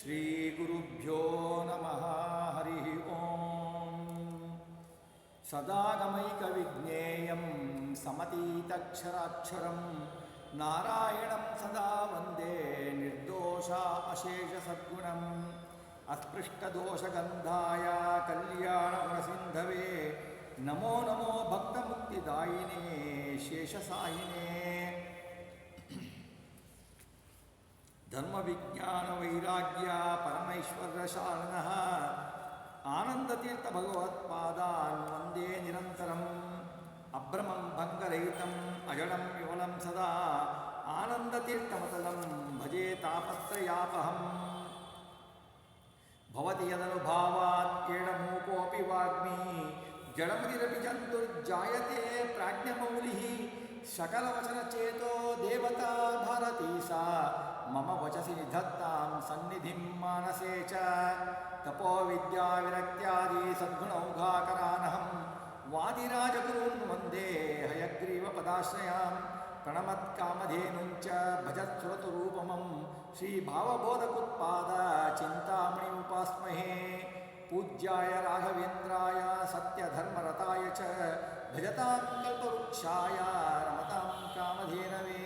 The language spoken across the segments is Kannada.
ಶ್ರೀಗುರುಭ್ಯೋ ನಮಃ. ಹರಿ ಓಂ. ಸದಾಗಮೈಕವಿಜ್ಞೇಯಂ ಸಮತೀತಕ್ಷರಾಕ್ಷರಂ ನಾರಾಯಣಂ ಸದಾ ವಂದೇ ನಿರ್ದೋಷ ಅಶೇಷ ಸದ್ಗುಣಂ ಅಸ್ಪೃಷ್ಟದೋಷಗಂಧಾಯ ಕಲ್ಯಾಣಗುಣಸಿಂಧವೇ ನಮೋ ನಮೋ ಭಕ್ತಮುಕ್ತಿದಾಯಿನೇ ಶೇಷಸಾಯಿನೇ. ಧರ್ಮವಿಜ್ಞಾನ ವೈರಾಗ್ಯ ಪರಮೈಶ್ವರ್ಯಶಾಲಿನಃ ಆನಂದತೀರ್ಥ ಭಗವತ್ಪಾದಾನ್ ವಂದೇ ನಿರಂತರಂ. ಅಭ್ರಮಂ ಭಂಗರಹಿತಂ ಅಜಡಂ ವಿಮಲಂ ಸದಾ ಆನಂದತೀರ್ಥಮತಲಂ ಭಜೆ ತಾಪತ್ರಯಾಪಹಂ. ಭವತಿ ಯದನುಭಾವಾತ್ ಕೇಳಮೂಕೋಪಿ ವಾಗ್ಮಿ ಜಡಮುದಿರಪಿ ಜಂತುರ್ಜಾಯತೆ ಪ್ರಾಜ್ಞಮೌಲಿಃ. ಸಕಲವಚನಚೇತೋ ದೇವತಾ ಭಾರತೀ ಸಾ ಮಮ ವಚಸಿ ನಿಧತ್ತಾಂ ಸನ್ನಿಧಿಂ ಮಾನಸೇ ಚ. ತಪೋ ವಿದ್ಯಾ ವಿರಕ್ತ್ಯಾದಿ ಸದ್ಗುಣೌಘಾಕರಾನಹಂ ವಾದಿರಾಜಗುರುನ್ ವಂದೇ ಹಯಗ್ರೀವ ಪದಾಶ್ರಯಾಂ. ಪ್ರಣಮತ್ಕಾಮಧೇನುಂಚ ಭಜತ್ಸುರತು ರೂಪಮಂ ಶ್ರೀಭಾವಬೋಧಕುತ್ಪಾದ ಚಿಂತಾಮಣಿ ಉಪಾಸ್ಮಹೇ. ಪೂಜ್ಯಾಯ ರಾಘವೇಂದ್ರಾಯ ಸತ್ಯಧರ್ಮರತಾಯ ಚ ಭಜತಾಂ ಕಲ್ಪವೃಕ್ಷಾಯ ರಮತಾಂ ಕಾಮಧೇನವೇ.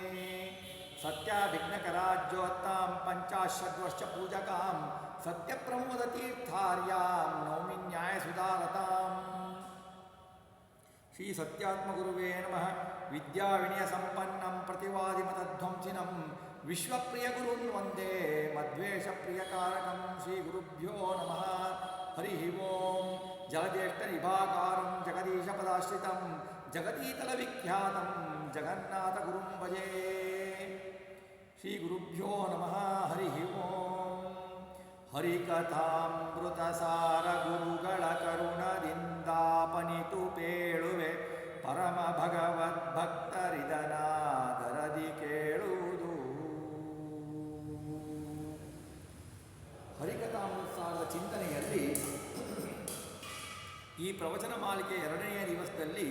ಸತ್ಯಾಭಿಘ್ನಕರಾಜ್ಯೋತ್ತಾಂ ಪಂಚಾಶದ್ವರ್ಷ ಪೂಜಕಾಂ ಸತ್ಯಪ್ರಮೋದತೀರ್ಥಾರ್ಯಾಂ ನೌಮಿ ನ್ಯಾಯಸುಧಾರತಾಂ. ಶ್ರೀ ಸತ್ಯಾತ್ಮಗುರುವೇ ನಮಃ. ವಿದ್ಯಾವಿನಯ ಸಂಪನ್ನಂ ಪ್ರತಿವಾದಿಮತಧ್ವಂಸಿನಂ ವಿಶ್ವಪ್ರಿಯಗುರುನ್ ವಂದೇ ಮದ್ವೇಷಪ್ರಿಯಕಾರಕಂ. ಶ್ರೀ ಗುರುಭ್ಯೋ ನಮಃ. ಹರಿ ಓಂ. ಜಲಜ್ಯೇಷ್ಠನಿಭಾಕಾರಂ ಜಗದೀಶಪದಾಶ್ರಿತಂ ಜಗತೀತಲವಿಖ್ಯಾತಂ ಜಗನ್ನಾಥಗುರುಂ ಭಜೆ. ಶ್ರೀ ಗುರುಭ್ಯೋ ನಮಃ. ಹರಿ ಓಂ. ಹರಿಕಥಾಮೃತಸಾರ ಗುರುಗಳ ಕರುಣದಿಂದಾಪನಿತು ಪೇಳುವೆ ಪರಮ ಭಗವದ್ಭಕ್ತರಿದನಾದರದಿ ಕೇಳುವುದು. ಹರಿಕಥಾಮೃತಸಾರದ ಚಿಂತನೆಯಲ್ಲಿ ಈ ಪ್ರವಚನ ಮಾಲಿಕೆ 2ನೇ ದಿವಸದಲ್ಲಿ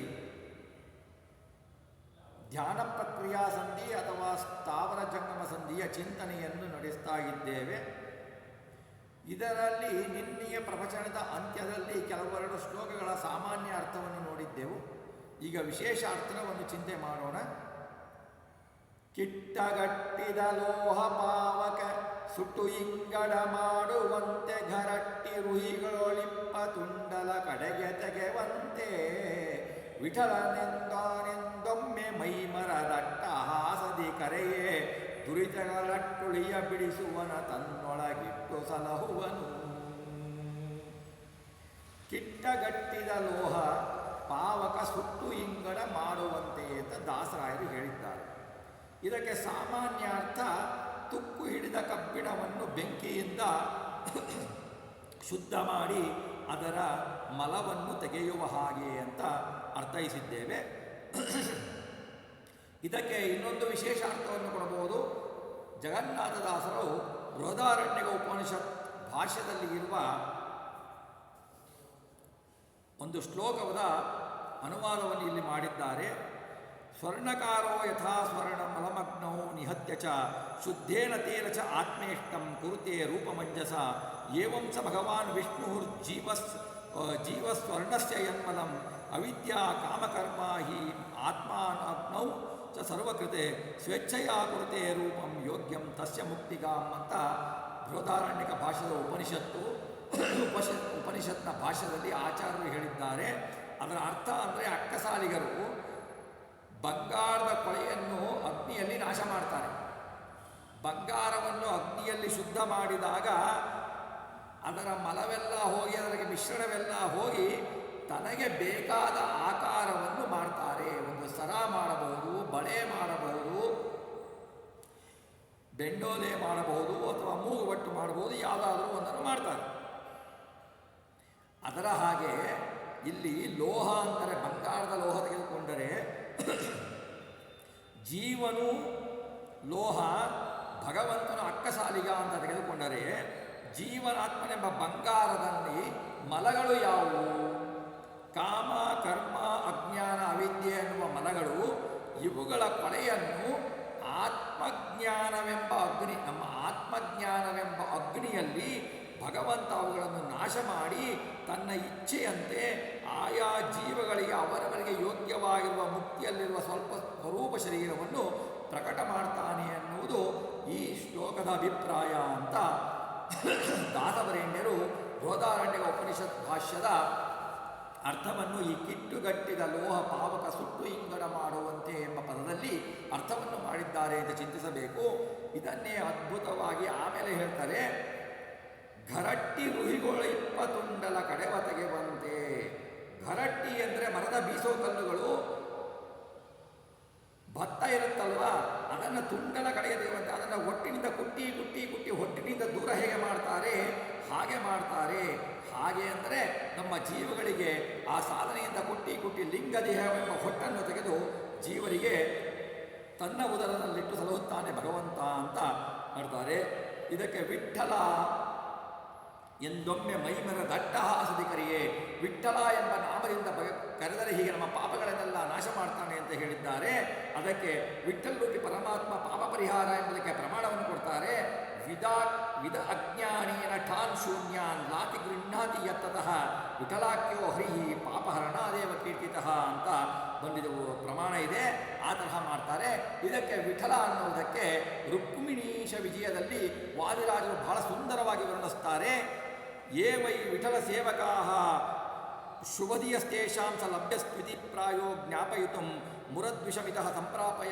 ಧ್ಯಾನ ಪ್ರಕ್ರಿಯಾ ಸಂಧಿ ಅಥವಾ ಸ್ಥಾವರ ಜಂಗಮ ಸಂಧಿಯ ಚಿಂತನೆಯನ್ನು ನಡೆಸ್ತಾ ಇದ್ದೇವೆ. ಇದರಲ್ಲಿ ನಿನ್ನೆಯ ಪ್ರವಚನದ ಅಂತ್ಯದಲ್ಲಿ ಕೆಲವೆರಡು ಶ್ಲೋಕಗಳ ಸಾಮಾನ್ಯ ಅರ್ಥವನ್ನು ನೋಡಿದ್ದೆವು. ಈಗ ವಿಶೇಷ ಅರ್ಥವನ್ನು ಚಿಂತೆ ಮಾಡೋಣ. ಕಿಟ್ಟಗಟ್ಟಿದ ಲೋಹ ಪಾವಕ ಸುಟ್ಟು ಇಂಗಡ ಮಾಡುವಂತೆ ಘರಟ್ಟಿ ರುಹಿಗಳೊಳಿಪ್ಪ ತುಂಡಲ ಕಡೆಗೆ ತೆಗೆವಂತೆ ವಿಠಲನೆಂದಾನೆಂದೊಮ್ಮೆ ಮೈಮರದಟ್ಟ ಹಾಸದಿ ಕರೆಯೇ ದುರಿತಗಳಟ್ಟುಳಿಯ ಬಿಡಿಸುವನ ತನ್ನೊಳಗಿಟ್ಟು ಸಲಹುವನು. ಕಿಟ್ಟಗಟ್ಟಿದ ಲೋಹ ಪಾವಕ ಸುಟ್ಟು ಇಂಗಡ ಮಾಡುವಂತೆ ಅಂತ ದಾಸರಾಯರು ಹೇಳಿದ್ದಾರೆ. ಇದಕ್ಕೆ ಸಾಮಾನ್ಯ ಅರ್ಥ ತುಕ್ಕು ಹಿಡಿದ ಕಬ್ಬಿಣವನ್ನು ಬೆಂಕಿಯಿಂದ ಶುದ್ಧ ಮಾಡಿ ಅದರ ಮಲವನ್ನು ತೆಗೆಯುವ ಹಾಗೆ ಅಂತ ಅರ್ಥೈಸಿದ್ದೇವೆ. ಇದಕ್ಕೆ ಇನ್ನೊಂದು ವಿಶೇಷ ಅರ್ಥವನ್ನು ಕೊಡಬಹುದು. ಜಗನ್ನಾಥದಾಸರು ಬೃಹದಾರಣ್ಯಕ ಉಪನಿಷತ್ ಭಾಷ್ಯದಲ್ಲಿ ಇರುವ ಒಂದು ಶ್ಲೋಕದ ಅನುವಾದವನ್ನು ಇಲ್ಲಿ ಮಾಡಿದ್ದಾರೆ. ಸ್ವರ್ಣಕಾರೋ ಯಥಾ ಸ್ವರ್ಣ ಮಲಮಗ್ನೌ ನಿಹತ್ಯ ಚ ಶುದ್ಧೇನ ತೇನ ಚ ಆತ್ಮೇಷ್ಟಂ ಕುರುತೆ ರೂಪಮಂಜಸ ಏವಂ ಸ ಭಗವಾನ್ ವಿಷ್ಣುರ್ಜೀವಸ್ವರ್ಣಸ್ಯ ಯನ್ಮಲಂ ಅವಿದ್ಯಾ ಕಾಮಕರ್ಮ ಹಿ ಆತ್ಮಾನಗ್ನೌ ಚ ಸರ್ವಕೃತೆ ಸ್ವೇಚ್ಛೆಯಾ ಕುರುತೆ ರೂಪಂ ಯೋಗ್ಯಂ ತಸ್ಯ ಮುಕ್ತಿಗಾಂ ಅಂತ ಬೃಹದಾರಣ್ಯಕ ಭಾಷ್ಯದ ಉಪನಿಷತ್ನ ಭಾಷ್ಯದಲ್ಲಿ ಆಚಾರ್ಯರು ಹೇಳಿದ್ದಾರೆ. ಅದರ ಅರ್ಥ ಅಂದರೆ ಅಕ್ಕಸಾಲಿಗರು ಬಂಗಾರದ ಕೊಳೆಯನ್ನು ಅಗ್ನಿಯಲ್ಲಿ ನಾಶ ಮಾಡ್ತಾರೆ. ಬಂಗಾರವನ್ನು ಅಗ್ನಿಯಲ್ಲಿ ಶುದ್ಧ ಮಾಡಿದಾಗ ಅದರ ಮಲವೆಲ್ಲ ಹೋಗಿ ಅದಕ್ಕೆ ಮಿಶ್ರಣವೆಲ್ಲ ಹೋಗಿ ತನಗೆ ಬೇಕಾದ ಆಕಾರವನ್ನು ಮಾಡ್ತಾರೆ. ಒಂದು ಸರ ಮಾಡಬಹುದು, ಬಳೆ ಮಾಡಬಹುದು, ಬೆಂಡೋಲೆ ಮಾಡಬಹುದು ಅಥವಾ ಮೂಗುಬಟ್ಟು ಮಾಡಬಹುದು, ಯಾವುದಾದ್ರೂ ಒಂದನ್ನು ಮಾಡ್ತಾರೆ. ಅದರ ಹಾಗೆ ಇಲ್ಲಿ ಲೋಹ ಅಂದರೆ ಬಂಗಾರದ ಲೋಹ ತೆಗೆದುಕೊಂಡರೆ ಜೀವನು ಲೋಹ, ಭಗವಂತನು ಅಕ್ಕಸಾಲಿಗ ಅಂತ ತೆಗೆದುಕೊಂಡರೆ ಜೀವನಾತ್ಮನೆಂಬ ಬಂಗಾರದಲ್ಲಿ ಮಲಗಳು ಯಾವುವು? ಕಾಮ, ಕರ್ಮ, ಅಜ್ಞಾನ, ಅವಿದ್ಯೆ ಎನ್ನುವ ಮಲಗಳು. ಇವುಗಳ ಕೊನೆಯನ್ನು ಆತ್ಮಜ್ಞಾನವೆಂಬ ಅಗ್ನಿ, ನಮ್ಮ ಆತ್ಮಜ್ಞಾನವೆಂಬ ಅಗ್ನಿಯಲ್ಲಿ ಭಗವಂತ ಅವುಗಳನ್ನು ನಾಶ ಮಾಡಿ ತನ್ನ ಇಚ್ಛೆಯಂತೆ ಆಯಾ ಜೀವಗಳಿಗೆ ಅವರವರಿಗೆ ಯೋಗ್ಯವಾಗಿರುವ ಮುಕ್ತಿಯಲ್ಲಿರುವ ಸ್ವಲ್ಪ ಸ್ವರೂಪ ಶರೀರವನ್ನು ಪ್ರಕಟ ಮಾಡ್ತಾನೆ ಎನ್ನುವುದು ಈ ಶ್ಲೋಕದ ಅಭಿಪ್ರಾಯ ಅಂತ ದಾಸವರೇಣ್ಯರು ಬೃಹದಾರಣ್ಯಕ ಉಪನಿಷತ್ ಭಾಷ್ಯದ ಅರ್ಥವನ್ನು ಈ ಕಿಟ್ಟುಗಟ್ಟಿದ ಲೋಹ ಪಾವಕ ಸುಟ್ಟು ಇಂಗಡ ಮಾಡುವಂತೆ ಎಂಬ ಪದದಲ್ಲಿ ಅರ್ಥವನ್ನು ಮಾಡಿದ್ದಾರೆ ಅಂತ ಚಿಂತಿಸಬೇಕು. ಇದನ್ನೇ ಅದ್ಭುತವಾಗಿ ಆಮೇಲೆ ಹೇಳ್ತಾರೆ, ಘರಟ್ಟಿ ರುಹಿಗೊಳ ಇಪ್ಪತ್ತುಂಡಲ ಕಡೆವತೆಗೆ ಬಂತೆ. ಘರಟ್ಟಿ ಅಂದರೆ ಮರದ ಬೀಸೋ ಕಲ್ಲುಗಳು, ಭತ್ತ ಇರುತ್ತಲ್ವ ಅದನ್ನು ತುಂಡಲ ಕಡೆಗೆ ತೆಗೆಯುವಂತೆ, ಅದನ್ನು ಒಟ್ಟಿನಿಂದ ಕುಟ್ಟಿ ಕುಟ್ಟಿ ಕುಟ್ಟಿ ಹೊಟ್ಟಿನಿಂದ ದೂರ ಹೇಗೆ ಮಾಡ್ತಾರೆ ಹಾಗೆ ಮಾಡ್ತಾರೆ. ಹಾಗೆ ಅಂದರೆ ನಮ್ಮ ಜೀವಗಳಿಗೆ ಆ ಸಾಧನೆಯಿಂದ ಕುಟ್ಟಿ ಕುಟ್ಟಿ ಲಿಂಗ ದೇಹವೆಂಬ ಹೊಟ್ಟನ್ನು ತೆಗೆದು ಜೀವರಿಗೆ ತನ್ನ ಉದರದಲ್ಲಿಟ್ಟು ಸಲಹುತ್ತಾನೆ ಭಗವಂತ ಅಂತ ಮಾಡ್ತಾರೆ. ಇದಕ್ಕೆ ವಿಠ್ಠಲ ಎಂದೊಮ್ಮೆ ಮೈಮರ ದಟ್ಟ ಹಾಸದಿ ಕರಿಯೇ, ವಿಠ್ಠಲ ಎಂಬ ನಾಮದಿಂದ ಕರೆದರೆ ಹೀಗೆ ನಮ್ಮ ಪಾಪಗಳನ್ನೆಲ್ಲ ನಾಶ ಮಾಡ್ತಾನೆ ಅಂತ ಹೇಳಿದ್ದಾರೆ. ಅದಕ್ಕೆ ವಿಠ್ಠಲ್ ರೂಪಿ ಪರಮಾತ್ಮ ಪಾಪ ಪರಿಹಾರ ಎಂಬುದಕ್ಕೆ ಪ್ರಮಾಣವನ್ನು ಕೊಡ್ತಾರೆ. ವಿಧ ಅಜ್ಞಾನೇನ ಠಾನ್ ಶೂನ್ಯಾನ್ ಲಾತಿ ಗೃಹ್ಣಾತಿ ಯತ್ತತಃ ವಿಠಲಾಖ್ಯೋ ಹರಿಹಿ ಪಾಪಹರಣಾದೇವ ಕೀರ್ತಿತಃ ಅಂತ ಬಂದಿದ್ದು ಪ್ರಮಾಣ ಇದೆ. ಆ ತರಹ ಮಾಡ್ತಾರೆ. ಇದಕ್ಕೆ ವಿಠಲ ಅನ್ನುವುದಕ್ಕೆ ರುಕ್ಮಿಣೀಶ ವಿಜಯದಲ್ಲಿ ವಾದಿರಾಜರು ಬಹಳ ಸುಂದರವಾಗಿ ವರ್ಣಿಸ್ತಾರೆ. ಯೇ ವೈ ವಿಠಲ ಸೇವಕಾ ಶುಭದಿಯಸ್ತೇಷಾಂ ಸ ಲಭ್ಯಸ್ತ್ವಿತಿ ಪ್ರಾಯೋ ಜ್ಞಾಪಯಿತು ಮುರದ್ವಿಷಮಿತಃ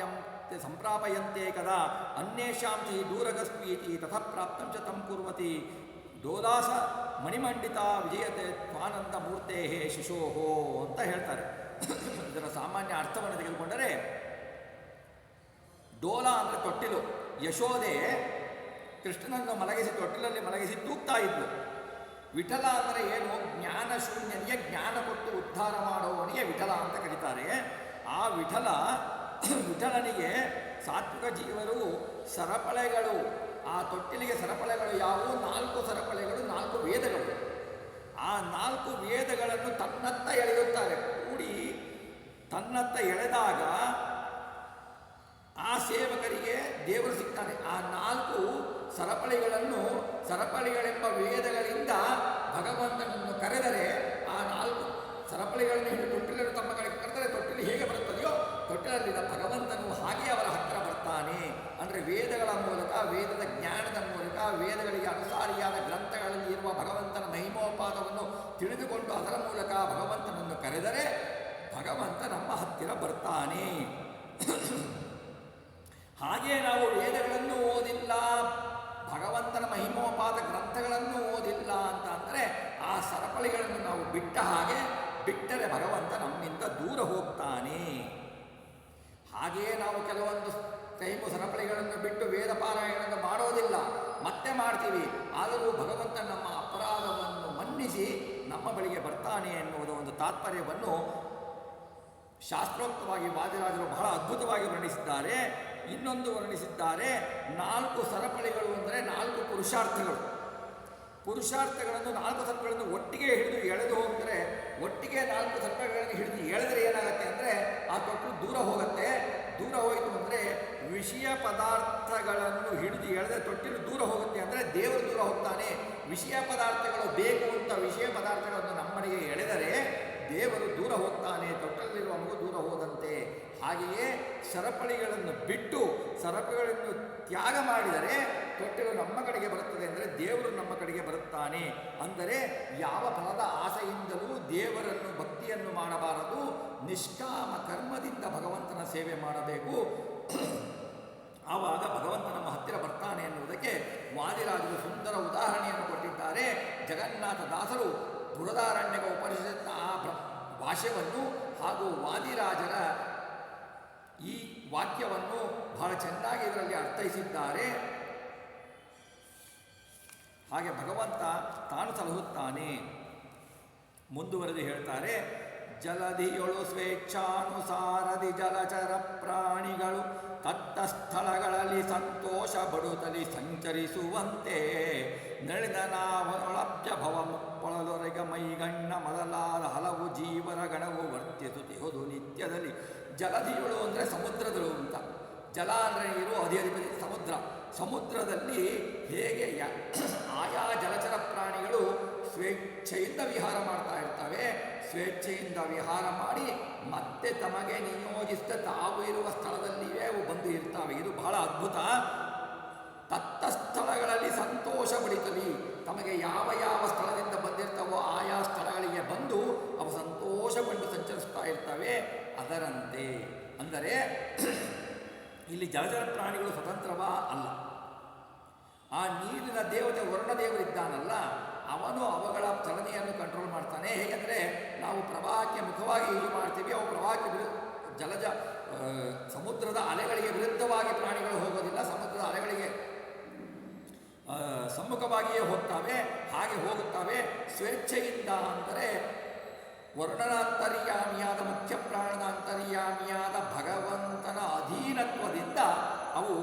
ಸಂಪ್ರಾಪಯಂತೆ ಕದಾ ಅನ್ಯೇಷಾಂ ಚ ಹಿ ದೂರಗಸ್ಮೀತಿ ತಥಾ ಪ್ರಾಪ್ತಂ ಚ ತಂ ಕುರ್ವತಿ ದೋದಾಸ ಮಣಿಮಂಡಿತ ವಿಜಯತೆ ಸ್ವಾನಂದ ಮೂರ್ತೆ ಶಿಶೋಹೋ ಅಂತ ಹೇಳ್ತಾರೆ. ಇದರ ಸಾಮಾನ್ಯ ಅರ್ಥವನ್ನು ತೆಗೆದುಕೊಂಡರೆ, ಡೋಲ ಅಂದರೆ ತೊಟ್ಟಿಲು. ಯಶೋದೆ ಕೃಷ್ಣನನ್ನು ಮಲಗಿಸಿ ತೊಟ್ಟಿಲಲ್ಲಿ ಮಲಗಿಸಿ ತೂಗ್ತಾ ಇದ್ಲು. ವಿಠಲ ಅಂದರೆ ಏನು? ಜ್ಞಾನ ಶೂನ್ಯನಿಗೆ ಜ್ಞಾನ ಕೊಟ್ಟು ಉದ್ಧಾರ ಮಾಡುವವನಿಗೆ ವಿಠಲ ಅಂತ ಕರೀತಾರೆ. ಆ ವಿಠಲನಿಗೆ ಸಾತ್ವಿಕ ಜೀವರು ಸರಪಳೆಗಳು, ಆ ತೊಟ್ಟಿಲಿಗೆ ಸರಪಳೆಗಳು ಯಾವುವು? 4 ಸರಪಳೆಗಳು, 4 ವೇದಗಳು. ಆ 4 ವೇದಗಳನ್ನು ತನ್ನತ್ತ ಎಳೆಯುತ್ತಾರೆ. ಕೂಡಿ ತನ್ನತ್ತ ಎಳೆದಾಗ ಆ ಸೇವಕರಿಗೆ ದೇವರು ಸಿಗ್ತಾನೆ. ಆ 4 ಸರಪಳಿಗಳೆಂಬ ವೇದಗಳಿಂದ ಭಗವಂತನನ್ನು ಕರೆದರೆ, ಆ 4 ಸರಪಳಿಗಳನ್ನು ಹಿಡಿದು ತೊಟ್ಟಿಲನ್ನು ತಮ್ಮ ಕಡೆಗೆ ಕರೆದರೆ ತೊಟ್ಟಿಲು ಹೇಗೆ ಬರುತ್ತದೆಯೋ ತೊಟ್ಟಿಲಲ್ಲಿದ್ದ ಭಗವಂತನು ಹಾಗೆ ಅವರ ಹತ್ತಿರ ಬರ್ತಾನೆ. ಅಂದರೆ ವೇದಗಳ ಮೂಲಕ, ವೇದದ ಜ್ಞಾನದ ಮೂಲಕ, ವೇದಗಳಿಗೆ ಅನುಸಾರಿಯಾದ ಗ್ರಂಥಗಳಲ್ಲಿ ಇರುವ ಭಗವಂತನ ಮಹಿಮೋಪಾದವನ್ನು ತಿಳಿದುಕೊಂಡು ಅದರ ಮೂಲಕ ಭಗವಂತನನ್ನು ಕರೆದರೆ ಭಗವಂತ ನಮ್ಮ ಹತ್ತಿರ ಬರ್ತಾನೆ. ಹಾಗೆ ನಾವು ವೇದಗಳನ್ನು ಓದಿಲ್ಲ, ಭಗವಂತನ ಮಹಿಮೋಪಾದ ಗ್ರಂಥಗಳನ್ನು ಓದಿಲ್ಲ ಅಂತ ಅಂದರೆ ಆ ಸರಪಳಿಗಳನ್ನು ನಾವು ಬಿಟ್ಟ ಹಾಗೆ, ಬಿಟ್ಟರೆ ಭಗವಂತ ನಮ್ಮಿಂದ ದೂರ ಹೋಗ್ತಾನೆ. ಹಾಗೆಯೇ ನಾವು ಕೆಲವೊಂದು ಟೈಮು ಸರಪಳಿಗಳನ್ನು ಬಿಟ್ಟು ವೇದ ಪಾರಾಯಣವನ್ನು ಮಾಡೋದಿಲ್ಲ, ಮತ್ತೆ ಮಾಡ್ತೀವಿ. ಆದರೂ ಭಗವಂತ ನಮ್ಮ ಅಪರಾಧವನ್ನು ಮನ್ನಿಸಿ ನಮ್ಮ ಬಳಿಗೆ ಬರ್ತಾನೆ ಎನ್ನುವುದ ಒಂದು ತಾತ್ಪರ್ಯವನ್ನು ಶಾಸ್ತ್ರೋಕ್ತವಾಗಿ ವಾದಿರಾಜರು ಬಹಳ ಅದ್ಭುತವಾಗಿ ವರ್ಣಿಸಿದ್ದಾರೆ. ಇನ್ನೊಂದು ವರ್ಣಿಸಿದ್ದಾರೆ, 4 ಸರಪಳಿಗಳು ಅಂದರೆ 4 ಪುರುಷಾರ್ಥಗಳು. ಪುರುಷಾರ್ಥಗಳನ್ನು 4 ಸರಪಳಿಗಳನ್ನು ಒಟ್ಟಿಗೆ ಹಿಡಿದು ಎಳೆದು ಹೋಗ್ತಾರೆ. ಒಟ್ಟಿಗೆ 4 ಸರಪಳಿಗಳನ್ನು ಹಿಡಿದು ಎಳೆದರೆ ಏನಾಗುತ್ತೆ ಅಂದರೆ ಆ ತೊಟ್ಟು ದೂರ ಹೋಗುತ್ತೆ. ದೂರ ಹೋಯಿತು ಅಂದರೆ ವಿಷಯ ಪದಾರ್ಥಗಳನ್ನು ಹಿಡಿದು ಎಳೆದರೆ ತೊಟ್ಟಿಲು ದೂರ ಹೋಗುತ್ತೆ. ಅಂದರೆ ದೇವರು ದೂರ ಹೋಗ್ತಾನೆ. ವಿಷಯ ಪದಾರ್ಥಗಳು ಬೇಕು ಅಂತ ವಿಷಯ ಪದಾರ್ಥಗಳನ್ನು ನಮ್ಮನೆಗೆ ಎಳೆದರೆ ದೇವರು ದೂರ ಹೋಗ್ತಾನೆ, ತೊಟ್ಟಲ್ಲಿರುವ ಮಗು ದೂರ ಹೋದಂತೆ. ಹಾಗೆಯೇ ಸರಪಳಿಗಳನ್ನು ಬಿಟ್ಟು ಸರಪಳಿಗಳನ್ನು ತ್ಯಾಗ ಮಾಡಿದರೆ ತೊಟ್ಟಿಲು ನಮ್ಮ ಕಡೆಗೆ ಬರುತ್ತದೆ. ಅಂದರೆ ದೇವರು ನಮ್ಮ ಕಡೆಗೆ ಬರುತ್ತಾನೆ. ಅಂದರೆ ಯಾವ ಫಲದ ಆಸೆಯಿಂದಲೂ ದೇವರನ್ನು ಭಕ್ತಿಯನ್ನು ಮಾಡಬಾರದು, ನಿಷ್ಕಾಮ ಕರ್ಮದಿಂದ ಭಗವಂತನ ಸೇವೆ ಮಾಡಬೇಕು. ಆವಾಗ ಭಗವಂತ ನಮ್ಮ ಹತ್ತಿರ ಬರ್ತಾನೆ ಎನ್ನುವುದಕ್ಕೆ ವಾದಿರಾಜರು ಸುಂದರ ಉದಾಹರಣೆಯನ್ನು ಕೊಟ್ಟಿದ್ದಾರೆ. ಜಗನ್ನಾಥ ದಾಸರು ಬೃಹದಾರಣ್ಯಕ ಉಪನಿಷತ್ತಿನ ಆ ಭಾಷ್ಯವನ್ನು ಹಾಗೂ ವಾದಿರಾಜರ ಈ ವಾಕ್ಯವನ್ನು ಬಹಳ ಚೆನ್ನಾಗಿ ಇದರಲ್ಲಿ ಅರ್ಥೈಸಿದ್ದಾರೆ. ಹಾಗೆ ಭಗವಂತ ತಾನು ಸಲಹುತ್ತಾನೆ. ಮುಂದುವರೆದು ಹೇಳ್ತಾರೆ, ಜಲಧಿಯೊಳು ಸ್ವೇಚ್ಛಾನುಸಾರದಿ ಜಲಚರ ಪ್ರಾಣಿಗಳು ತತ್ತ ಸ್ಥಳಗಳಲ್ಲಿ ಸಂತೋಷ ಪಡುತ್ತಲಿ ಸಂಚರಿಸುವಂತೆ ನಡೆದ ನಾವನೊಳಬ್ಜ ಭವ ಮುಪ್ಪೊಳಲೊರೆಗ ಮೈಗಣ್ಣ ಮೊದಲಾದ ಹಲವು ಜೀವರ ಗಣವು ವರ್ತಿಸುತ್ತಿಹುದು ನಿತ್ಯದಲ್ಲಿ. ಜಲಧಿಗಳು ಅಂದರೆ ಸಮುದ್ರಗಳು ಅಂತ. ಜಲ ಅಂದರೆ ನೀರು, ಅಧಿಪತಿ ಸಮುದ್ರ. ಸಮುದ್ರದಲ್ಲಿ ಹೇಗೆ ಆಯಾ ಜಲಚರ ಪ್ರಾಣಿಗಳು ಸ್ವೇಚ್ಛೆಯಿಂದ ವಿಹಾರ ಮಾಡ್ತಾ ಇರ್ತವೆ, ಸ್ವೇಚ್ಛೆಯಿಂದ ವಿಹಾರ ಮಾಡಿ ಮತ್ತೆ ತಮಗೆ ನಿಯೋಜಿಸಿದ ತಾವು ಇರುವ ಸ್ಥಳದಲ್ಲಿಯೇ ಅವು ಬಂದು ಇರ್ತವೆ. ಇದು ಬಹಳ ಅದ್ಭುತ. ತತ್ತ ಸ್ಥಳಗಳಲ್ಲಿ ಸಂತೋಷ ಪಡಿತವಿ. ತಮಗೆ ಯಾವ ಯಾವ ಸ್ಥಳದಿಂದ ಬಂದಿರ್ತವೋ ಆಯಾ ಸ್ಥಳಗಳಿಗೆ ಬಂದು ಅವು ಸಂತೋಷಗೊಂಡು ಸಂಚರಿಸ್ತಾ ಇರ್ತವೆ. ಅದರಂತೆ ಅಂದರೆ ಇಲ್ಲಿ ಜಲಚರ ಪ್ರಾಣಿಗಳು ಸ್ವತಂತ್ರವಾ ಅಲ್ಲ. ಆ ನೀರಿನ ದೇವತೆ ವರುಣದೇವರಿದ್ದಾನಲ್ಲ, ಅವನು ಅವುಗಳ ಚಲನೆಯನ್ನು ಕಂಟ್ರೋಲ್ ಮಾಡ್ತಾನೆ. ಹೇಗೆಂದರೆ ನಾವು ಪ್ರವಾಹಕ್ಕೆ ಮುಖವಾಗಿ ಈಜು ಮಾಡ್ತೀವಿ, ಅವು ಪ್ರವಾಹಕ್ಕೆ ಸಮುದ್ರದ ಅಲೆಗಳಿಗೆ ವಿರುದ್ಧವಾಗಿ ಪ್ರಾಣಿಗಳು ಹೋಗೋದಿಲ್ಲ, ಸಮುದ್ರದ ಅಲೆಗಳಿಗೆ ಸಮ್ಮುಖವಾಗಿಯೇ ಹೋಗ್ತವೆ. ಹಾಗೆ ಹೋಗುತ್ತವೆ ಸ್ವೇಚ್ಛೆಯಿಂದ. ಅಂದರೆ ವರ್ಣನ ಅಂತರ್ಯಾಮಿಯಾದ ಮುಖ್ಯ ಪ್ರಾಣದ ಅಂತರ್ಯಾಮಿಯಾದ ಭಗವಂತನ ಅಧೀನತ್ವದಿಂದ ಅವು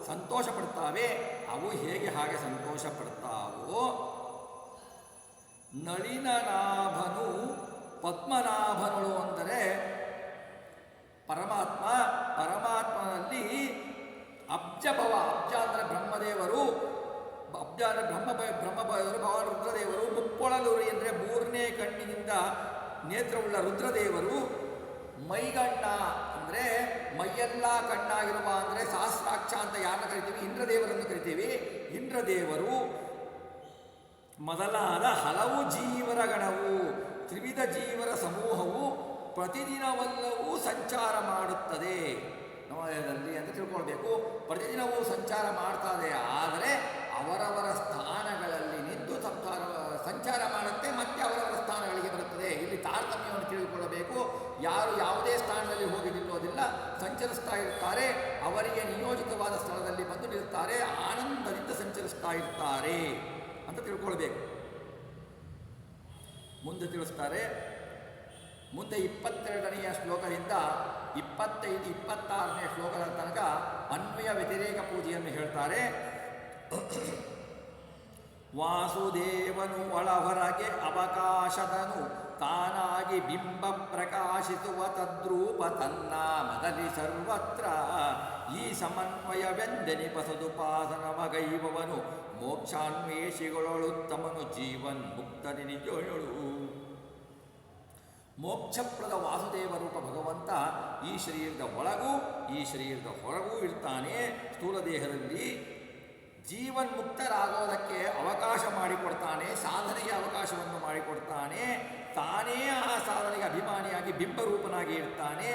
ಸಂತೋಷ ಪಡ್ತಾವೆ. ಅವು ಹೇಗೆ ಹಾಗೆ ಸಂತೋಷ ಪಡ್ತಾವೋ, ನಳಿನನಾಭನು ಪದ್ಮನಾಭನು ಅಂದರೆ ಪರಮಾತ್ಮ. ಪರಮಾತ್ಮನಲ್ಲಿ ಅಬ್ಜಭವ, ಅಬ್ಜ ಅಂದರೆ ಬ್ರಹ್ಮದೇವರು, ಅಬ್ಜ ಅಂದರೆ ಬ್ರಹ್ಮದೇವರು, ಭಗವಾನ್ ರುದ್ರದೇವರು, ಮುಪ್ಪೊಳಲುರಿ ಅಂದರೆ ಮೂರನೇ ಕಣ್ಣಿನಿಂದ ನೇತ್ರವುಳ್ಳ ರುದ್ರದೇವರು, ಮೈಗಣ್ಣ ಅಂದರೆ ಮೈಯೆಲ್ಲ ಕಣ್ಣಾಗಿರುವ ಅಂದರೆ ಸಹಸ್ರಾಕ್ಷ ಅಂತ ಯಾರನ್ನ ಕರಿತೀವಿ, ಇಂದ್ರದೇವರನ್ನು ಕರಿತೀವಿ. ಇಂದ್ರದೇವರು ಮೊದಲಾದ ಹಲವು ಜೀವರ ಗಣವು, ತ್ರಿವಿಧ ಜೀವರ ಸಮೂಹವು ಪ್ರತಿದಿನವೆಲ್ಲವೂ ಸಂಚಾರ ಮಾಡುತ್ತದೆ ನವಯದಲ್ಲಿ ಅಂತ ತಿಳ್ಕೊಳ್ಬೇಕು. ಪ್ರತಿದಿನವೂ ಸಂಚಾರ ಮಾಡ್ತದೆ, ಆದರೆ ಅವರವರ ಸ್ಥಾನಗಳಲ್ಲಿ ನಿಂತು ಸಂಚಾರ ಮಾಡುತ್ತೆ, ಮತ್ತೆ ಅವರವರ ಸ್ಥಾನಗಳಿಗೆ ಬರುತ್ತದೆ. ಇಲ್ಲಿ ತಾರತಮ್ಯವನ್ನು ತಿಳಿದುಕೊಳ್ಳಬೇಕು. ಯಾರು ಯಾವುದೇ ಸ್ಥಾನದಲ್ಲಿ ಹೋಗಿ ನಿಲ್ಲೋದಿಲ್ಲ, ಸಂಚರಿಸ್ತಾ ಇರ್ತಾರೆ. ಅವರಿಗೆ ನಿಯೋಜಿತವಾದ ಸ್ಥಳದಲ್ಲಿ ಬಂದು ನಿಲ್ತಾರೆ, ಆನಂದದಿಂದ ಸಂಚರಿಸ್ತಾ ಇರ್ತಾರೆ ಅಂತ ತಿಳ್ಕೊಳ್ಬೇಕು. ಮುಂದೆ ತಿಳಿಸ್ತಾರೆ. ಮುಂದೆ 22ನೆಯ ಶ್ಲೋಕದಿಂದ 25-26ನೇ ಶ್ಲೋಕದ ತನಕ ಅನ್ವಯ ವ್ಯತಿರೇಕ ಪೂಜೆಯನ್ನು ಹೇಳ್ತಾರೆ. ವಾಸುದೇವನು ಒಳಹೊರಗೆ ಅವಕಾಶದನು ತಾನಾಗಿ ಬಿಂಬ ಪ್ರಕಾಶಿಸುವ ತದ್ರೂಪ ತನ್ನ ಮದಲಿ ಸರ್ವತ್ರ ಈ ಸಮನ್ವಯವೆಂದೆನಿಪ ಸದುಪಾಸನವಗೈವವನು ಮೋಕ್ಷಾನ್ವೇಷಿಗಳೊಳುತ್ತಮನು ಜೀವನ್ ಮುಕ್ತನಿ ನಿಜೋಳು. ಮೋಕ್ಷಪ್ರದ ವಾಸುದೇವ ರೂಪ ಭಗವಂತ ಈ ಶರೀರದ ಒಳಗೂ ಈ ಶರೀರದ ಹೊರಗೂ ಇರ್ತಾನೆ. ಸ್ಥೂಲ ದೇಹದಲ್ಲಿ ಜೀವನ್ಮುಕ್ತರಾಗೋದಕ್ಕೆ ಅವಕಾಶ ಮಾಡಿಕೊಡ್ತಾನೆ, ಸಾಧನೆಗೆ ಅವಕಾಶವನ್ನು ಮಾಡಿಕೊಡ್ತಾನೆ. ತಾನೇ ಆ ಸಾಧನೆಗೆ ಅಭಿಮಾನಿಯಾಗಿ ಬಿಂಬರೂಪನಾಗಿ ಇರ್ತಾನೆ.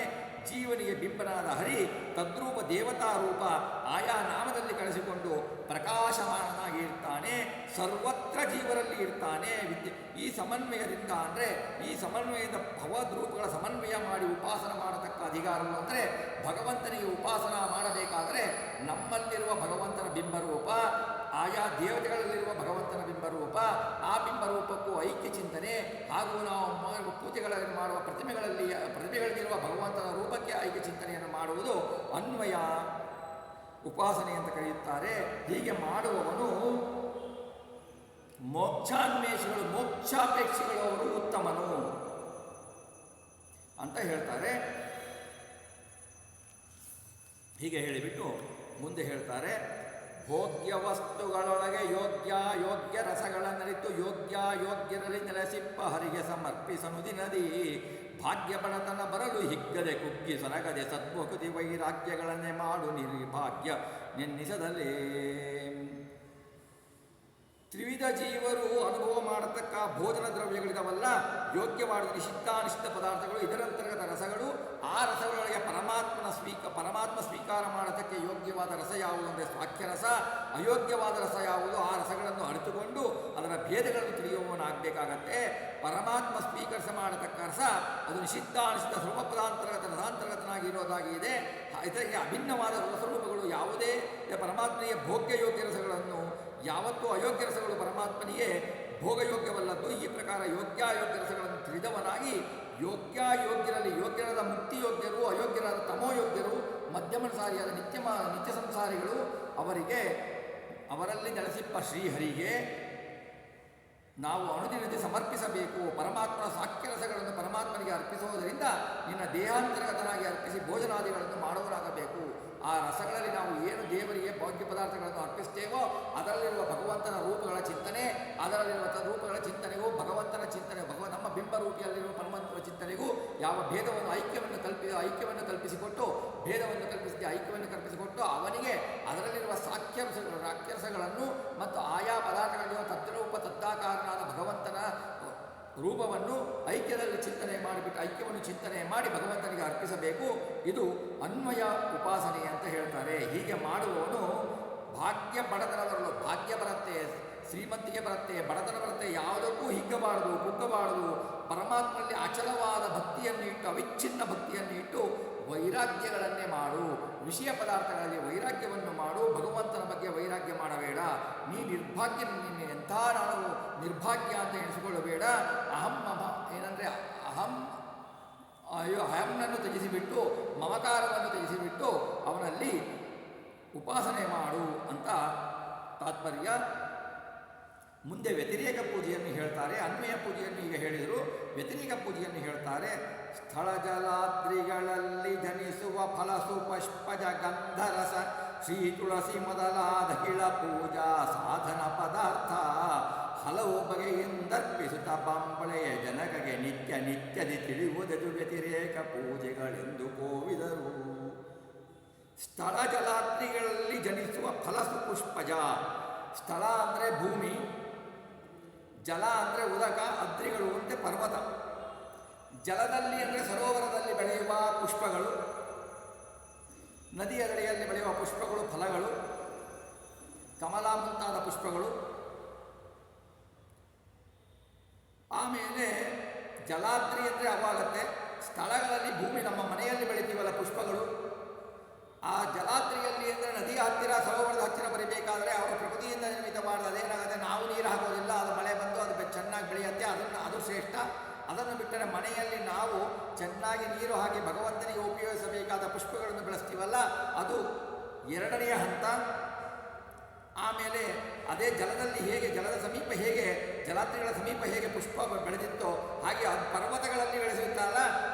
ಜೀವನಿಗೆ ಬಿಂಬನಾದ ಹರಿ ತದ್ರೂಪ ದೇವತಾ ರೂಪ ಆಯಾ ನಾಮದಲ್ಲಿ ಕಳಿಸಿಕೊಂಡು ಪ್ರಕಾಶಮಾನನಾಗಿ ಇರ್ತಾನೆ. ಸರ್ವತ್ರ ಜೀವರಲ್ಲಿ ಇರ್ತಾನೆ. ಈ ಸಮನ್ವಯದಿಂದ ಅಂದರೆ ಈ ಸಮನ್ವಯದ ಭಗವದ್ರೂಪಗಳ ಸಮನ್ವಯ ಮಾಡಿ ಉಪಾಸನ ಮಾಡತಕ್ಕ ಅಧಿಕಾರವು ಅಂದರೆ ಭಗವಂತನಿಗೆ ಉಪಾಸನ ಮಾಡಬೇಕಾದರೆ ನಮ್ಮಲ್ಲಿರುವ ಭಗವಂತನ ಬಿಂಬರೂಪ, ಆಯಾ ದೇವತೆಗಳಲ್ಲಿರುವ ಭಗವಂತನ ಬಿಂಬರೂಪ, ಆ ಬಿಂಬರೂಪಕ್ಕೂ ಐಕ್ಯ ಚಿಂತನೆ ಹಾಗೂ ನಾವು ಪೂಜೆಗಳಲ್ಲಿ ಮಾಡುವ ಪ್ರತಿಮೆಗಳಲ್ಲಿರುವ ಭಗವಂತನ ರೂಪಕ್ಕೆ ಐಕ್ಯ ಚಿಂತನೆಯನ್ನು ಮಾಡುವುದು ಅನ್ವಯ ಉಪಾಸನೆ ಅಂತ ಕರೆಯುತ್ತಾರೆ. ಹೀಗೆ ಮಾಡುವವನು ಮೋಕ್ಷಾನ್ವೇಷಿಗಳು, ಮೋಕ್ಷಾಪೇಕ್ಷಿಗಳು ಅವರು ಉತ್ತಮನು ಅಂತ ಹೇಳ್ತಾರೆ. ಹೀಗೆ ಹೇಳಿಬಿಟ್ಟು ಮುಂದೆ ಹೇಳ್ತಾರೆ. ಭೋಗ್ಯ ವಸ್ತುಗಳೊಳಗೆ ಯೋಗ್ಯ ರಸಗಳನ್ನರಿತು ಯೋಗ್ಯರಲ್ಲಿ ನೆಲೆಸಿಪ್ಪ ಹರಿಗೆ ಸಮರ್ಪಿಸನು ದಿನದಿ ಭಾಗ್ಯ ಬಡತನ ಬರಲು ಹಿಗ್ಗದೆ ಕುಗ್ಗಿ ಸರಗದೆ ಸದ್ಮುಖತಿ ವೈರಾಗ್ಯಗಳನ್ನೇ ಮಾಡು ನಿರ್ಭಾಗ್ಯ ನೆನ್ನಿಸದಲೇ. ತ್ರಿವಿಧ ಜೀವರು ಅನುಭವ ಮಾಡತಕ್ಕ ಭೋಜನ ದ್ರವ್ಯಗಳಿದಾವಲ್ಲ, ಯೋಗ್ಯವಾದ ನಿಷಿದ್ಧಾನಿಷಿದ್ಧ ಪದಾರ್ಥಗಳು, ಇದರಂತರ್ಗತ ರಸಗಳು, ಆ ರಸಗಳೊಳಗೆ ಪರಮಾತ್ಮ ಸ್ವೀಕಾರ ಮಾಡತಕ್ಕೆ ಯೋಗ್ಯವಾದ ರಸ ಯಾವುದು ಅಂದರೆ ಸ್ವಾಖ್ಯರಸ, ಅಯೋಗ್ಯವಾದ ರಸ ಯಾವುದು ಆ ರಸಗಳನ್ನು ಅರಿತುಕೊಂಡು ಅದರ ಭೇದಗಳನ್ನು ತಿಳಿಯುವವನಾಗಬೇಕಾಗತ್ತೆ. ಪರಮಾತ್ಮ ಸ್ವೀಕರಿಸ ಮಾಡತಕ್ಕ ರಸ ಅದು ನಿಷಿದ್ಧಾನಿಷಿದ್ಧ ರಸಾಂತರ್ಗತನಾಗಿರೋದಾಗಿದೆ. ಇದಕ್ಕೆ ಅಭಿನ್ನವಾದ ರಸರೂಪಗಳು ಯಾವುದೇ ಪರಮಾತ್ಮನಿಗೆ ಭೋಗ್ಯ ಯೋಗ್ಯ ರಸಗಳನ್ನು, ಯಾವತ್ತೂ ಅಯೋಗ್ಯ ರಸಗಳು ಪರಮಾತ್ಮನಿಗೆ ಭೋಗಯೋಗ್ಯವಲ್ಲದ್ದು. ಈ ಪ್ರಕಾರ ಯೋಗ್ಯಾಯೋಗ್ಯ ರಸಗಳನ್ನು ತಿಳಿದವನಾಗಿ ಯೋಗ್ಯರಲ್ಲಿ ಯೋಗ್ಯರಾದ ಮುಕ್ತಿಯೋಗ್ಯರು, ಅಯೋಗ್ಯರಾದ ತಮೋಯೋಗ್ಯರು, ಮಧ್ಯಮಸಾರಿಯಾದ ನಿತ್ಯ ಸಂಸಾರಿಗಳು, ಅವರಲ್ಲಿ ನೆಲೆಸಿಪ್ಪ ಶ್ರೀಹರಿಗೆ ನಾವು ಅನುದಿನದಿ ಸಮರ್ಪಿಸಬೇಕು. ಪರಮಾತ್ಮನ ಸಾಕ್ಷ್ಯರಸಗಳನ್ನು ಪರಮಾತ್ಮನಿಗೆ ಅರ್ಪಿಸುವುದರಿಂದ ನಿನ್ನ ದೇಹಾಂತರ್ಗತನಾಗಿ ಅರ್ಪಿಸಿ ಭೋಜನಾದಿಗಳನ್ನು ಮಾಡುವರಾಗಬೇಕು. ಆ ರಸಗಳಲ್ಲಿ ನಾವು ಏನು ದೇವರಿಗೆ ಭೋಗ್ಯ ಪದಾರ್ಥಗಳನ್ನು ಅರ್ಪಿಸ್ತೇವೋ ಅದರಲ್ಲಿರುವ ಭಗವಂತನ ರೂಪಗಳ ಚಿಂತನೆ, ಅದರಲ್ಲಿರುವ ರೂಪಗಳ ಚಿಂತನೆಗೂ ಭಗವಂತನ ಚಿಂತನೆ, ನಮ್ಮ ಬಿಂಬ ರೂಪಿಯಲ್ಲಿರುವ ಪರಮಾತ್ಮನ ಚಿಂತನೆಗೂ ಯಾವ ಭೇದವನ್ನು ಐಕ್ಯವನ್ನು ಕಲ್ಪಿಸಿಕೊಟ್ಟು, ಭೇದವನ್ನು ಕಲ್ಪಿಸಿದ ಐಕ್ಯವನ್ನು ಕಲ್ಪಿಸಿಕೊಟ್ಟು ಅವನಿಗೆ ಅದರಲ್ಲಿರುವ ರಾಕ್ಷಸಗಳನ್ನು ಮತ್ತು ಆಯಾ ಪದಾರ್ಥಗಳಲ್ಲಿರುವ ತದ್ರೂಪ ತದ್ದಾಕಾರನಾದ ಭಗವಂತನ ರೂಪವನ್ನು ಐಕ್ಯದಲ್ಲಿ ಚಿಂತನೆ ಮಾಡಿಬಿಟ್ಟು ಐಕ್ಯವನ್ನು ಚಿಂತನೆ ಮಾಡಿ ಭಗವಂತನಿಗೆ ಅರ್ಪಿಸಬೇಕು. ಇದು ಅನ್ವಯ ಉಪಾಸನೆ ಅಂತ ಹೇಳ್ತಾರೆ. ಹೀಗೆ ಮಾಡುವವನು ಭಾಗ್ಯ ಬಡತನ ಬರಲು, ಭಾಗ್ಯ ಬರುತ್ತೆ, ಶ್ರೀಮಂತಿಗೆ ಬರುತ್ತೆ, ಬಡತನ ಬರುತ್ತೆ, ಯಾವುದಕ್ಕೂ ಹಿಗ್ಗಬಾರದು, ಕುಗ್ಗಬಾರದು. ಪರಮಾತ್ಮನಲ್ಲಿ ಅಚಲವಾದ ಭಕ್ತಿಯನ್ನು ಇಟ್ಟು, ಅವಿಚ್ಛಿನ್ನ ಭಕ್ತಿಯನ್ನು ಇಟ್ಟು ವೈರಾಗ್ಯಗಳನ್ನೇ ಮಾಡು. ವಿಷಯ ಪದಾರ್ಥಗಳಲ್ಲಿ ವೈರಾಗ್ಯವನ್ನು ಮಾಡು, ಭಗವಂತನ ಬಗ್ಗೆ ವೈರಾಗ್ಯ ಮಾಡಬೇಡ. ನೀ ನಿರ್ಭಾಗ್ಯ, ನಿನ್ನೆ ಎಂಥ ನಾನು ನಿರ್ಭಾಗ್ಯ ಅಂತ ಎಣಿಸಿಕೊಳ್ಳಬೇಡ. ಏನಂದರೆ ಅಹಂನನ್ನು ತ್ಯಜಿಸಿಬಿಟ್ಟು, ಮಮಕಾರವನ್ನು ತ್ಯಜಿಸಿಬಿಟ್ಟು ಅವನಲ್ಲಿ ಉಪಾಸನೆ ಮಾಡು ಅಂತ ತಾತ್ಪರ್ಯ. ಮುಂದೆ ವ್ಯತಿರೇಕ ಪೂಜೆಯನ್ನು ಹೇಳ್ತಾರೆ. ಅನ್ವಯ ಪೂಜೆಯನ್ನು ಈಗ ಹೇಳಿದರು, ವ್ಯತಿರೇಕ ಪೂಜೆಯನ್ನು ಹೇಳ್ತಾರೆ. ಸ್ಥಳ ಜಲಾದ್ರಿಗಳಲ್ಲಿ ಜನಿಸುವ ಫಲಸು ಪುಷ್ಪಜ ಗಂಧರಸ ಶ್ರೀ ತುಳಸಿ ಮೊದಲಾದ ಕಿಳ ಪೂಜಾ ಸಾಧನ ಪದಾರ್ಥ ಹಲವು ಬಗೆಯಿಂದರ್ಪಿಸುತ್ತ ಬಾಂಬಳೆಯ ಜನಕಗೆ ನಿತ್ಯ ನಿತ್ಯದಿ ತಿಳಿಯುವುದದು ವ್ಯತಿರೇಕ ಪೂಜೆಗಳೆಂದು ಕೋವಿದರು. ಸ್ಥಳ ಜಲಾದ್ರಿಗಳಲ್ಲಿ ಜನಿಸುವ ಫಲಸು ಪುಷ್ಪಜ. ಸ್ಥಳ ಅಂದರೆ ಭೂಮಿ, ಜಲ ಅಂದರೆ ಉದಕ, ಅದ್ರಿಗಳು ಅಂದರೆ ಪರ್ವತ. ಜಲದಲ್ಲಿ ಅಂದರೆ ಸರೋವರದಲ್ಲಿ ಬೆಳೆಯುವ ಪುಷ್ಪಗಳು, ನದಿಯ ದಡೆಯಲ್ಲಿ ಬೆಳೆಯುವ ಪುಷ್ಪಗಳು, ಫಲಗಳು, ಕಮಲ ಮುಂತಾದ ಪುಷ್ಪಗಳು. ಆಮೇಲೆ ಜಲಾದ್ರಿ ಅಂದರೆ ಅವಾಗತ್ತೆ ಸ್ಥಳಗಳಲ್ಲಿ ಭೂಮಿ, ನಮ್ಮ ಮನೆಯಲ್ಲಿ ಬೆಳಿತೀವಲ್ಲ ಪುಷ್ಪಗಳು, ಆ ಜಲಾದ್ರಿಯಲ್ಲಿ ಅಂದರೆ ನದಿಯ ಹತ್ತಿರ, ಸರೋವರದ ಹತ್ತಿರ ಬರೀಬೇಕಾದ್ರೆ ಅವರ ಪ್ರಕೃತಿಯಿಂದ ನಿರ್ಮಿತವಾದ ಅದೇನಾಗುತ್ತೆ, ನಾವು ನೀರು ಹಾಕೋದಿಲ್ಲ, ಅದು ಮಳೆ ಬಂದು ಅದು ಚೆನ್ನಾಗಿ ಬೆಳೆಯುತ್ತೆ, ಅದು ಶ್ರೇಷ್ಠ. ಅದನ್ನು ಬಿಟ್ಟರೆ ಮನೆಯಲ್ಲಿ ನಾವು ಚೆನ್ನಾಗಿ ನೀರು ಹಾಕಿ ಭಗವಂತನಿಗೆ ಉಪಯೋಗಿಸಬೇಕಾದ ಪುಷ್ಪಗಳನ್ನು ಬೆಳೆಸ್ತೀವಲ್ಲ, ಅದು ಎರಡನೆಯ ಹಂತ. ಆಮೇಲೆ ಅದೇ ಜಲದಲ್ಲಿ ಹೇಗೆ, ಜಲದ ಸಮೀಪ ಹೇಗೆ, ಜಲಾದ್ರಿಗಳ ಸಮೀಪ ಹೇಗೆ ಪುಷ್ಪ ಬೆಳೆದಿತ್ತೋ ಹಾಗೆ ಅದು ಪರ್ವತಗಳಲ್ಲಿ ಬೆಳೆಸಿರ್ತಾರಲ್ಲ,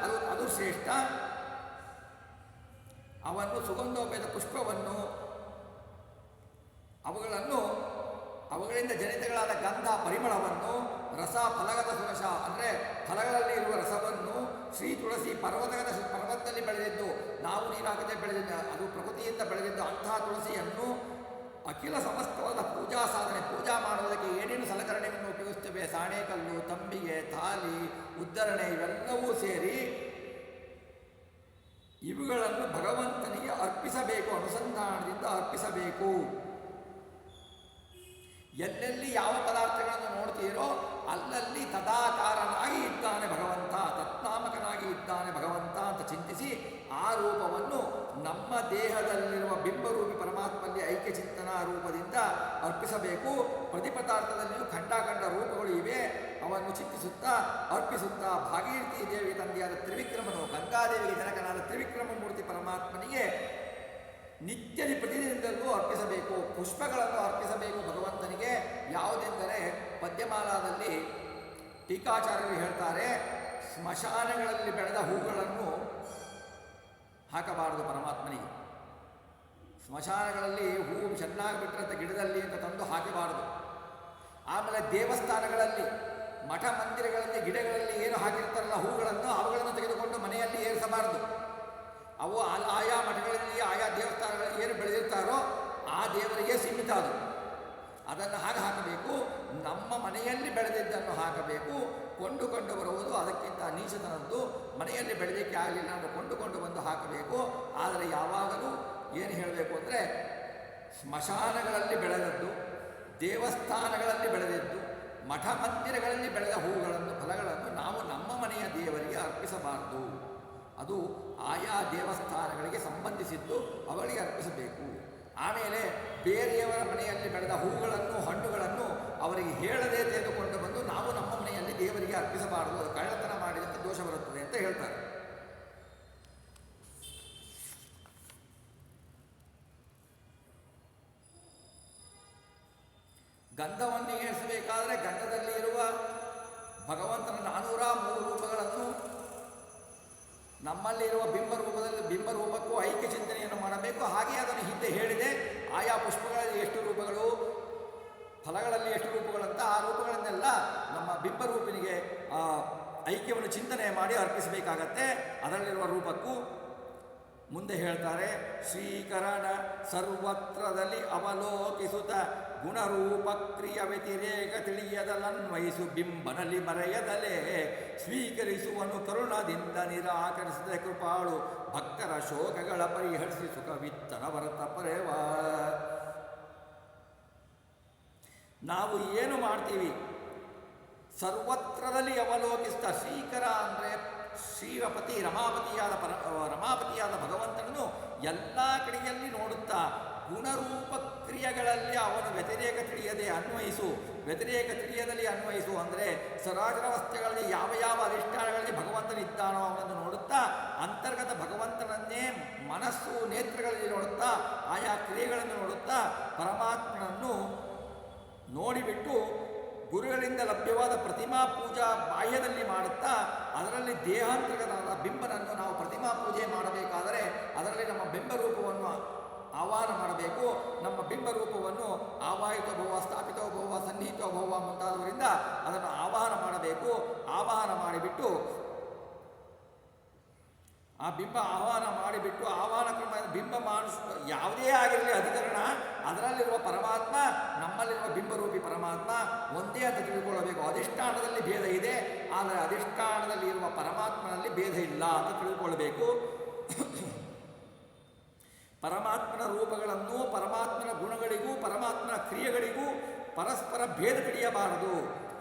ಅದು ಶ್ರೇಷ್ಠ. ಅವನ್ನು ಸುಗಂಧೋಪೇತ ಪುಷ್ಪವನ್ನು, ಅವುಗಳಿಂದ ಜನಿತಗಳಾದ ಗಂಧ ಪರಿಮಳವನ್ನು, ರಸ ಫಲಗದ ಸುರಸ ಅಂದರೆ ಫಲಗಳಲ್ಲಿ ಇರುವ ರಸವನ್ನು, ಶ್ರೀ ತುಳಸಿ ಪರ್ವತದಲ್ಲಿ ಬೆಳೆದಿದ್ದು, ನಾವು ನೀರಾಗದೆ ಬೆಳೆದಿದ್ದ, ಅದು ಪ್ರಕೃತಿಯಿಂದ ಬೆಳೆದಿದ್ದು ಅಂತಹ ತುಳಸಿಯನ್ನು ಅಖಿಲ ಸಮಸ್ತವಾದ ಪೂಜಾ ಸಾಧನೆ, ಪೂಜಾ ಮಾಡುವುದಕ್ಕೆ ಏನೇನು ಸಲಕರಣೆಗಳನ್ನು ಉಪಯೋಗಿಸ್ತೇವೆ, ಸಾಣೆಕಲ್ಲು, ತಂಬಿಗೆ, ತಾಲಿ, ಉದ್ಧರಣೆ ಇವೆಲ್ಲವೂ ಸೇರಿ ಇವುಗಳನ್ನು ಭಗವಂತನಿಗೆ ಅರ್ಪಿಸಬೇಕು, ಅನುಸಂಧಾನದಿಂದ ಅರ್ಪಿಸಬೇಕು. ಎಲ್ಲೆಲ್ಲಿ ಯಾವ ಪದಾರ್ಥಗಳನ್ನು ನೋಡ್ತೀರೋ ಅಲ್ಲಲ್ಲಿ ತದಾಕಾರನಾಗಿ ಇದ್ದಾನೆ ಭಗವಂತ, ತತ್ನಾಮಕನಾಗಿ ಇದ್ದಾನೆ ಭಗವಂತ ಅಂತ ಚಿಂತಿಸಿ ಆ ರೂಪವನ್ನು ನಮ್ಮ ದೇಹದಲ್ಲಿರುವ ಬಿಂಬರೂಪಿ ಪರಮಾತ್ಮಲ್ಲಿ ಐಕ್ಯ ಚಿಂತನಾ ರೂಪದಿಂದ ಅರ್ಪಿಸಬೇಕು. ಪ್ರತಿ ಪದಾರ್ಥದಲ್ಲಿಯೂ ಖಂಡ ರೂಪಗಳು ಇವೆ, ಅವನ್ನು ಚಿಂತಿಸುತ್ತಾ ಅರ್ಪಿಸುತ್ತಾ ಭಾಗೀರಥಿ ದೇವಿಗೆ ತಂದೆಯಾದ ತ್ರಿವಿಕ್ರಮನು, ಗಂಗಾದೇವಿಗೆ ಜನಕನಾದ ತ್ರಿವಿಕ್ರಮ ಮೂರ್ತಿ ಪರಮಾತ್ಮನಿಗೆ ನಿತ್ಯದಿ ಪ್ರತಿದಿನದಲ್ಲೂ ಅರ್ಪಿಸಬೇಕು. ಪುಷ್ಪಗಳನ್ನು ಅರ್ಪಿಸಬೇಕು ಭಗವಂತನಿಗೆ. ಯಾವುದೆಂದರೆ ಪದ್ಯಮಾಲಾದಲ್ಲಿ ಟೀಕಾಚಾರ್ಯರು ಹೇಳ್ತಾರೆ, ಸ್ಮಶಾನಗಳಲ್ಲಿ ಬೆಳೆದ ಹೂಗಳನ್ನು ಹಾಕಬಾರದು ಪರಮಾತ್ಮನಿಗೆ. ಸ್ಮಶಾನಗಳಲ್ಲಿ ಹೂವು ಚೆನ್ನಾಗಿ ಬಿಟ್ಟಿರುತ್ತೆ ಗಿಡದಲ್ಲಿ ಅಂತ ತಂದು ಹಾಕಬಾರದು. ಆಮೇಲೆ ದೇವಸ್ಥಾನಗಳಲ್ಲಿ, ಮಠ ಮಂದಿರಗಳಲ್ಲಿ, ಗಿಡಗಳಲ್ಲಿ ಏನು ಹಾಕಿರ್ತಾರಲ್ಲ ಹೂಗಳನ್ನು, ಅವುಗಳನ್ನು ತೆಗೆದುಕೊಂಡು ಮನೆಯಲ್ಲಿ ಏರಿಸಬಾರದು. ಅವು ಆಯಾ ಮಠಗಳಲ್ಲಿ, ಆಯಾ ದೇವಸ್ಥಾನಗಳಲ್ಲಿ ಏನು ಬೆಳೆದಿರ್ತಾರೋ ಆ ದೇವರಿಗೆ ಸೀಮಿತ ಅದು. ಅದನ್ನು ಹಾಕಬೇಕು. ನಮ್ಮ ಮನೆಯಲ್ಲಿ ಬೆಳೆದಿದ್ದನ್ನು ಹಾಕಬೇಕು. ಕೊಂಡುಕೊಂಡು ಬರುವುದು ಅದಕ್ಕಿಂತ ನೀಚತನದ್ದು. ಮನೆಯಲ್ಲಿ ಬೆಳೆದಕ್ಕೆ ಆಗಲಿಲ್ಲ ಅಂದರೆ ಕೊಂಡುಕೊಂಡು ಬಂದು ಹಾಕಬೇಕು. ಆದರೆ ಯಾವಾಗಲೂ ಏನು ಹೇಳಬೇಕು ಅಂದರೆ, ಸ್ಮಶಾನಗಳಲ್ಲಿ ಬೆಳೆದದ್ದು, ದೇವಸ್ಥಾನಗಳಲ್ಲಿ ಬೆಳೆದಿದ್ದು, ಮಠ ಮಂದಿರಗಳಲ್ಲಿ ಬೆಳೆದ ಹೂಗಳನ್ನು, ಫಲಗಳನ್ನು ನಾವು ನಮ್ಮ ಮನೆಯ ದೇವರಿಗೆ ಅರ್ಪಿಸಬಾರದು. ಅದು ಆಯಾ ದೇವಸ್ಥಾನಗಳಿಗೆ ಸಂಬಂಧಿಸಿದ್ದು, ಅವರಿಗೆ ಅರ್ಪಿಸಬೇಕು. ಆಮೇಲೆ ಬೇರೆಯವರ ಮನೆಯಲ್ಲಿ ಬೆಳೆದ ಹೂಗಳನ್ನು, ಹಣ್ಣುಗಳನ್ನು ಅವರಿಗೆ ಹೇಳದೆ ತೆಗೆದುಕೊಂಡು ಬಂದು ನಾವು ನಮ್ಮ ಮನೆಯಲ್ಲಿ ದೇವರಿಗೆ ಅರ್ಪಿಸಬಾರದು, ಅದು ಕಳ್ಳತನ ಮಾಡಿದಂತೆ ದೋಷ ಬರುತ್ತದೆ ಅಂತ ಹೇಳ್ತಾರೆ. ಗಂಧವನ್ನು ಏರಿಸಬೇಕಾದರೆ ಗಂಧದಲ್ಲಿ ಇರುವ ಭಗವಂತನ 403 ರೂಪಗಳನ್ನು ನಮ್ಮಲ್ಲಿರುವ ಬಿಂಬರೂಪಕ್ಕೂ ಐಕ್ಯ ಚಿಂತನೆಯನ್ನು ಮಾಡಬೇಕು. ಹಾಗೆ ಅದನ್ನು ಹಿಂದೆ ಹೇಳಿದೆ, ಆಯಾ ಪುಷ್ಪಗಳಲ್ಲಿ ಎಷ್ಟು ರೂಪಗಳು, ಫಲಗಳಲ್ಲಿ ಎಷ್ಟು ರೂಪಗಳಂತ ಆ ರೂಪಗಳನ್ನೆಲ್ಲ ನಮ್ಮ ಬಿಂಬರೂಪಿನಿಗೆ ಐಕ್ಯವನ್ನು ಚಿಂತನೆ ಮಾಡಿ ಅರ್ಪಿಸಬೇಕಾಗತ್ತೆ. ಅದರಲ್ಲಿರುವ ರೂಪಕ್ಕೂ ಮುಂದೆ ಹೇಳ್ತಾರೆ, ಶ್ರೀಕರಣ ಸರ್ವತ್ರದಲ್ಲಿ ಅವಲೋಕಿಸುತ್ತ ಗುಣರೂಪ ಕ್ರಿಯ ವ್ಯತಿರೇಕ ತಿಳಿಯದಲನ್ವಯಿಸು ಬಿಂಬನಲ್ಲಿ ಮರೆಯದಲೇ ಸ್ವೀಕರಿಸುವನು ಕರುಣದಿಂದ ನಿರಾಕರಿಸಿದ ಕೃಪಾಳು ಭಕ್ತರ ಶೋಕಗಳ ಪರಿಹರಿಸಿ ಸುಖವಿತ್ತನ ಭರತ ಪರೇವ. ನಾವು ಏನು ಮಾಡ್ತೀವಿ, ಸರ್ವತ್ರದಲ್ಲಿ ಅವಲೋಕಿಸ್ತಾ, ಶ್ರೀಕರ ಅಂದರೆ ಶ್ರೀರಪತಿ ರಮಾಪತಿಯಾದ ಭಗವಂತನನ್ನು ಎಲ್ಲ ಕಡೆಯಲ್ಲಿ ನೋಡುತ್ತಾ ಗುಣರೂಪ ಕ್ರಿಯೆಗಳಲ್ಲಿ ಅವನು ವ್ಯತಿರೇಕ ತಿಳಿಯದೆ ಅನ್ವಯಿಸು. ವ್ಯತಿರೇಕ ತಿಳಿಯದಲ್ಲಿ ಅನ್ವಯಿಸು ಅಂದರೆ ಸರಾಚರ ವಸ್ತುಗಳಲ್ಲಿ ಯಾವ ಯಾವ ಅಧಿಷ್ಠಾನಗಳಲ್ಲಿ ಭಗವಂತನಿದ್ದಾನೋ ಅವನನ್ನು ನೋಡುತ್ತಾ ಅಂತರ್ಗತ ಭಗವಂತನನ್ನೇ ಮನಸ್ಸು ನೇತ್ರಗಳಲ್ಲಿ ನೋಡುತ್ತಾ ಆಯಾ ಕ್ರಿಯೆಗಳನ್ನು ನೋಡುತ್ತಾ ಪರಮಾತ್ಮನನ್ನು ನೋಡಿಬಿಟ್ಟು ಗುರುಗಳಿಂದ ಲಭ್ಯವಾದ ಪ್ರತಿಮಾ ಪೂಜಾ ಬಾಹ್ಯದಲ್ಲಿ ಮಾಡುತ್ತಾ ಅದರಲ್ಲಿ ದೇಹಾಂತರ್ಗತವಾದ ಬಿಂಬನನ್ನು ನಾವು ಪ್ರತಿಮಾ ಪೂಜೆ ಮಾಡಬೇಕಾದರೆ ಅದರಲ್ಲಿ ನಮ್ಮ ಬಿಂಬರೂಪವನ್ನು ಆವಾಹನ ಮಾಡಬೇಕು. ನಮ್ಮ ಬಿಂಬರೂಪವನ್ನು ಆವಾಹಿತ ಭವ, ಸ್ಥಾಪಿತ ಭವ, ಸನ್ನಿಹಿತ ಭವ ಮುಂತಾದವರಿಂದ ಅದನ್ನು ಆವಾಹನ ಮಾಡಬೇಕು. ಆವಾಹನ ಮಾಡಿಬಿಟ್ಟು ಆ ಬಿಂಬ ಆಹ್ವಾನ ಮಾಡಿಬಿಟ್ಟು ಆಹ್ವಾನ ಕ್ರಮ ಬಿಂಬ ಮಾನುಷ ಯಾವುದೇ ಆಗಿರಲಿ ಅಧಿಕರಣ, ಅದರಲ್ಲಿರುವ ಪರಮಾತ್ಮ ನಮ್ಮಲ್ಲಿರುವ ಬಿಂಬರೂಪಿ ಪರಮಾತ್ಮ ಒಂದೇ ಅಂತ ತಿಳ್ಕೊಳ್ಳಬೇಕು. ಅಧಿಷ್ಠಾನದಲ್ಲಿ ಭೇದ ಇದೆ, ಆದರೆ ಅಧಿಷ್ಠಾನದಲ್ಲಿ ಇರುವ ಪರಮಾತ್ಮನಲ್ಲಿ ಭೇದ ಇಲ್ಲ ಅಂತ ತಿಳ್ಕೊಳ್ಬೇಕು. ಪರಮಾತ್ಮನ ರೂಪಗಳನ್ನು ಪರಮಾತ್ಮನ ಗುಣಗಳಿಗೂ ಪರಮಾತ್ಮನ ಕ್ರಿಯೆಗಳಿಗೂ ಪರಸ್ಪರ ಭೇದ ತಿಳಿಯಬಾರದು.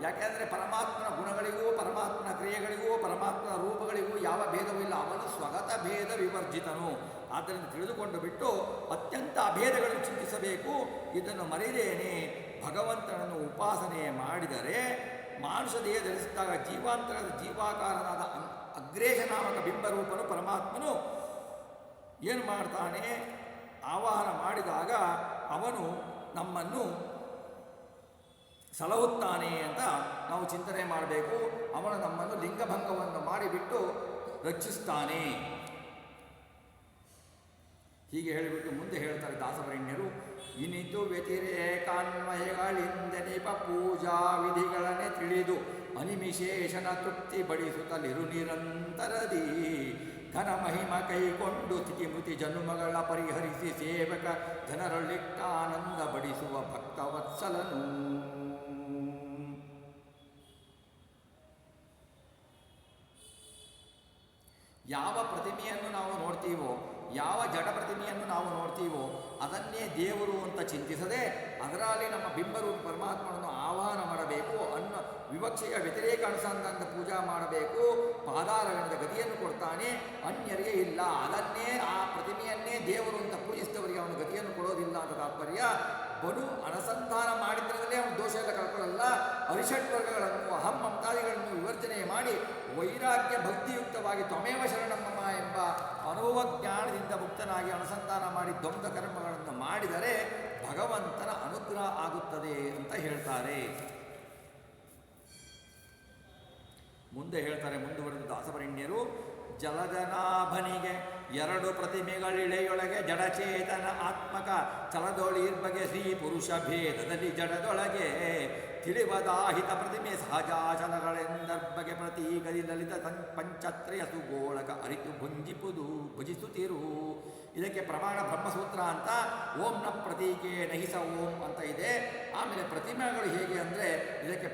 ಯಾಕೆಂದರೆ ಪರಮಾತ್ಮನ ಗುಣಗಳಿಗೂ ಪರಮಾತ್ಮನ ಕ್ರಿಯೆಗಳಿಗೂ ಪರಮಾತ್ಮನ ರೂಪಗಳಿಗೂ ಯಾವ ಭೇದವೂ ಇಲ್ಲ. ಅವನು ಸ್ವಗತ ಭೇದ ವಿವರ್ಜಿತನು. ಆದ್ದರಿಂದ ತಿಳಿದುಕೊಂಡು ಬಿಟ್ಟು ಅತ್ಯಂತ ಅಭೇದಗಳನ್ನು ಚಿಂತಿಸಬೇಕು. ಇದನ್ನು ಮರೆಯದೇನೆ ಭಗವಂತನನ್ನು ಉಪಾಸನೆ ಮಾಡಿದರೆ ಮಾನುಷ ದೇಹ ಧರಿಸಿದಾಗ ಜೀವಾಂತರದ ಜೀವಾಕಾರನಾದ ಅಗ್ರೇಶ ನಾಮಕ ಬಿಂಬರೂಪನು ಪರಮಾತ್ಮನು ಏನು ಮಾಡ್ತಾನೆ, ಆವಾಹನ ಮಾಡಿದಾಗ ಅವನು ನಮ್ಮನ್ನು ಸಲಹುತ್ತಾನೆ ಅಂತ ನಾವು ಚಿಂತನೆ ಮಾಡಬೇಕು. ಅವನು ನಮ್ಮನ್ನು ಲಿಂಗಭಂಗವನ್ನು ಮಾಡಿಬಿಟ್ಟು ರಕ್ಷಿಸ್ತಾನೆ. ಹೀಗೆ ಹೇಳಿಬಿಟ್ಟು ಮುಂದೆ ಹೇಳ್ತಾರೆ ದಾಸವರೆಣ್ಯರು, ಇನಿತು ವ್ಯತಿರೇಕಾನ್ವಯಗಳಿಂದನಿಪ ಪೂಜಾ ವಿಧಿಗಳನ್ನೇ ತಿಳಿದು ಅನಿಮಿಶೇಷನ ತೃಪ್ತಿ ಬಡಿಸುತ್ತಲಿರು ನಿರಂತರದಿ ಘನ ಮಹಿಮ ಕೈಕೊಂಡು ಸ್ಥಿತಿಮೃತಿ ಜನ್ಮಗಳ ಪರಿಹರಿಸಿ ಸೇವಕ ಜನರಲ್ಲಿಟ್ಟಾನಂದ ಬಡಿಸುವ ಭಕ್ತವತ್ಸಲನು. ಯಾವ ಪ್ರತಿಮೆಯನ್ನು ನಾವು ನೋಡ್ತೀವೋ, ಯಾವ ಜಡ ಪ್ರತಿಮೆಯನ್ನು ನಾವು ನೋಡ್ತೀವೋ ಅದನ್ನೇ ದೇವರು ಅಂತ ಚಿಂತಿಸದೆ ಅದರಲ್ಲಿ ನಮ್ಮ ಬಿಂಬರೂಪ ಪರಮಾತ್ಮನನ್ನು ಆಹ್ವಾನ ಮಾಡಬೇಕು. ಅನ್ನೋ ವಿವಕ್ಷೆಯ ವ್ಯತಿರೇಕ ಅನುಸಂಧಾನದ ಪೂಜಾ ಮಾಡಬೇಕು. ಪಾದಾರವಿಂದ ಗತಿಯನ್ನು ಕೊಡ್ತಾನೆ, ಅನ್ಯರಿಗೆ ಇಲ್ಲ. ಅದನ್ನೇ ಆ ಪ್ರತಿಮೆಯನ್ನೇ ದೇವರು ಅಂತ ಪೂಜಿಸಿದವರಿಗೆ ಅವನು ಗತಿಯನ್ನು ಕೊಡೋದಿಲ್ಲ ಅಂತ ತಾತ್ಪರ್ಯ. ಬಡು ಅನುಸಂಧಾನ ಮಾಡಿದ್ರಲ್ಲೇ ಅವನು ದೋಷ ಎಲ್ಲ ಕಳ್ಕೊಳ್ಳಲ್ಲ. ಅರಿಷಟ್ ವರ್ಗಗಳನ್ನು ಅಹಂ ಮಮತಾದಿಗಳನ್ನು ವಿವರ್ಜನೆ ಮಾಡಿ ವೈರಾಗ್ಯ ಭಕ್ತಿಯುಕ್ತವಾಗಿ ತ್ವಮೇವ ಶರಣಮ್ಮ ಎಂಬ ಅನುಭವ ಜ್ಞಾನದಿಂದ ಮುಕ್ತನಾಗಿ ಅನುಸಂಧಾನ ಮಾಡಿ ದ್ವಂದ್ವ ಕರ್ಮಗಳನ್ನು ಮಾಡಿದರೆ ಭಗವಂತನ ಅನುಗ್ರಹ ಆಗುತ್ತದೆ ಅಂತ ಹೇಳ್ತಾರೆ. ಮುಂದೆ ಹೇಳ್ತಾರೆ, ಮುಂದುವರೆದ ದಾಸವರೆಣ್ಯರು, ಜಲಜನಾಭನಿಗೆ ಎರಡು ಪ್ರತಿಮೆಗಳಿಳೆಯೊಳಗೆ ಜಡಚೇತನ ಆತ್ಮಕ ಚಲದೊಳಿರ್ಬಗೆ ಶ್ರೀ ಪುರುಷ ಭೇದದಲ್ಲಿ ಜಡದೊಳಗೆ ತಿಳಿವದಾಹಿತ ಪ್ರತಿಮೆ ಸಹಜಾಚಲಗಳೆಂದರ್ಬಗೆ ಪ್ರತೀಗದಿ ಲಲಿತ ಪಂಚತ್ರಯ ಸುಗೋಳಕ ಅರಿತು ಭುಜಿಸುತ್ತಿರು. ಇದಕ್ಕೆ ಪ್ರಮಾಣ ಬ್ರಹ್ಮಸೂತ್ರ ಅಂತ ಓಂನ ಪ್ರತೀಕೆ ನಹಿಸ ಓಂ ಅಂತ ಇದೆ. ಆಮೇಲೆ ಪ್ರತಿಮೆಗಳು ಹೇಗೆ ಅಂದರೆ ಇದಕ್ಕೆ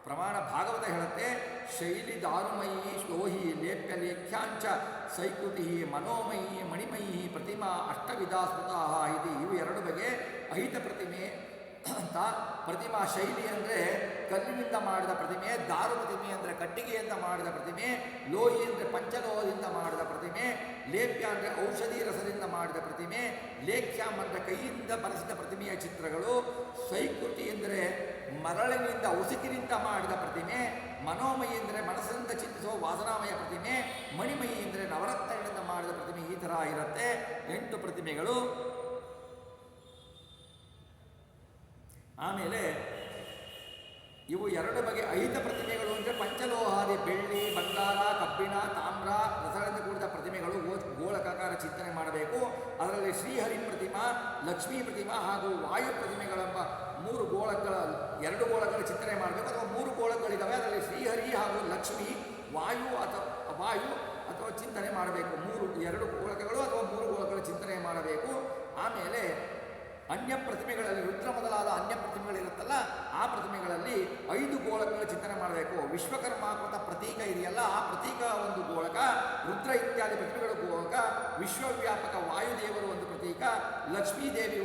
ಪ್ರಮಾಣ ಭಾಗವತ ಹೇಳುತ್ತೆ, ಶೈಲಿ ದಾರುಮಯಿ ಶ್ಲೋಹಿ ಲೇಪ್ಯ ಲೇಖ್ಯಾಂಚ ಸೈಕುತಿ ಮನೋಮಯಿ ಮಣಿಮಯಿ ಪ್ರತಿಮಾ ಅಷ್ಟವಿಧ ಸ್ಮೃತಃ ಇದು. ಇವು ಎರಡು ಬಗೆ ಅಹಿತ ಪ್ರತಿಮೆ ಅಂತ. ಪ್ರತಿಮಾ ಶೈಲಿ ಅಂದರೆ ಕಲ್ಲಿನಿಂದ ಮಾಡಿದ ಪ್ರತಿಮೆ, ದಾರು ಪ್ರತಿಮೆ ಅಂದರೆ ಕಟ್ಟಿಗೆಯಿಂದ ಮಾಡಿದ ಪ್ರತಿಮೆ, ಲೋಹಿ ಅಂದರೆ ಪಂಚಲೋಹದಿಂದ ಮಾಡಿದ ಪ್ರತಿಮೆ, ಲೇಪ್ಯ ಅಂದರೆ ಔಷಧಿ ರಸದಿಂದ ಮಾಡಿದ ಪ್ರತಿಮೆ, ಲೇಖ್ಯಾಮ್ ಅಂದರೆ ಕೈಯಿಂದ ಬರೆಸಿದ ಪ್ರತಿಮೆಯ ಚಿತ್ರಗಳು, ಸೈಕೃತಿ ಅಂದರೆ ಮರಳಿನಿಂದ ಉಸುಕಿನಿಂದ ಮಾಡಿದ ಪ್ರತಿಮೆ, ಮನೋಮಯಿ ಅಂದರೆ ಮನಸ್ಸಿನಿಂದ ಚಿಂತಿಸುವ ವಾಸನಾಮಯ ಪ್ರತಿಮೆ, ಮಣಿಮಯಿ ಅಂದರೆ ನವರತ್ನಗಳಿಂದ ಮಾಡಿದ ಪ್ರತಿಮೆ. ಈ ಥರ ಇರುತ್ತೆ 8 ಪ್ರತಿಮೆಗಳು. ಆಮೇಲೆ ಇವು ಎರಡು ಬಗೆ ಅಹಿತ ಪ್ರತಿಮೆಗಳು ಅಂದರೆ ಪಂಚಲೋಹಾದಿ ಬೆಳ್ಳಿ, ಬಂಗಾರ, ಕಬ್ಬಿಣ, ತಾಮ್ರ, ರಸಗಳಿಂದ ಕೂಡಿದ ಪ್ರತಿಮೆಗಳು ಗೋಳಕಾಕಾರ ಚಿಂತನೆ ಮಾಡಬೇಕು. ಅದರಲ್ಲಿ ಶ್ರೀಹರಿ ಪ್ರತಿಮಾ, ಲಕ್ಷ್ಮೀ ಪ್ರತಿಮಾ ಹಾಗೂ ವಾಯು ಪ್ರತಿಮೆಗಳೆಂಬ ಎರಡು ಗೋಳಗಳ ಚಿಂತನೆ ಮಾಡಬೇಕು. ಅಥವಾ 3 ಗೋಳಗಳಿದ್ದಾವೆ, ಅದರಲ್ಲಿ ಶ್ರೀಹರಿ ಹಾಗೂ ಲಕ್ಷ್ಮಿ, ವಾಯು ಅಥವಾ ಚಿಂತನೆ ಮಾಡಬೇಕು. 2 ಗೋಳಕಗಳು ಅಥವಾ 3 ಗೋಳಕಗಳ ಚಿಂತನೆ ಮಾಡಬೇಕು. ಆಮೇಲೆ ಅನ್ಯ ಪ್ರತಿಮೆಗಳಲ್ಲಿ ರುದ್ರ ಮೊದಲಾದ ಅನ್ಯ ಪ್ರತಿಮೆಗಳಿರುತ್ತಲ್ಲ, ಆ ಪ್ರತಿಮೆಗಳಲ್ಲಿ 5 ಗೋಳಕಗಳ ಚಿಂತನೆ ಮಾಡಬೇಕು. ವಿಶ್ವಕರ್ಮಾಕೃತ ಪ್ರತೀಕ ಇದೆಯಲ್ಲ, ಆ ಪ್ರತೀಕ ಒಂದು ಗೋಳಕ, ರುದ್ರ ಇತ್ಯಾದಿ ಪ್ರತಿಮೆಗಳು ಗೋಳಕ, ವಿಶ್ವವ್ಯಾಪಕ ವಾಯುದೇವರು ಒಂದು ಪ್ರತೀಕ, ಲಕ್ಷ್ಮೀದೇವಿ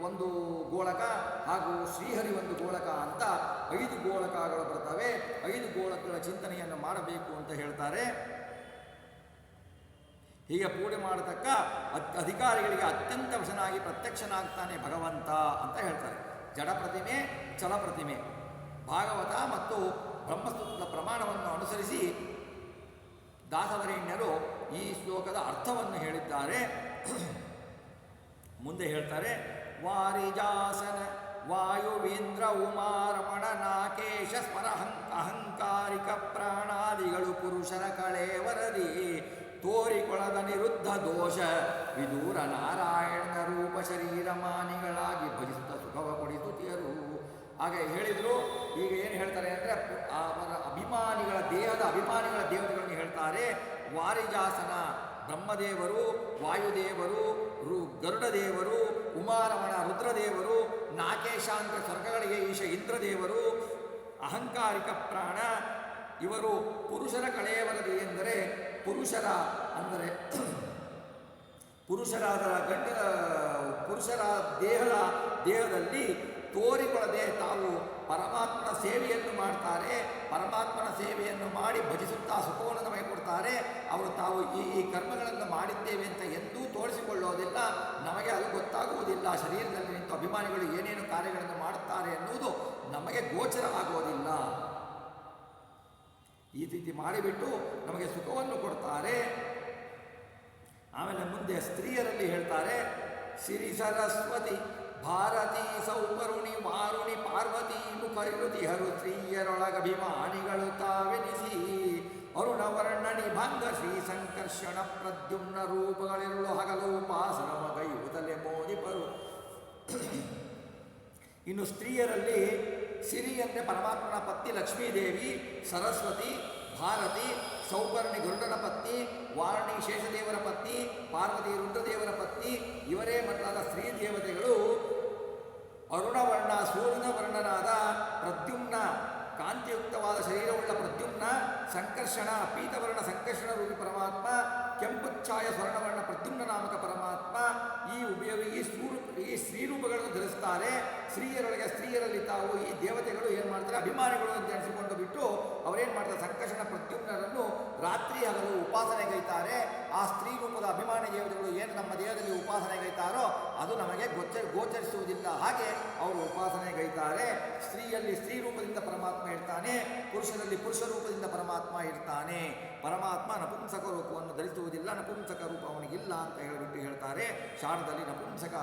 ಒಂದು ಗೋಳಕ ಹಾಗೂ ಶ್ರೀಹರಿ ಒಂದು ಗೋಳಕ ಅಂತ 5 ಗೋಳಕಗಳು ಬರ್ತವೆ. 5 ಗೋಳಕಗಳ ಚಿಂತನೆಯನ್ನು ಮಾಡಬೇಕು ಅಂತ ಹೇಳ್ತಾರೆ. ಹೀಗೆ ಪೂಜೆ ಮಾಡತಕ್ಕ ಅಧಿಕಾರಿಗಳಿಗೆ ಅತ್ಯಂತ ವಶನಾಗಿ ಪ್ರತ್ಯಕ್ಷನಾಗ್ತಾನೆ ಭಗವಂತ ಅಂತ ಹೇಳ್ತಾರೆ. ಜಡ ಪ್ರತಿಮೆ, ಚಲ ಪ್ರತಿಮೆ. ಭಾಗವತ ಮತ್ತು ಬ್ರಹ್ಮಸೂತ್ರದ ಪ್ರಮಾಣವನ್ನು ಅನುಸರಿಸಿ ದಾಸವರೇಣ್ಯರು ಈ ಶ್ಲೋಕದ ಅರ್ಥವನ್ನು ಹೇಳಿದ್ದಾರೆ. ಮುಂದೆ ಹೇಳ್ತಾರೆ, ವಾರಿಜಾಸನ ವಾಯುವೀಂದ್ರ ಉಮಾರಮಣ ನಾಕೇಶ ಸ್ಮರ ಅಹಂಕಾರಿಕ ಪ್ರಾಣಾದಿಗಳು ಪುರುಷರ ಕಳೇವರದಿ ತೋರಿಕೊಳದ ನಿರುದ್ಧ ದೋಷ ವಿದೂರ ನಾರಾಯಣನ ರೂಪ ಶರೀರ ಮಾನಿಗಳಾಗಿ ಭಜಿಸುತ್ತ ಸುಖವ ಕೊಡಿಸುತ್ತಿಯರು. ಹಾಗೆ ಹೇಳಿದರು. ಈಗ ಏನು ಹೇಳ್ತಾರೆ ಅಂದರೆ ಅವರ ಅಭಿಮಾನಿಗಳ ದೇಹದ ಅಭಿಮಾನಿಗಳ ದೇವತೆಗಳನ್ನು ಹೇಳ್ತಾರೆ. ವಾರಿಜಾಸನ ಬ್ರಹ್ಮದೇವರು, ವಾಯುದೇವರು, ಗರುಡದೇವರು, ಉಮಾರಮಣ ರುದ್ರದೇವರು, ನಾಕೇಶಾಂತ ಸ್ವರ್ಗಗಳಿಗೆ ಈಶ ಇಂದ್ರದೇವರು, ಅಹಂಕಾರಿಕ ಪ್ರಾಣ ಇವರು ಪುರುಷರ ಕಳೆಯವರದಿ ಎಂದರೆ ಪುರುಷರ ಅಂದರೆ ಪುರುಷರ ದೇಹದಲ್ಲಿ ತೋರಿಕೊಳ್ಳದೆ ತಾವು ಪರಮಾತ್ಮನ ಸೇವೆಯನ್ನು ಮಾಡ್ತಾರೆ. ಪರಮಾತ್ಮನ ಸೇವೆಯನ್ನು ಮಾಡಿ ಭಜಿಸುತ್ತಾ ಸುಖವನ್ನು ನಮಗೆ ಕೊಡ್ತಾರೆ. ಅವರು ತಾವು ಈ ಕರ್ಮಗಳನ್ನು ಮಾಡಿದ್ದೇವೆ ಅಂತ ಎಂದೂ ತೋರಿಸಿಕೊಳ್ಳೋದಿಲ್ಲ. ನಮಗೆ ಅದು ಗೊತ್ತಾಗುವುದಿಲ್ಲ. ಶರೀರದಲ್ಲಿ ನಿಂತು ಅಭಿಮಾನಿಗಳು ಏನೇನು ಕಾರ್ಯಗಳನ್ನು ಮಾಡುತ್ತಾರೆ ಎನ್ನುವುದು ನಮಗೆ ಗೋಚರ ಆಗೋದಿಲ್ಲ. ಈ ರೀತಿ ಮಾಡಿಬಿಟ್ಟು ನಮಗೆ ಸುಖವನ್ನು ಕೊಡ್ತಾರೆ. ಆಮೇಲೆ ಮುಂದೆ ಸ್ತ್ರೀಯರಲ್ಲಿ ಹೇಳ್ತಾರೆ, ಸಿರಿ ಸರಸ್ವತಿ ಭಾರತೀ ಸೌಪರುಣಿ ವಾರುಣಿ ಪಾರ್ವತಿ ಮುಖರಿರುತಿ ಹರು ಸ್ತ್ರೀಯರೊಳಗಭಿಮಾನಿಗಳು ತಾವೆನಿಸಿ ಅರುಣವರ್ಣ ನಿಭಂಗ ಶ್ರೀ ಸಂಕರ್ಷಣ ಪ್ರದ್ಯುಮ್ನ ರೂಪಗಳಿರುಳು ಹಗಲು ಉಪಾಸನ ಮಗೈಯುವುದಲೆ ಮೋದಿಪರು. ಇನ್ನು ಸ್ತ್ರೀಯರಲ್ಲಿ ಸಿರಿ ಅಂದರೆ ಪರಮಾತ್ಮನ ಪತ್ನಿ ಲಕ್ಷ್ಮೀದೇವಿ, ಸರಸ್ವತಿ, ಭಾರತಿ, ಸೌಪರ್ಣಿ ಗರುಡನ ಪತ್ನಿ, ವಾರಣಿ ಶೇಷದೇವರ ಪತ್ನಿ, ಪಾರ್ವತಿ ರುದ್ರದೇವರ ಪತ್ನಿ, ಇವರೇ ಮೊದಲಾದ ಸ್ತ್ರೀ ದೇವತೆಗಳು. ಅರುಣವರ್ಣ ಸೂರ್ಯನ ವರ್ಣನಾದ ಪ್ರದ್ಯುಮ್ನ, ಕಾಂತಿಯುಕ್ತವಾದ ಶರೀರವುಳ್ಳ ಪ್ರದ್ಯುಮ್ನ, ಸಂಕರ್ಷಣ ಪೀತವರ್ಣ ಸಂಕರ್ಷಣ ರೂಪಿ ಪರಮಾತ್ಮ, ಕೆಂಪುಚ್ಛಾಯ ಸ್ವರ್ಣವರ್ಣ ಪ್ರದ್ಯುಮ್ನ ನಾಮಕ ಪರಮಾತ್ಮ, ಈ ಸ್ತ್ರೀರೂಪಗಳನ್ನು ಧರಿಸ್ತಾರೆ. ಸ್ತ್ರೀಯರಲ್ಲಿ ತಾವು ಈ ದೇವತೆಗಳು ಏನು ಮಾಡ್ತಾರೆ, ಅಭಿಮಾನಿಗಳು ಅಂತ ಎಣಿಸಿಕೊಂಡು ಬಿಟ್ಟು ಅವರೇನು ಮಾಡ್ತಾರೆ, ಸಂಕರ್ಷಣ ಪ್ರದ್ಯುಮ್ನರನ್ನು ರಾತ್ರಿ ಹಗಲು ಉಪಾಸನೆಗೈತಾರೆ. ಆ ಸ್ತ್ರೀ ರೂಪದ ಅಭಿಮಾನಿ ದೇವತೆಗಳು ಏನು ನಮ್ಮ ದೇಹದಲ್ಲಿ ಉಪಾಸನೆಗೈತಾರೋ ಅದು ನಮಗೆ ಗೋಚರಿಸುವುದಿಲ್ಲ. ಹಾಗೆ ಅವರು ಉಪಾಸನೆಗೈತಾರೆ. ಸ್ತ್ರೀಯಲ್ಲಿ ಸ್ತ್ರೀ ರೂಪದಿಂದ ಪರಮಾತ್ಮ ಇರ್ತಾನೆ, ಪುರುಷರಲ್ಲಿ ಪುರುಷ ರೂಪದಿಂದ ಪರಮಾತ್ಮ ಇರ್ತಾನೆ. ಪರಮಾತ್ಮ ನಪುಂಸಕ ರೂಪವನ್ನು ಧರಿಸುವುದಿಲ್ಲ, ನಪುಂಸಕ ರೂಪ ಅವನಿಗಿಲ್ಲ ಅಂತ ಹೇಳಿಬಿಟ್ಟು ಹೇಳ್ತಾರೆ. ಶಾರದಲ್ಲಿ ನಪುಂಸಕ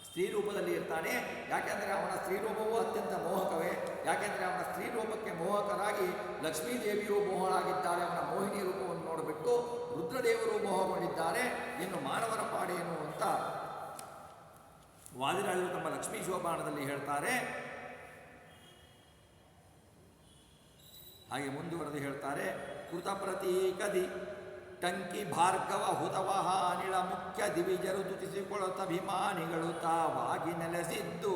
ಸ್ತ್ರೀ ರೂಪದಲ್ಲಿ ಇರ್ತಾನೆ. ಯಾಕೆಂದರೆ ಅವನ ಸ್ತ್ರೀ ರೂಪವೂ ಅತ್ಯಂತ ಮೋಹಕವೇ. ಯಾಕೆಂದರೆ ಅವನ ಸ್ತ್ರೀ ರೂಪಕ್ಕೆ ಮೋಹಕರಾಗಿ ಲಕ್ಷ್ಮೀದೇವಿಯೂ ಮೋಹರಾಗಿದ್ದಾಳೆ. ಅವನ ಮೋಹಿನಿ ರೂಪವನ್ನು ನೋಡಿಬಿಟ್ಟು ರುದ್ರದೇವರು ಮೋಹಗೊಂಡಿದ್ದಾರೆ. ಇನ್ನು ಮಾನವರ ಪಾಡೇನು ಅಂತ ವಾದಿರಾಜರು ತಮ್ಮ ಲಕ್ಷ್ಮೀ ಶೋಭಾನದಲ್ಲಿ ಹೇಳ್ತಾರೆ. ಹಾಗೆ ಮುಂದುವರೆದು ಹೇಳ್ತಾರೆ, ಕೃತ ಪ್ರತೀಕದಿ ಟಂಕಿ ಭಾರ್ಗವ ಹುತವಹ ಅನಿಳ ಮುಖ್ಯ ದಿವಿಜರು ತುತಿಸಿಕೊಳ್ಳುತ್ತಭಿಮಾನಿಗಳು ತಾವಾಗಿ ನೆಲೆಸಿದ್ದು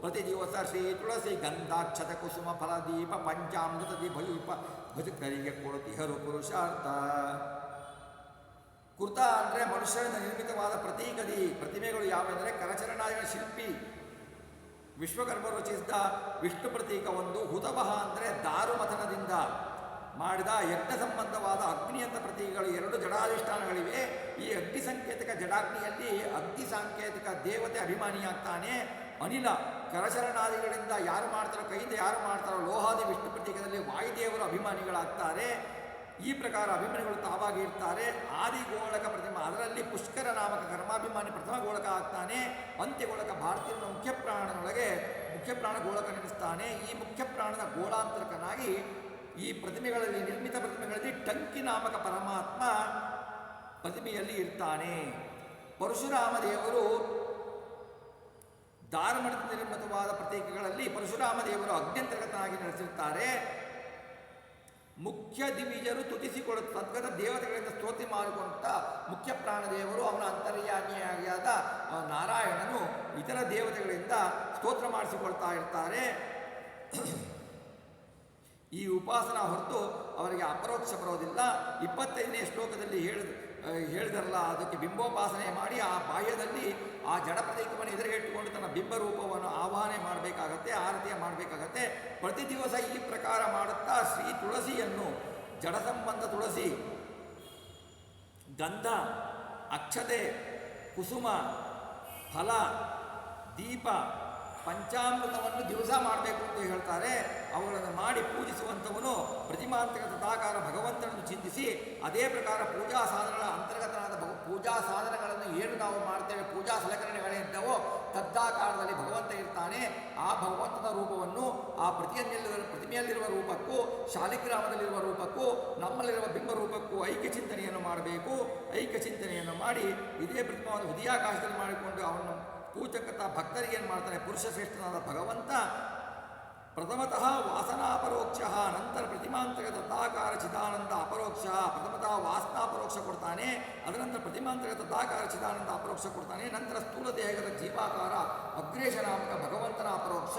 ಪ್ರತಿ ದಿವಸ ಶ್ರೀ ತುಳಸಿ ಗಂಧಾಕ್ಷತ ಕುಸುಮ ಫಲದೀಪ ಪಂಚಾಮೃತದಿ ಭಜಕರಿಗೆ ಕೊಡುತ್ತಿಹರು ಪುರುಷಾರ್ಥ. ಕೃತ ಅಂದರೆ ಮನುಷ್ಯರಿಂದ ನಿರ್ಮಿತವಾದ ಪ್ರತೀಕದಿ ಪ್ರತಿಮೆಗಳು ಯಾವೆಂದರೆ ಕರಚರಣಾದಿಗಳ ಶಿಲ್ಪಿ ವಿಶ್ವಕರ್ಮರು ರಚಿಸಿದ ವಿಷ್ಣು ಪ್ರತೀಕ ಒಂದು, ಹುತವಹ ಅಂದರೆ ದಾರುಮಥನದಿಂದ ಮಾಡಿದ ಯಜ್ಞ ಸಂಬಂಧವಾದ ಅಗ್ನಿಯಂತ ಪ್ರತೀಕಗಳು 2 ಜಡಾಧಿಷ್ಠಾನಗಳಿವೆ. ಈ ಅಗ್ನಿ ಸಂಕೇತಕ ಜಡಾಗ್ನಿಯಲ್ಲಿ ಅಗ್ನಿ ಸಾಂಕೇತಿಕ ದೇವತೆ ಅಭಿಮಾನಿಯಾಗ್ತಾನೆ. ಅನಿಲ ಕರಚರಣಾದಿಗಳಿಂದ ಯಾರು ಮಾಡ್ತಾರೋ, ಕೈಯಿಂದ ಯಾರು ಮಾಡ್ತಾರೋ ಲೋಹಾದಿ ವಿಷ್ಣು ಪ್ರತೀಕದಲ್ಲಿ ವಾಯುದೇವರು ಅಭಿಮಾನಿಗಳಾಗ್ತಾರೆ. ಈ ಪ್ರಕಾರ ಅಭಿಮಾನಿಗಳು ತಾವಾಗಿ ಇರ್ತಾರೆ. ಆದಿಗೋಳಕ ಪ್ರತಿಮಾ ಅದರಲ್ಲಿ ಪುಷ್ಕರ ನಾಮಕ ಕರ್ಮಾಭಿಮಾನಿ ಪ್ರಥಮ ಗೋಳಕ ಆಗ್ತಾನೆ. ಅಂತ್ಯಗೋಳಕ ಭಾರತೀಯ ಮುಖ್ಯ ಪ್ರಾಣನೊಳಗೆ ಮುಖ್ಯ ಪ್ರಾಣ ಗೋಳಕನೆನಿಸ್ತಾನೆ. ಈ ಮುಖ್ಯ ಪ್ರಾಣದ ಗೋಳಾಂತರಕನಾಗಿ ಈ ಪ್ರತಿಮೆಗಳಲ್ಲಿ, ನಿರ್ಮಿತ ಪ್ರತಿಮೆಗಳಲ್ಲಿ ಟಂಕಿ ನಾಮಕ ಪರಮಾತ್ಮ ಪ್ರತಿಮೆಯಲ್ಲಿ ಇರ್ತಾನೆ. ಪರಶುರಾಮ ದೇವರು ದಾರುಮಣದಿಂದ ನಿರ್ಮಿತವಾದ ಪ್ರತೀಕಗಳಲ್ಲಿ ಪರಶುರಾಮ ದೇವರು ಅಗ್ನ್ಯಂತರ್ಗತನಾಗಿ ನಡೆಸಿರ್ತಾರೆ. ಮುಖ್ಯ ದಿವಿಜರು ತುತಿಸಿಕೊಳ್ಳ ತದ್ಗತ ದೇವತೆಗಳಿಂದ ಸ್ತೋತಿ ಮಾಡಿಕೊಂಡ ಮುಖ್ಯ ಪ್ರಾಣದೇವರು, ಅವನ ಅಂತರ್ಯಾಮಿಯಾಗಿಯಾದ ನಾರಾಯಣನು ಇತರ ದೇವತೆಗಳಿಂದ ಸ್ತೋತ್ರ ಮಾಡಿಸಿಕೊಳ್ತಾ ಇರ್ತಾರೆ. ಈ ಉಪಾಸನಾ ಹೊರತು ಅವರಿಗೆ ಅಪರೋಕ್ಷ ಬರೋದಿಲ್ಲ. 25ನೇ ಶ್ಲೋಕದಲ್ಲಿ ಹೇಳಿದರಲ್ಲ, ಅದಕ್ಕೆ ಬಿಂಬೋಪಾಸನೆ ಮಾಡಿ ಆ ಬಾಹ್ಯದಲ್ಲಿ ಆ ಜಡ ಪ್ರತೀಕವನ್ನು ಎದುರಿಗೆ ಇಟ್ಟುಕೊಂಡು ತನ್ನ ಬಿಂಬರೂಪವನ್ನು ಆವಾಹನೆ ಮಾಡಬೇಕಾಗತ್ತೆ, ಆರತಿಯ ಮಾಡಬೇಕಾಗತ್ತೆ. ಪ್ರತಿ ದಿವಸ ಈ ಪ್ರಕಾರ ಮಾಡುತ್ತಾ ಶ್ರೀ ತುಳಸಿಯನ್ನು, ಜಡ ಸಂಬಂಧ ತುಳಸಿ, ಗಂಧ, ಅಕ್ಷತೆ, ಕುಸುಮ, ಫಲ, ದೀಪ, ಪಂಚಾಮೃತವನ್ನು ದಿವಸ ಮಾಡಬೇಕು ಅಂತ ಹೇಳ್ತಾರೆ. ಅವುಗಳನ್ನು ಮಾಡಿ ಪೂಜಿಸುವಂಥವನು ಪ್ರತಿಮಾಂತಕ ತಥಾಕಾರ ಭಗವಂತನನ್ನು ಚಿಂತಿಸಿ ಅದೇ ಪ್ರಕಾರ ಪೂಜಾ ಸಾಧನಗಳ ಅಂತರ್ಗತನಾದ ಪೂಜಾ ಸಾಧನಗಳನ್ನು ಏನು ನಾವು ಮಾಡ್ತೇವೆ, ಪೂಜಾ ಸಲಕರಣೆಗಳೇನಿದ್ದವೋ ತದ್ದಾಕಾರದಲ್ಲಿ ಭಗವಂತ ಇರ್ತಾನೆ. ಆ ಭಗವಂತನ ರೂಪವನ್ನು ಆ ಪ್ರತಿಮೆಯಲ್ಲಿರುವ ರೂಪಕ್ಕೂ, ಶಾಲಿಗ್ರಾಮದಲ್ಲಿರುವ ರೂಪಕ್ಕೂ, ನಮ್ಮಲ್ಲಿರುವ ಬಿಂಬ ರೂಪಕ್ಕೂ ಐಕ್ಯ ಚಿಂತನೆಯನ್ನು ಮಾಡಬೇಕು. ಐಕ್ಯ ಚಿಂತನೆಯನ್ನು ಮಾಡಿ ಇದೇ ಪ್ರತಿಮೆಯನ್ನು ಹೃದಯಾಕಾಶದಲ್ಲಿ ಮಾಡಿಕೊಂಡು ಅವನು ಪೂಜಕತ ಭಕ್ತರಿಗೆ ಏನು ಮಾಡ್ತಾನೆ, ಪುರುಷ ಶ್ರೇಷ್ಠನಾದ ಭಗವಂತ ಪ್ರಥಮತಃ ವಾಸನಾಪರೋಕ್ಷ, ನಂತರ ಪ್ರತಿಮಾಂತರ್ಗತ ತಥಾಕಾರ ಚಿದಾನಂದ ಅಪರೋಕ್ಷ. ಪ್ರಥಮತಃ ವಾಸನಾಪರೋಕ್ಷ ಕೊಡ್ತಾನೆ, ಅದನಂತರ ಪ್ರತಿಮಾಂತರ್ಗತ ತಥಾಕಾರ ಚಿದಾನಂದ ಅಪರೋಕ್ಷ ಕೊಡ್ತಾನೆ. ನಂತರ ಸ್ಥೂಲ ದೇಹದ ಜೀವಾಕಾರ ಅಗ್ರೇಶ ನಾಮಕ ಭಗವಂತನ ಅಪರೋಕ್ಷ,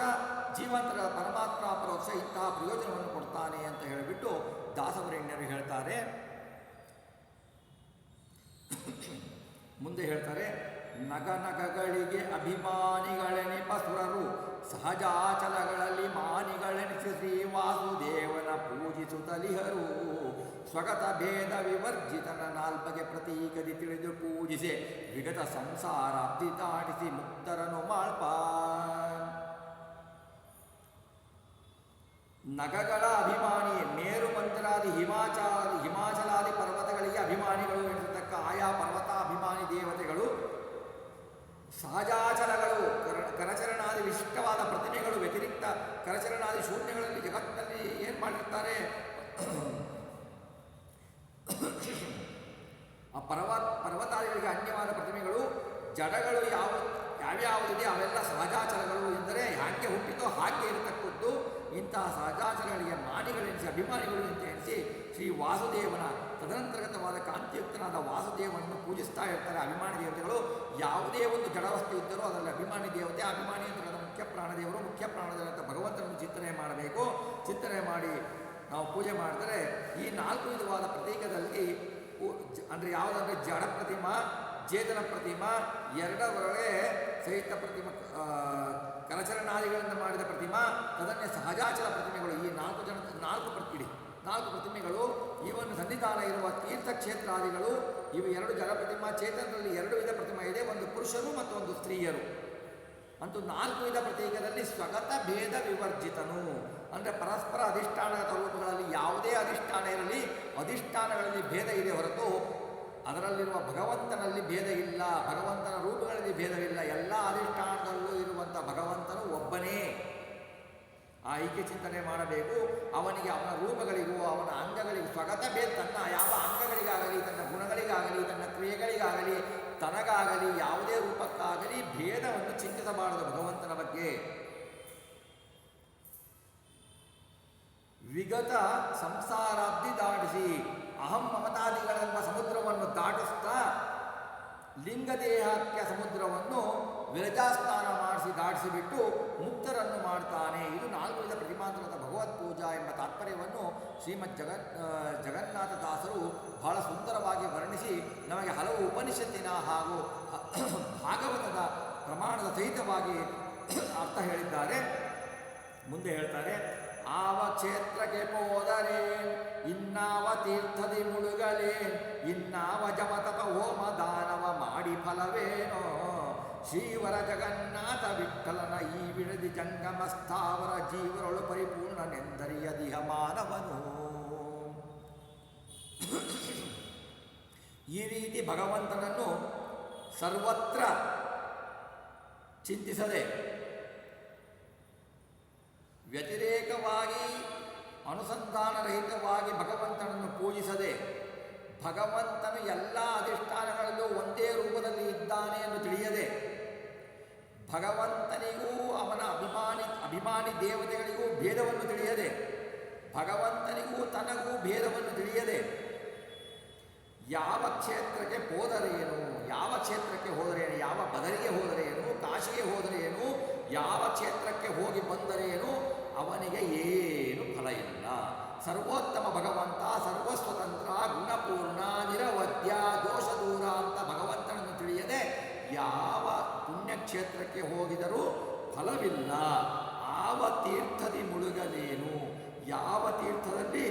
ಜೀವಾಂತರದ ಪರಮಾತ್ಮ ಅಪರೋಕ್ಷ, ಇಂತಹ ಪ್ರಯೋಜನವನ್ನು ಕೊಡ್ತಾನೆ ಅಂತ ಹೇಳಿಬಿಟ್ಟು ದಾಸವರೇಣ್ಯರು ಹೇಳ್ತಾರೆ. ಮುಂದೆ ಹೇಳ್ತಾರೆ, ನಗನಗಗಳಿಗೆ ಅಭಿಮಾನಿಗಳೆನಿಪಸುರರು ಸಹಜಾಚಲಗಳಲ್ಲಿ ಮಾನಿಗಳೆನಿಸಿ ಶ್ರೀ ವಾಸುದೇವನ ಪೂಜಿಸುತ್ತಲಿಹರು. ಸ್ವಗತ ಭೇದ ವಿವರ್ಜಿತನ ನಾಲ್ಬಗೆ ಪ್ರತೀಕದಿ ತಿಳಿದು ಪೂಜಿಸೆ ವಿಗತ ಸಂಸಾರ ಅಬ್ಧಿ ದಾಟಿಸಿ ಮುಕ್ತರನು ಮಾಳ್ಪ. ನಗಗಳ ಅಭಿಮಾನಿ, ಮೇರು ಮಂದಿರಾದಿ ಹಿಮಾಚಲಾದಿ ಪರ್ವತಗಳಿಗೆ ಅಭಿಮಾನಿಗಳು ಎನಿಸತಕ್ಕ ಆಯಾ ಪರ್ವತಾಭಿಮಾನಿ ದೇವತೆಗಳು, ಸಹಜಾಚಲಗಳು, ಕರಚರಣಾದಿ ವಿಶಿಷ್ಟವಾದ ಪ್ರತಿಮೆಗಳು, ವ್ಯತಿರಿಕ್ತ ಕರಚರಣಾದಿ ಶೂನ್ಯಗಳಲ್ಲಿ ಜಗತ್ತಿನಲ್ಲಿ ಏನು ಮಾಡಿರ್ತಾರೆ, ಆ ಪರ್ವತಾದಿಗಳಿಗೆ ಅನ್ಯವಾದ ಪ್ರತಿಮೆಗಳು, ಜಡಗಳು ಯಾವ್ಯಾವುದಿದೆ ಅವೆಲ್ಲ ಸಹಜಾಚಲಗಳು ಎಂದರೆ ಹ್ಯಾಂಗೆ ಹುಟ್ಟಿತೋ ಹಾಗೆ ಇರತಕ್ಕದ್ದು. ಇಂತಹ ಸಹಜಾಚಲಗಳಿಗೆ ಮಾನಿಗಳೆನಿಸಿ ಅಭಿಮಾನಿಗಳು ಅಂತ ಎನಿಸಿ ಶ್ರೀ ವಾಸುದೇವನ ತದನಂತರ್ಗತವಾದ ಕಾಂತಿಯುಕ್ತನಾದ ವಾಸುದೇವನನ್ನು ಪೂಜಿಸ್ತಾ ಇರ್ತಾರೆ ಅಭಿಮಾನಿ ದೇವತೆಗಳು. ಯಾವುದೇ ಒಂದು ಜಡವಸ್ತು ಇದ್ದರೂ ಅದರಲ್ಲಿ ಅಭಿಮಾನಿ ದೇವತೆ, ಅಭಿಮಾನಿ ಅಂತರದ ಮುಖ್ಯ ಪ್ರಾಣದೇವರು, ಮುಖ್ಯ ಪ್ರಾಣದೇವರು ಅಂತ ಭಗವಂತನನ್ನು ಚಿಂತನೆ ಮಾಡಬೇಕು. ಚಿಂತನೆ ಮಾಡಿ ನಾವು ಪೂಜೆ ಮಾಡಿದರೆ ಈ 4 ವಿಧವಾದ ಪ್ರತೀಕದಲ್ಲಿ ಅಂದರೆ ಯಾವುದಂದರೆ ಜಡ ಪ್ರತಿಮಾ, ಚೇತನ ಪ್ರತಿಮಾ, ಎರಡರೊಳಗೆ ಸಹಿತ ಪ್ರತಿಮಾ, ಕರಚರಣಾದಿಗಳಿಂದ ಮಾಡಿದ ಪ್ರತಿಮಾ, ತದನ್ನೇ ಸಹಜಾಚಲ ಪ್ರತಿಮೆಗಳು, ಈ 4 ಪ್ರತಿಮೆಗಳು, ಇವನ್ನು ಸನ್ನಿಧಾನ ಇರುವ ತೀರ್ಥಕ್ಷೇತ್ರಾದಿಗಳು, ಇವು 2 ಜಡ ಪ್ರತಿಮಾ. ಚೇತನದಲ್ಲಿ 2 ವಿಧ ಪ್ರತಿಮಾ ಇದೆ, ಒಂದು ಪುರುಷರು ಮತ್ತು ಒಂದು ಸ್ತ್ರೀಯರು. ಅಂತೂ 4 ವಿಧ ಪ್ರತೀಕದಲ್ಲಿ ಸ್ವಗತ ಭೇದ ವಿವರ್ಜಿತನು ಅಂದರೆ ಪರಸ್ಪರ ಅಧಿಷ್ಠಾನದ ರೂಪಗಳಲ್ಲಿ ಯಾವುದೇ ಅಧಿಷ್ಠಾನ ಇರಲಿ, ಅಧಿಷ್ಠಾನಗಳಲ್ಲಿ ಭೇದ ಇದೆ ಹೊರತು ಅದರಲ್ಲಿರುವ ಭಗವಂತನಲ್ಲಿ ಭೇದ ಇಲ್ಲ, ಭಗವಂತನ ರೂಪಗಳಲ್ಲಿ ಭೇದವಿಲ್ಲ. ಎಲ್ಲ ಅಧಿಷ್ಠಾನದಲ್ಲೂ ಇರುವಂಥ ಭಗವಂತನು ಒಬ್ಬನೇ. ಆ ಐಕ್ಯ ಚಿಂತನೆ ಮಾಡಬೇಕು. ಅವನಿಗೆ ಅವನ ರೂಪಗಳಿಗೂ ಅವನ ಅಂಗಗಳಿಗೂ ಸ್ವಗತ ಭೇದ, ತನ್ನ ಯಾವ ಅಂಗಗಳಿಗಾಗಲಿ, ತನ್ನ ಗುಣಗಳಿಗಾಗಲಿ, ತನ್ನ ಕ್ರಿಯೆಗಳಿಗಾಗಲಿ, ತನಗಾಗಲಿ, ಯಾವುದೇ ರೂಪಕ್ಕಾಗಲಿ ಭೇದವನ್ನು ಚಿಂತಿಸಬಾರದು ಭಗವಂತನ ಬಗ್ಗೆ. ವಿಗತ ಸಂಸಾರಾಬ್ಧಿ ದಾಟಿಸಿ ಅಹಂ ಮಮತಾದಿಗಳೆಂಬ ಸಮುದ್ರವನ್ನು ದಾಟಿಸ್ತಾ ಲಿಂಗದೇಹಕ್ಕೆ ಸಮುದ್ರವನ್ನು ವಿರಜಾಸ್ನಾನ ಮಾಡಿಸಿ ದಾಟಿಸಿಬಿಟ್ಟು ಮುಕ್ತರನ್ನು ಮಾಡ್ತಾನೆ. ಇದು 4 ವಿಧ ಪ್ರತಿಮಾಂತರದ ಭಗವತ್ ಪೂಜಾ ಎಂಬ ತಾತ್ಪರ್ಯವನ್ನು ಶ್ರೀಮದ್ ಜಗನ್ನಾಥ ದಾಸರು ಬಹಳ ಸುಂದರವಾಗಿ ವರ್ಣಿಸಿ ನಮಗೆ ಹಲವು ಉಪನಿಷತ್ತಿನ ಹಾಗೂ ಭಾಗವತದ ಪ್ರಮಾಣದ ಸಹಿತವಾಗಿ ಅರ್ಥ ಹೇಳಿದ್ದಾರೆ. ಮುಂದೆ ಹೇಳ್ತಾರೆ, ಆವ ಕ್ಷೇತ್ರಕ್ಕೆ ಹೋದರೇನ್, ಇನ್ನಾವ ತೀರ್ಥದಿ ಮುಳುಗಲೇನ್, ಇನ್ನಾವ ಜಪತಪ ಹೋಮ ದಾನವ ಮಾಡಿ ಫಲವೇನೋ. ಶ್ರೀವರ ಜಗನ್ನಾಥ ವಿಠಲನ ಈ ವಿಡದಿ ಜಂಗಮ ಸ್ಥಾವರ ಜೀವರೊಳು ಪರಿಪೂರ್ಣನೆಂದರಿಯದಿಹ ಮಾನವನು. ಈ ರೀತಿ ಭಗವಂತನನ್ನು ಸರ್ವತ್ರ ಚಿಂತಿಸದೆ ವ್ಯತಿರೇಕವಾಗಿ ಅನುಸಂಧಾನರಹಿತವಾಗಿ ಭಗವಂತನನ್ನು ಪೂಜಿಸದೆ ಭಗವಂತನು ಎಲ್ಲ ಅಧಿಷ್ಠಾನಗಳಲ್ಲೂ ಒಂದೇ ರೂಪದಲ್ಲಿ ಇದ್ದಾನೆ ಎಂದು ತಿಳಿಯದೆ ಭಗವಂತನಿಗೂ ಅವನ ಅಭಿಮಾನಿ ದೇವತೆಗಳಿಗೂ ಭೇದವನ್ನು ತಿಳಿಯದೆ ಭಗವಂತನಿಗೂ ತನಗೂ ಭೇದವನ್ನು ತಿಳಿಯದೆ ಯಾವ ಕ್ಷೇತ್ರಕ್ಕೆ ಹೋದರೇನು, ಯಾವ ಕ್ಷೇತ್ರಕ್ಕೆ ಹೋದರೇನು, ಯಾವ ಬದರಿಗೆ ಹೋದರೇನು, ಕಾಶಿಗೆ ಹೋದರೇನು, ಯಾವ ಕ್ಷೇತ್ರಕ್ಕೆ ಹೋಗಿ ಬಂದರೇನು ಅವನಿಗೆ ಏನು ಫಲ ಇಲ್ಲ. ಸರ್ವೋತ್ತಮ ಭಗವಂತ, ಸರ್ವಸ್ವತಂತ್ರ, ಗುಣಪೂರ್ಣ, ನಿರವಧ್ಯ, ದೋಷ ದೂರ ಅಂತ ಭಗವಂತನನ್ನು ತಿಳಿಯದೆ ಯಾವ ಪುಣ್ಯಕ್ಷೇತ್ರಕ್ಕೆ ಹೋಗಿದರೂ ಫಲವಿಲ್ಲ. ಆವ ತೀರ್ಥದಿ ಮುಳುಗಲೇನು, ಯಾವ ತೀರ್ಥದಲ್ಲಿ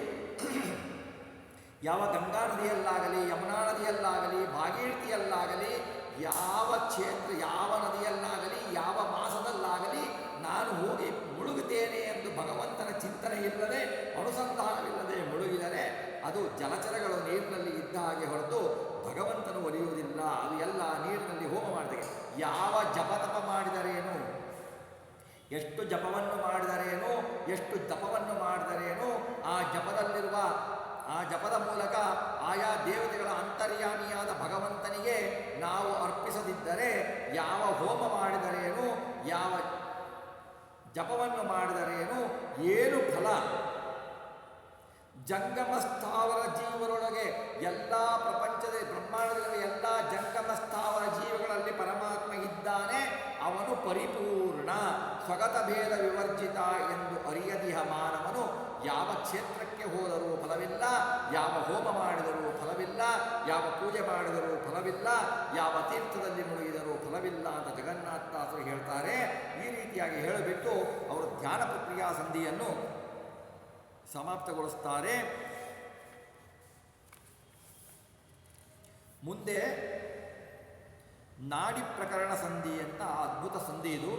ಯಾವ ಗಂಗಾ ನದಿಯಲ್ಲಾಗಲಿ, ಯಮುನಾ ನದಿಯಲ್ಲಾಗಲಿ, ಭಾಗೀರಥಿಯಲ್ಲಾಗಲಿ, ಯಾವ ಕ್ಷೇತ್ರ ಯಾವ ನದಿಯಲ್ಲಾಗಲಿ, ಯಾವ ಮಾಸದಲ್ಲಾಗಲಿ ನಾನು ಹೋಗಿ ಮುಳುಗುತ್ತೇನೆ ಎಂದು ಭಗವಂತನ ಚಿಂತನೆ ಇಲ್ಲದೆ ಅನುಸಂಧಾನವಿಲ್ಲದೆ ಮುಳುಗಿದರೆ ಅದು ಜಲಚರಗಳು ನೀರಿನಲ್ಲಿ ಇದ್ದ ಹಾಗೆ ಹೊರತು ಭಗವಂತನು ಒಲಿಯುವುದಿಲ್ಲ. ಅದು ಎಲ್ಲ ನೀರಿನಲ್ಲಿ ಹೋಮ ಮಾಡಿದಾಗ ಯಾವ ಜಪತಪ ಮಾಡಿದರೇನು, ಎಷ್ಟು ಜಪವನ್ನು ಮಾಡಿದರೇನು, ಎಷ್ಟು ಜಪವನ್ನು ಮಾಡಿದರೇನು ಆ ಜಪದ ಮೂಲಕ ಆಯಾ ದೇವತೆಗಳ ಅಂತರ್ಯಾಮಿಯಾದ ಭಗವಂತನಿಗೆ ನಾವು ಅರ್ಪಿಸದಿದ್ದರೆ ಯಾವ ಹೋಮ ಮಾಡಿದರೇನು, ಯಾವ ಜಪವನ್ನು ಮಾಡಿದರೇನು ಏನು ಫಲ. ಜಂಗಮ ಸ್ಥಾವರ ಜೀವರೊಳಗೆ ಎಲ್ಲ ಪ್ರಪಂಚದ ಬ್ರಹ್ಮಾಂಡದಲ್ಲಿ ಎಲ್ಲ ಜಂಗಮ ಸ್ಥಾವರ ಜೀವಗಳಲ್ಲಿ ಪರಮಾತ್ಮ ಇದ್ದಾನೆ. ಅವನು ಪರಿಪೂರ್ಣ ಸ್ವಗತ ಭೇದ ವಿವರ್ಜಿತ ಎಂದು ಅರಿಯದಿಹ ಮಾನವನು ಯಾವ ಕ್ಷೇತ್ರಕ್ಕೆ ಹೋದರೂ ಫಲವಿಲ್ಲ, ಯಾವ ಹೋಮ ಮಾಡಿದರೂ ಫಲವಿಲ್ಲ, ಯಾವ ಪೂಜೆ ಮಾಡಿದರೂ ಫಲವಿಲ್ಲ, ಯಾವ ತೀರ್ಥದಲ್ಲಿ ಮುಳುಗಿದರೂ ಫಲವಿಲ್ಲ ಅಂತ ಜಗನ್ನಾಥದಾಸರು ಹೇಳ್ತಾರೆ. ಈ ರೀತಿಯಾಗಿ ಹೇಳಿಬಿಟ್ಟು ಅವರು ಧ್ಯಾನ ಪ್ರಕ್ರಿಯಾ ಸಂಧಿಯನ್ನು ಸಮಾಪ್ತಗೊಳಿಸ್ತಾರೆ. ಮುಂದೆ ನಾಡಿ ಪ್ರಕರಣ ಸಂಧಿ ಅಂತ ಅದ್ಭುತ ಸಂಧಿ ಇದು.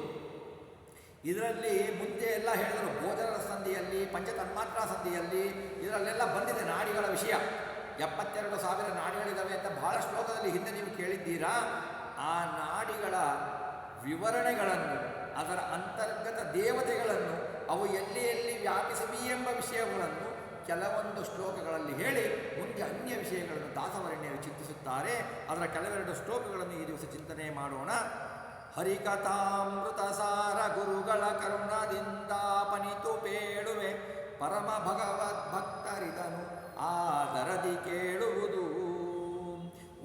ಇದರಲ್ಲಿ ಮುಂದೆ ಎಲ್ಲ ಹೇಳಿದರು, ಭೋಜನದ ಸಂಧಿಯಲ್ಲಿ, ಪಂಚತನ್ಮಾತ್ರಾ ಸಂಧಿಯಲ್ಲಿ ಇದರಲ್ಲೆಲ್ಲ ಬಂದಿದೆ ನಾಡಿಗಳ ವಿಷಯ. 72,000 ನಾಡಿಗಳಿದ್ದಾವೆ ಅಂತ ಬಹಳ ಶ್ಲೋಕದಲ್ಲಿ ಹಿಂದೆ ನೀವು ಕೇಳಿದ್ದೀರಾ. ಆ ನಾಡಿಗಳ ವಿವರಣೆಗಳನ್ನು, ಅದರ ಅಂತರ್ಗತ ದೇವತೆಗಳನ್ನು, ಅವು ಎಲ್ಲಿ ಎಲ್ಲಿ ವ್ಯಾಪಿಸಿವೆ ಎಂಬ ವಿಷಯಗಳನ್ನು ಕೆಲವೊಂದು ಶ್ಲೋಕಗಳಲ್ಲಿ ಹೇಳಿ ಮುಂದೆ ಅನ್ಯ ವಿಷಯಗಳನ್ನು ದಾಸವರ್ಣ್ಯರು ಚಿಂತಿಸುತ್ತಾರೆ. ಅದರ ಕೆಲವೆರಡು ಶ್ಲೋಕಗಳನ್ನು ಈ ದಿವಸ ಚಿಂತನೆ ಮಾಡೋಣ. ಹರಿಕಥಾಮೃತ ಸಾರ ಗುರುಗಳ ಕರುಣದಿಂದ ಪನಿತು ಪೇಳುವೆ ಪರಮ ಭಗವದ್ಭಕ್ತರಿದನು ಆದರದಿ ಕೇಳುವುದು.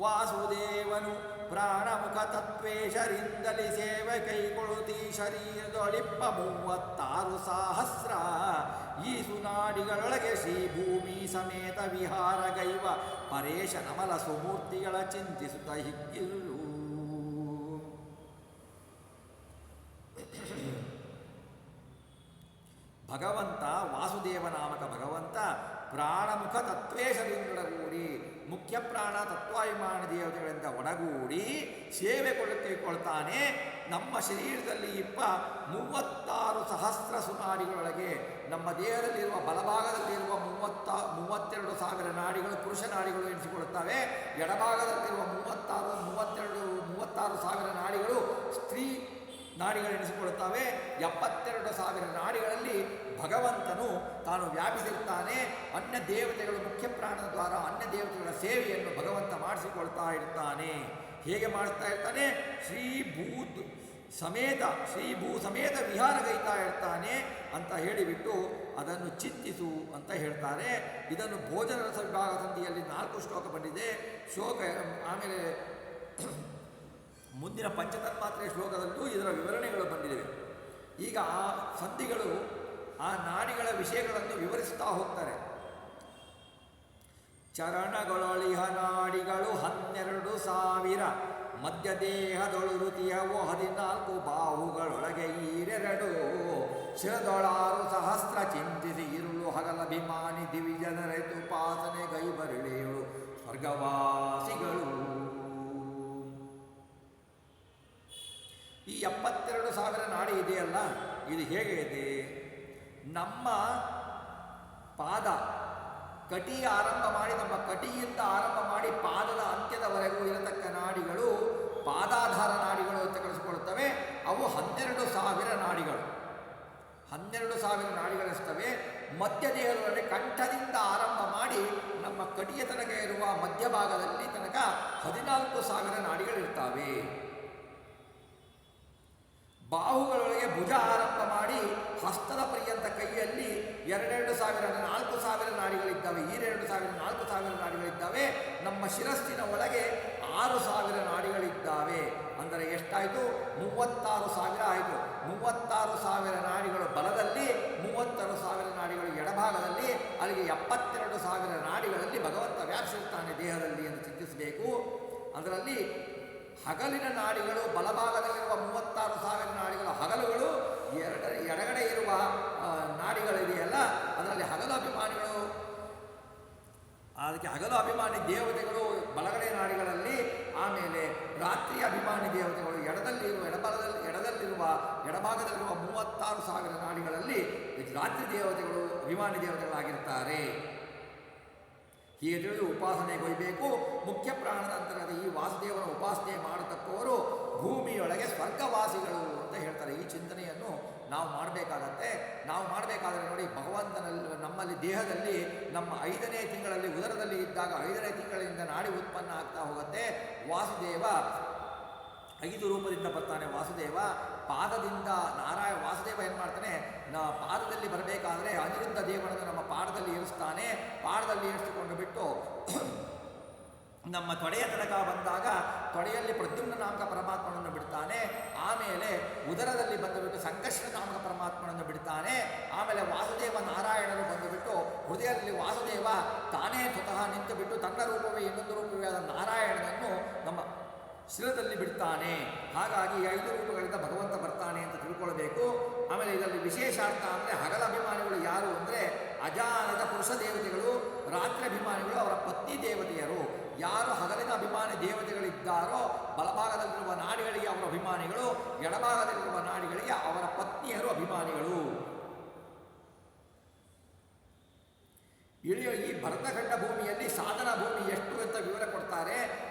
ವಾಸುದೇವನು ಪ್ರಾಣಮುಖ ತತ್ವೇಶರಿಂದಲಿ ಸೇವೆ ಕೈಗೊಳ್ಳುತ್ತೀ ಶರೀರದೊಳಿಪ್ಪ 36,000 ಈ ಸುನಾಡಿಗಳೊಳಗೆ ಶ್ರೀಭೂಮಿ ಸಮೇತ ವಿಹಾರಗೈವ ಪರೇಶ ನಮಲ ಸುಮೂರ್ತಿಗಳ ಚಿಂತಿಸುತ್ತ ಹಿಗ್ಗಿರು. ಭಗವಂತ ವಾಸುದೇವ ನಾಮಕ ಭಗವಂತ ಪ್ರಾಣಮುಖ ತತ್ವೇಶದಿಂದೊಡಗೂಡಿ ಮುಖ್ಯ ಪ್ರಾಣ ತತ್ವಾಭಿಮಾನ ದೇವತೆಗಳಿಂದ ಒಡಗೂಡಿ ಸೇವೆ ಕೈಗೊಳ್ತಾನೆ. ನಮ್ಮ ಶರೀರದಲ್ಲಿ 36,000 ಸುನಾಡಿಗಳೊಳಗೆ ನಮ್ಮ ದೇಹದಲ್ಲಿರುವ ಬಲಭಾಗದಲ್ಲಿರುವ 32,000 ನಾಡಿಗಳು ಪುರುಷ ನಾಡಿಗಳು ಎನಿಸಿಕೊಳ್ಳುತ್ತವೆ. ಎಡಭಾಗದಲ್ಲಿರುವ 36,000 ನಾಡಿಗಳು ಸ್ತ್ರೀ ನಾಡಿಗಳೆನಿಸಿಕೊಳ್ಳುತ್ತವೆ. 72,000 ನಾಡಿಗಳಲ್ಲಿ ಭಗವಂತನು ತಾನು ವ್ಯಾಪಿಸಿರ್ತಾನೆ. ಅನ್ಯ ದೇವತೆಗಳು ಮುಖ್ಯ ಪ್ರಾಣದ ದ್ವಾರ ಅನ್ಯ ದೇವತೆಗಳ ಸೇವೆಯನ್ನು ಭಗವಂತ ಮಾಡಿಸಿಕೊಳ್ತಾ ಇರ್ತಾನೆ. ಹೇಗೆ ಮಾಡಿಸ್ತಾ ಇರ್ತಾನೆ? ಶ್ರೀಭೂ ಸಮೇತ ವಿಹಾರಗೈತಾ ಇರ್ತಾನೆ ಅಂತ ಹೇಳಿಬಿಟ್ಟು ಅದನ್ನು ಚಿಂತಿಸು ಅಂತ ಹೇಳ್ತಾರೆ. ಇದನ್ನು ಭೋಜನ ರಸ ವಿಭಾಗ ಸಂಧಿಯಲ್ಲಿ 4 ಶ್ಲೋಕ ಬಂದಿದೆ. ಆಮೇಲೆ ಮುಂದಿನ ಪಂಚತನ್ಮಾತ್ರೆಯ ಶ್ಲೋಕದಲ್ಲೂ ಇದರ ವಿವರಣೆಗಳು ಬಂದಿವೆ. ಈಗ ಆ ಸಂಧಿಗಳು ಆ ನಾಡಿಗಳ ವಿಷಯಗಳನ್ನು ವಿವರಿಸ್ತಾ ಹೋಗ್ತಾರೆ. ಚರಣಗಳೊಳಿಹ ನಾಡಿಗಳು 12,000 ಮಧ್ಯದೇಹದೊಳು ಋತಿಯವು 14 ಬಾಹುಗಳೊಳಗೆ 2 ಶಿರದೊಳಾರು ಚಿಂತಿಸಿ ಇರುಳು ಹಗಲಭಿಮಾನಿ ದಿವಿಜನರೈತು ಉಪಾಸನೆ ಗೈಬರಿಳೆಯಳು ಸ್ವರ್ಗವಾಸಿಗಳು. ಈ 72,000 ನಾಡಿ ಇದೆಯಲ್ಲ, ಇದು ಹೇಗೆ ಇದೆ? ನಮ್ಮ ಪಾದ ಕಟಿಯ ಆರಂಭ ಮಾಡಿ, ನಮ್ಮ ಕಟಿಯಿಂದ ಆರಂಭ ಮಾಡಿ ಪಾದದ ಅಂತ್ಯದವರೆಗೂ ಇರತಕ್ಕ ನಾಡಿಗಳು ಪಾದಾಧಾರ ನಾಡಿಗಳು ಅಂತ ಕಳಿಸಿಕೊಳ್ಳುತ್ತವೆ. ಅವು 12,000 ನಾಡಿಗಳು. 12,000 12,000 ನಾಡಿಗಳಿರ್ತವೆ. ಮಧ್ಯ ದೇಹದಲ್ಲಿ ಕಂಠದಿಂದ ಆರಂಭ ಮಾಡಿ ನಮ್ಮ ಕಡಿಯ ತನಕ ಇರುವ ಮಧ್ಯಭಾಗದಲ್ಲಿ ತನಕ 14,000 ನಾಡಿಗಳಿರ್ತವೆ. ಬಾಹುಗಳೊಳಗೆ ಭುಜ ಆರಂಭ ಮಾಡಿ ಹಸ್ತದ ಪರ್ಯಂತ ಕೈಯಲ್ಲಿ 2,000 4,000 ನಾಡಿಗಳಿದ್ದಾವೆ. ಈ 2,000 4,000 ನಾಡಿಗಳಿದ್ದಾವೆ. ನಮ್ಮ ಶಿರಸ್ಸಿನ ಒಳಗೆ 6,000 ನಾಡಿಗಳಿದ್ದಾವೆ. ಅಂದರೆ ಎಷ್ಟಾಯಿತು? 36,000 ಆಯಿತು. 36,000 ನಾಡಿಗಳು ಬಲದಲ್ಲಿ, 36,000 ನಾಡಿಗಳು ಎಡಭಾಗದಲ್ಲಿ, ಅಲ್ಲಿಗೆ 72,000 ನಾಡಿಗಳಲ್ಲಿ ಭಗವಂತ ವ್ಯಾಪಿಸಿರ್ತಾನೆ ದೇಹದಲ್ಲಿ ಎಂದು ಚಿಂತಿಸಬೇಕು. ಅದರಲ್ಲಿ ಹಗಲಿನ ನಾಡಿಗಳು ಬಲಭಾಗದಲ್ಲಿರುವ 36,000 ನಾಡಿಗಳು ಹಗಲುಗಳು, ಎಡಗಡೆ ಇರುವ ನಾಡಿಗಳಿದೆಯಲ್ಲ ಅದರಲ್ಲಿ ಹಗಲು ಅಭಿಮಾನಿಗಳು, ಅದಕ್ಕೆ ಹಗಲು ಅಭಿಮಾನಿ ದೇವತೆಗಳು ಬಲಗಡೆ ನಾಡಿಗಳಲ್ಲಿ, ಆಮೇಲೆ ರಾತ್ರಿ ಅಭಿಮಾನಿ ದೇವತೆಗಳು ಎಡದಲ್ಲಿರುವ ಎಡಭಾಗದಲ್ಲಿರುವ 36,000 ನಾಡಿಗಳಲ್ಲಿ ರಾತ್ರಿ ದೇವತೆಗಳು ಅಭಿಮಾನಿ ದೇವತೆಗಳಾಗಿರ್ತಾರೆ. ಹೀಗೆ ತಿಳಿದು ಉಪಾಸನೆಗೊಯ್ಯಬೇಕು. ಮುಖ್ಯ ಪ್ರಾಣದ ಅಂತರ್ಗತ ಈ ವಾಸುದೇವನ ಉಪಾಸನೆ ಮಾಡತಕ್ಕವರು ಭೂಮಿಯೊಳಗೆ ಸ್ವರ್ಗವಾಸಿಗಳು ಅಂತ ಹೇಳ್ತಾರೆ. ಈ ಚಿಂತನೆಯನ್ನು ನಾವು ಮಾಡಬೇಕಾಗತ್ತೆ. ನಾವು ಮಾಡಬೇಕಾದ್ರೆ ನೋಡಿ, ಭಗವಂತನಲ್ಲಿ ನಮ್ಮಲ್ಲಿ ದೇಹದಲ್ಲಿ ನಮ್ಮ 5ನೇ ತಿಂಗಳಲ್ಲಿ ಉದರದಲ್ಲಿ ಇದ್ದಾಗ 5ನೇ ತಿಂಗಳಿಂದ ನಾಡಿ ಉತ್ಪನ್ನ ಆಗ್ತಾ ಹೋಗುತ್ತೆ. ವಾಸುದೇವ 5 ರೂಪದಿಂದ ಬರ್ತಾನೆ. ವಾಸುದೇವ ಪಾದದಿಂದ ವಾಸುದೇವ ಏನು ಮಾಡ್ತಾನೆ, ಪಾದದಲ್ಲಿ ಬರಬೇಕಾದ್ರೆ ಅನಿರುದ್ಧ ದೇವರನ್ನು ನಮ್ಮ ಪಾದದಲ್ಲಿ ಇರಿಸ್ತಾನೆ. ಪಾದದಲ್ಲಿ ಇರಿಸಿಕೊಂಡು ಬಿಟ್ಟು ನಮ್ಮ ತೊಡೆಯ ತನಕ ಬಂದಾಗ ತೊಡೆಯಲ್ಲಿ ಪ್ರದ್ಯುಮ್ನ ನಾಮಕ ಪರಮಾತ್ಮನನ್ನು ಬಿಡ್ತಾನೆ. ಆಮೇಲೆ ಉದರದಲ್ಲಿ ಬಂದುಬಿಟ್ಟು ಸಂಕರ್ಷಣ ನಾಮಕ ಪರಮಾತ್ಮನನ್ನು ಬಿಡ್ತಾನೆ. ಆಮೇಲೆ ವಾಸುದೇವ ನಾರಾಯಣನು ಬಂದುಬಿಟ್ಟು ಹೃದಯದಲ್ಲಿ ವಾಸುದೇವ ತಾನೇ ಸ್ವತಃ ನಿಂತು ಬಿಟ್ಟು ತನ್ನ ರೂಪವೇ ಇನ್ನೊಂದು ರೂಪವೇ ಆದ ನಾರಾಯಣನನ್ನು ನಮ್ಮ ಶಿರದಲ್ಲಿ ಬಿಡ್ತಾನೆ. ಹಾಗಾಗಿ 5 ರೂಪಗಳಿಂದ ಭಗವಂತ ಬರ್ತಾನೆ ಅಂತ ತಿಳ್ಕೊಳ್ಬೇಕು. ಆಮೇಲೆ ಇದರಲ್ಲಿ ವಿಶೇಷಾರ್ಥ ಅಂದರೆ ಹಗಲ ಅಭಿಮಾನಿಗಳು ಯಾರು ಅಂದರೆ ಅಜಾನದ ಪುರುಷ ದೇವತೆಗಳು, ರಾತ್ರಿ ಅಭಿಮಾನಿಗಳು ಅವರ ಪತ್ನಿ ದೇವತೆಯರು. ಯಾರು ಹಗಲಿನ ಅಭಿಮಾನಿ ದೇವತೆಗಳಿದ್ದಾರೋ ಬಲಭಾಗದಲ್ಲಿರುವ ನಾಡಿಗಳಿಗೆ ಅವರ ಅಭಿಮಾನಿಗಳು, ಎಡಭಾಗದಲ್ಲಿರುವ ನಾಡಿಗಳಿಗೆ ಅವರ ಪತ್ನಿಯರು ಅಭಿಮಾನಿಗಳು. ಈ ಭರತಖಂಡ ಭೂಮಿಯಲ್ಲಿ ಸಾಧನ ಭೂಮಿ ಎಷ್ಟು ಅಂತ ವಿವರ ಕೊಡ್ತಾರೆ.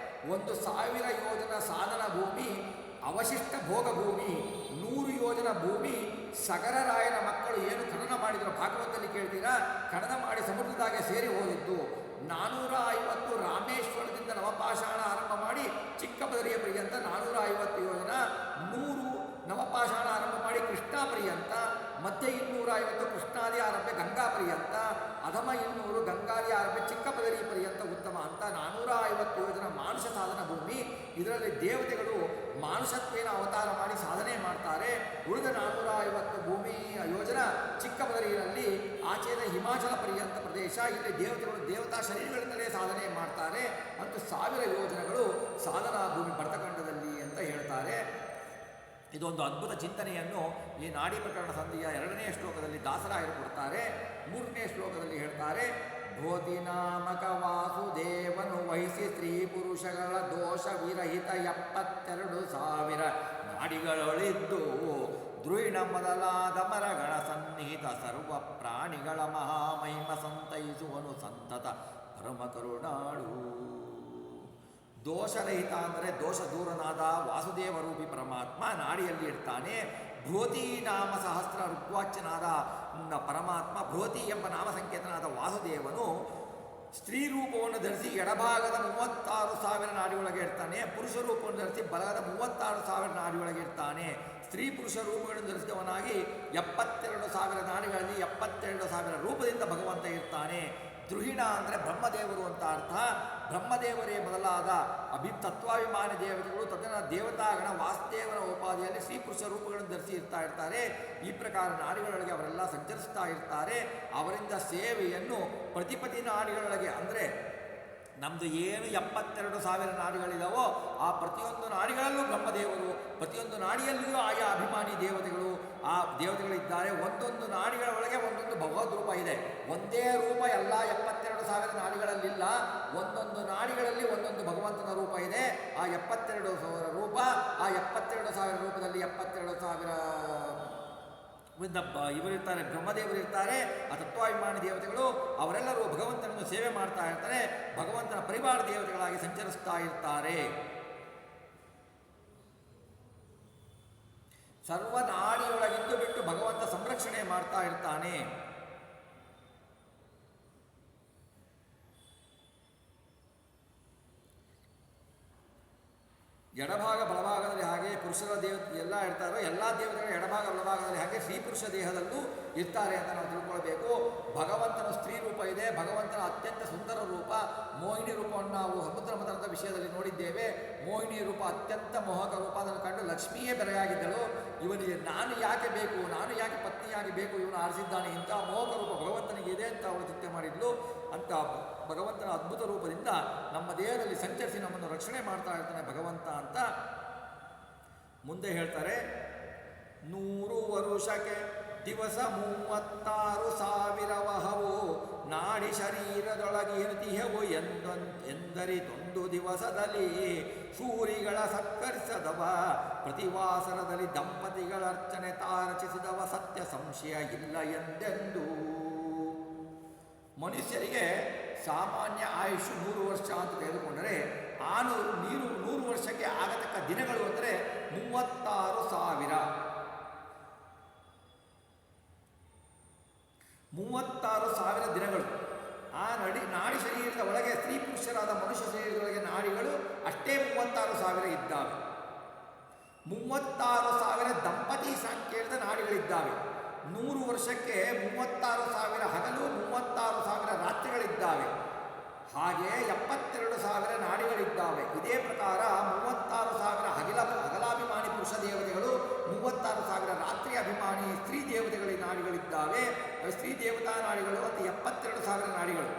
1,000 ಯೋಜನ ಸಾಧನ ಭೂಮಿ ಅವಶಿಷ್ಟ ಭೋಗ ಭೂಮಿ, 100 ಯೋಜನ ಭೂಮಿ ಸಗರರಾಯನ ಮಕ್ಕಳು ಏನು ಖನನ ಮಾಡಿದ್ರು ಭಾಗವತದಲ್ಲಿ ಕೇಳ್ತೀರಾ, ಖನನ ಮಾಡಿ ಸಮುದ್ರದಾಗೆ ಸೇರಿ ಹೋಗಿದ್ದು. 450 ರಾಮೇಶ್ವರದಿಂದ ನವಪಾಷಾಣ ಆರಂಭ ಮಾಡಿ ಚಿಕ್ಕಬದರಿಯ ಪರ್ಯಂತ 450 ಯೋಜನ, 100 ನವಪಾಷಾಣ ಆರಂಭ ಮಾಡಿ ಕೃಷ್ಣ ಪರ್ಯಂತ, ಮತ್ತೆ 250 ಕೃಷ್ಣಾದಿ ಆರಂಭ ಗಂಗಾ ಪರ್ಯಂತ, ಅಧಮ 200 ಗಂಗಾದಿ ಆರಂಭ ಚಿಕ್ಕಬದರಿ ಪರ್ಯಂತ ಉತ್ತಮ ಅಂತ 450 ಯೋಜನ ಮಾನುಷ ಸಾಧನ ಭೂಮಿ. ಇದರಲ್ಲಿ ದೇವತೆಗಳು ಮಾನುಷತ್ವೇನ ಅವತಾರ ಮಾಡಿ ಸಾಧನೆ ಮಾಡ್ತಾರೆ. ಉಳಿದ 450 ಭೂಮಿ ಯೋಜನ ಚಿಕ್ಕಬದರಿಯಲ್ಲಿ ಆಚೆಯ ಹಿಮಾಚಲ ಪರ್ಯಂತ ಪ್ರದೇಶ. ಇಲ್ಲಿ ದೇವತೆಗಳು ದೇವತಾ ಶರೀರಗಳಿಂದಲೇ ಸಾಧನೆ ಮಾಡ್ತಾರೆ. ಮತ್ತು 1000 ಯೋಜನೆಗಳು ಸಾಧನಾ ಭೂಮಿ ಭರತಖಂಡದಲ್ಲಿ ಅಂತ ಹೇಳ್ತಾರೆ. ಇದೊಂದು ಅದ್ಭುತ ಚಿಂತನೆಯನ್ನು ಈ ನಾಡಿ ಪ್ರಕರಣ ಸಂಧಿಯ 2ನೇ ಶ್ಲೋಕದಲ್ಲಿ ದಾಸರಾಯರು ಕೊಡ್ತಾರೆ. 3ನೇ ಶ್ಲೋಕದಲ್ಲಿ ಹೇಳ್ತಾರೆ, ಬೋಧಿನಾಮಕ ವಾಸುದೇವನು ವಹಿಸಿ ಸ್ತ್ರೀ ಪುರುಷಗಳ ದೋಷ ವಿರಹಿತ 72,000 ನಾಡಿಗಳೊಳಿದ್ದು ದ್ರುಹಿಣ ಮೊದಲಾದ ಮರಗಳ ಸನ್ನಿಹಿತ ಸರ್ವ ಪ್ರಾಣಿಗಳ ಮಹಾಮಹಿಮ ಸಂತೈಸುವನು ಸಂತತ ಪರಮ ಕರುಣಾಳು. ದೋಷರಹಿತ ಅಂದರೆ ದೋಷ ದೂರನಾದ ವಾಸುದೇವ ರೂಪಿ ಪರಮಾತ್ಮ ನಾಡಿಯಲ್ಲಿ ಇರ್ತಾನೆ. ಭ್ರೋತಿ ನಾಮ ಸಹಸ್ರ ಋಗ್ವಾಚ್ಯನಾದ ಪರಮಾತ್ಮ, ಭ್ರೋತಿ ಎಂಬ ನಾಮ ಸಂಕೇತನಾದ ವಾಸುದೇವನು ಸ್ತ್ರೀ ರೂಪವನ್ನು ಧರಿಸಿ ಎಡಭಾಗದ 36,000 ನಾಡಿಯೊಳಗೆ ಇರ್ತಾನೆ. ಪುರುಷ ರೂಪವನ್ನು ಧರಿಸಿ ಬಲಗದ 36,000 ನಾಡಿಯೊಳಗೆ ಇರ್ತಾನೆ. ಸ್ತ್ರೀ ಪುರುಷ ರೂಪಗಳನ್ನು ಧರಿಸಿದವನಾಗಿ 72,000 ನಾಡಿಗಳಲ್ಲಿ 72,000 ರೂಪದಿಂದ ಭಗವಂತ ಇರ್ತಾನೆ. ದ್ರುಹಿಣ ಅಂದರೆ ಬ್ರಹ್ಮದೇವರು ಅಂತ ಅರ್ಥ. ಬ್ರಹ್ಮದೇವರೇ ಮೊದಲಾದ ತತ್ವಾಭಿಮಾನಿ ದೇವತೆಗಳು ತದನ ದೇವತಾಗಣ ವಾಸುದೇವನ ಉಪಾಧಿಯಲ್ಲಿ ಸ್ತ್ರೀ ಪುರುಷ ರೂಪಗಳನ್ನು ಧರಿಸಿ ಇರ್ತಾರೆ. ಈ ಪ್ರಕಾರ ನಾಡಿಗಳೊಳಗೆ ಅವರೆಲ್ಲ ಸಂಚರಿಸ್ತಾ ಇರ್ತಾರೆ. ಅವರಿಂದ ಸೇವೆಯನ್ನು ಪ್ರತಿಪತಿ ನಾಡಿಗಳೊಳಗೆ ಅಂದರೆ ನಮ್ಮದು ಏನು 72,000 ನಾಡಿಗಳಿದಾವೋ ಆ ಪ್ರತಿಯೊಂದು ನಾಡಿಗಳಲ್ಲೂ ಬ್ರಹ್ಮದೇವರು, ಪ್ರತಿಯೊಂದು ನಾಡಿಯಲ್ಲಿಯೂ ಆಯಾ ಅಭಿಮಾನಿ ದೇವತೆಗಳು ಆ ದೇವತೆಗಳಿದ್ದಾರೆ. ಒಂದೊಂದು ನಾಡಿಗಳ ಒಳಗೆ ಒಂದೊಂದು ಭಗವದ್ ರೂಪ ಇದೆ. ಒಂದೇ ರೂಪ ಎಲ್ಲ 72,000 ನಾಡಿಗಳಲ್ಲಿಲ್ಲ. ಒಂದೊಂದು ನಾಡಿಗಳಲ್ಲಿ ಒಂದೊಂದು ಭಗವಂತನ ರೂಪ ಇದೆ. ಆ 72,000 ರೂಪ, ಆ 72,000 ರೂಪದಲ್ಲಿ 72,000 ಇವರಿರ್ತಾರೆ, ಬ್ರಹ್ಮದೇವರಿರ್ತಾರೆ. ಆ ತತ್ವಾಭಿಮಾನಿ ದೇವತೆಗಳು ಅವರೆಲ್ಲರೂ ಭಗವಂತನನ್ನು ಸೇವೆ ಮಾಡ್ತಾ ಇರ್ತಾರೆ. ಭಗವಂತನ ಪರಿವಾರ ದೇವತೆಗಳಾಗಿ ಸಂಚರಿಸ್ತಾ ಇರ್ತಾರೆ. ಸರ್ವ ನಾಡಿಯೊಳಗಿದ್ದು ಬಿಟ್ಟು ಭಗವಂತ ಸಂರಕ್ಷಣೆ ರಕ್ಷಣೆ ಮಾಡ್ತಾ ಇರ್ತಾನೆ. ಎಡಭಾಗ ಬಲಭಾಗದಲ್ಲಿ ಹಾಗೆ ಪುರುಷರ ಎಲ್ಲ ಇರ್ತಾರೋ ಎಲ್ಲ ದೇವತೆಗಳ ಎಡಭಾಗ ಬಲಭಾಗದಲ್ಲಿ ಹಾಗೆ ಸ್ತ್ರೀ ಪುರುಷ ದೇಹದಲ್ಲೂ ಇರ್ತಾರೆ ಅಂತ ನಾವು ತಿಳ್ಕೊಳ್ಬೇಕು. ಭಗವಂತನ ಸ್ತ್ರೀ ರೂಪ ಇದೆ, ಭಗವಂತನ ಅತ್ಯಂತ ಸುಂದರ ರೂಪ ಮೋಹಿನಿ ರೂಪವನ್ನು ನಾವು ಸಮುದ್ರ ಮಥನದ ವಿಷಯದಲ್ಲಿ ನೋಡಿದ್ದೇವೆ. ಮೋಹಿನಿ ರೂಪ ಅತ್ಯಂತ ಮೋಹಕ ರೂಪ, ಅದನ್ನು ಕಂಡು ಲಕ್ಷ್ಮಿಯೇ ಬೆರೆಯಾಗಿದ್ದಳು. ಇವನಿಗೆ ನಾನು ಯಾಕೆ ಬೇಕು, ನಾನು ಯಾಕೆ ಪತ್ನಿಯಾಗಿ ಬೇಕು, ಇವನು ಆರಿಸಿದ್ದಾನೆ, ಇಂಥ ಮೋಹಕ ರೂಪ ಭಗವಂತನಿಗೆ ಇದೆ ಅಂತ ಅವಳು ಚಿಂತೆ ಮಾಡಿದ್ಲು. ಅಂತ ಭಗವಂತನ ಅದ್ಭುತ ರೂಪದಿಂದ ನಮ್ಮ ದೇಹದಲ್ಲಿ ಸಂಚರಿಸಿ ನಮ್ಮನ್ನು ರಕ್ಷಣೆ ಮಾಡ್ತಾ ಇರ್ತಾನೆ ಭಗವಂತ ಅಂತ ಮುಂದೆ ಹೇಳ್ತಾರೆ. 100 ವರುಷಕ್ಕೆ ದಿವಸ 36,000 ವಹವು ನಾಡಿ ಶರೀರದೊಳಗೆ ಇರುತಿಹವು ಎಂದರಿತೊಂದು ದಿವಸದಲ್ಲಿ ಸೂರಿಗಳ ಸತ್ಕರಿಸದವ ಪ್ರತಿವಾಸರದಲ್ಲಿ ದಂಪತಿಗಳ ಅರ್ಚನೆ ತಾರಚಿಸಿದವ ಸತ್ಯ ಸಂಶಯ ಇಲ್ಲ ಎಂದೆಂದು. ಮನುಷ್ಯರಿಗೆ ಸಾಮಾನ್ಯ ಆಯುಷು 100 ವರ್ಷ ಅಂತ ತೆಗೆದುಕೊಂಡರೆ ಆ 100 ವರ್ಷಕ್ಕೆ ಆಗತಕ್ಕ ದಿನಗಳು ಅಂದರೆ 36,000. 36,000 ದಿನಗಳು. ಆ ನಾಡಿ ಶರೀರದ ಒಳಗೆ ಸ್ತ್ರೀ ಪುರುಷರಾದ ಮನುಷ್ಯ ಶರೀರದೊಳಗೆ ನಾಡಿಗಳು ಅಷ್ಟೇ 36,000 ಇದ್ದಾವೆ. 36,000 ದಂಪತಿ ಸಂಖ್ಯೆಯ ನಾಡಿಗಳಿದ್ದಾವೆ. 100 ವರ್ಷಕ್ಕೆ 36,000 ಹಗಲು, 36,000 ರಾತ್ರಿಗಳಿದ್ದಾವೆ. ಹಾಗೆ 72,000 ನಾಡಿಗಳಿದ್ದಾವೆ. ಇದೇ ಪ್ರಕಾರ 36,000 ಹಗಲಾಭಿಮಾನಿ ಪುರುಷ ದೇವತೆಗಳು, 36,000 ರಾತ್ರಿ ಅಭಿಮಾನಿ ಸ್ತ್ರೀ ದೇವತೆಗಳ ನಾಡಿಗಳಿದ್ದಾವೆ. ಸ್ತ್ರೀ ದೇವತಾ ನಾಡಿಗಳು ಅಂತ 72,000 ನಾಡಿಗಳು.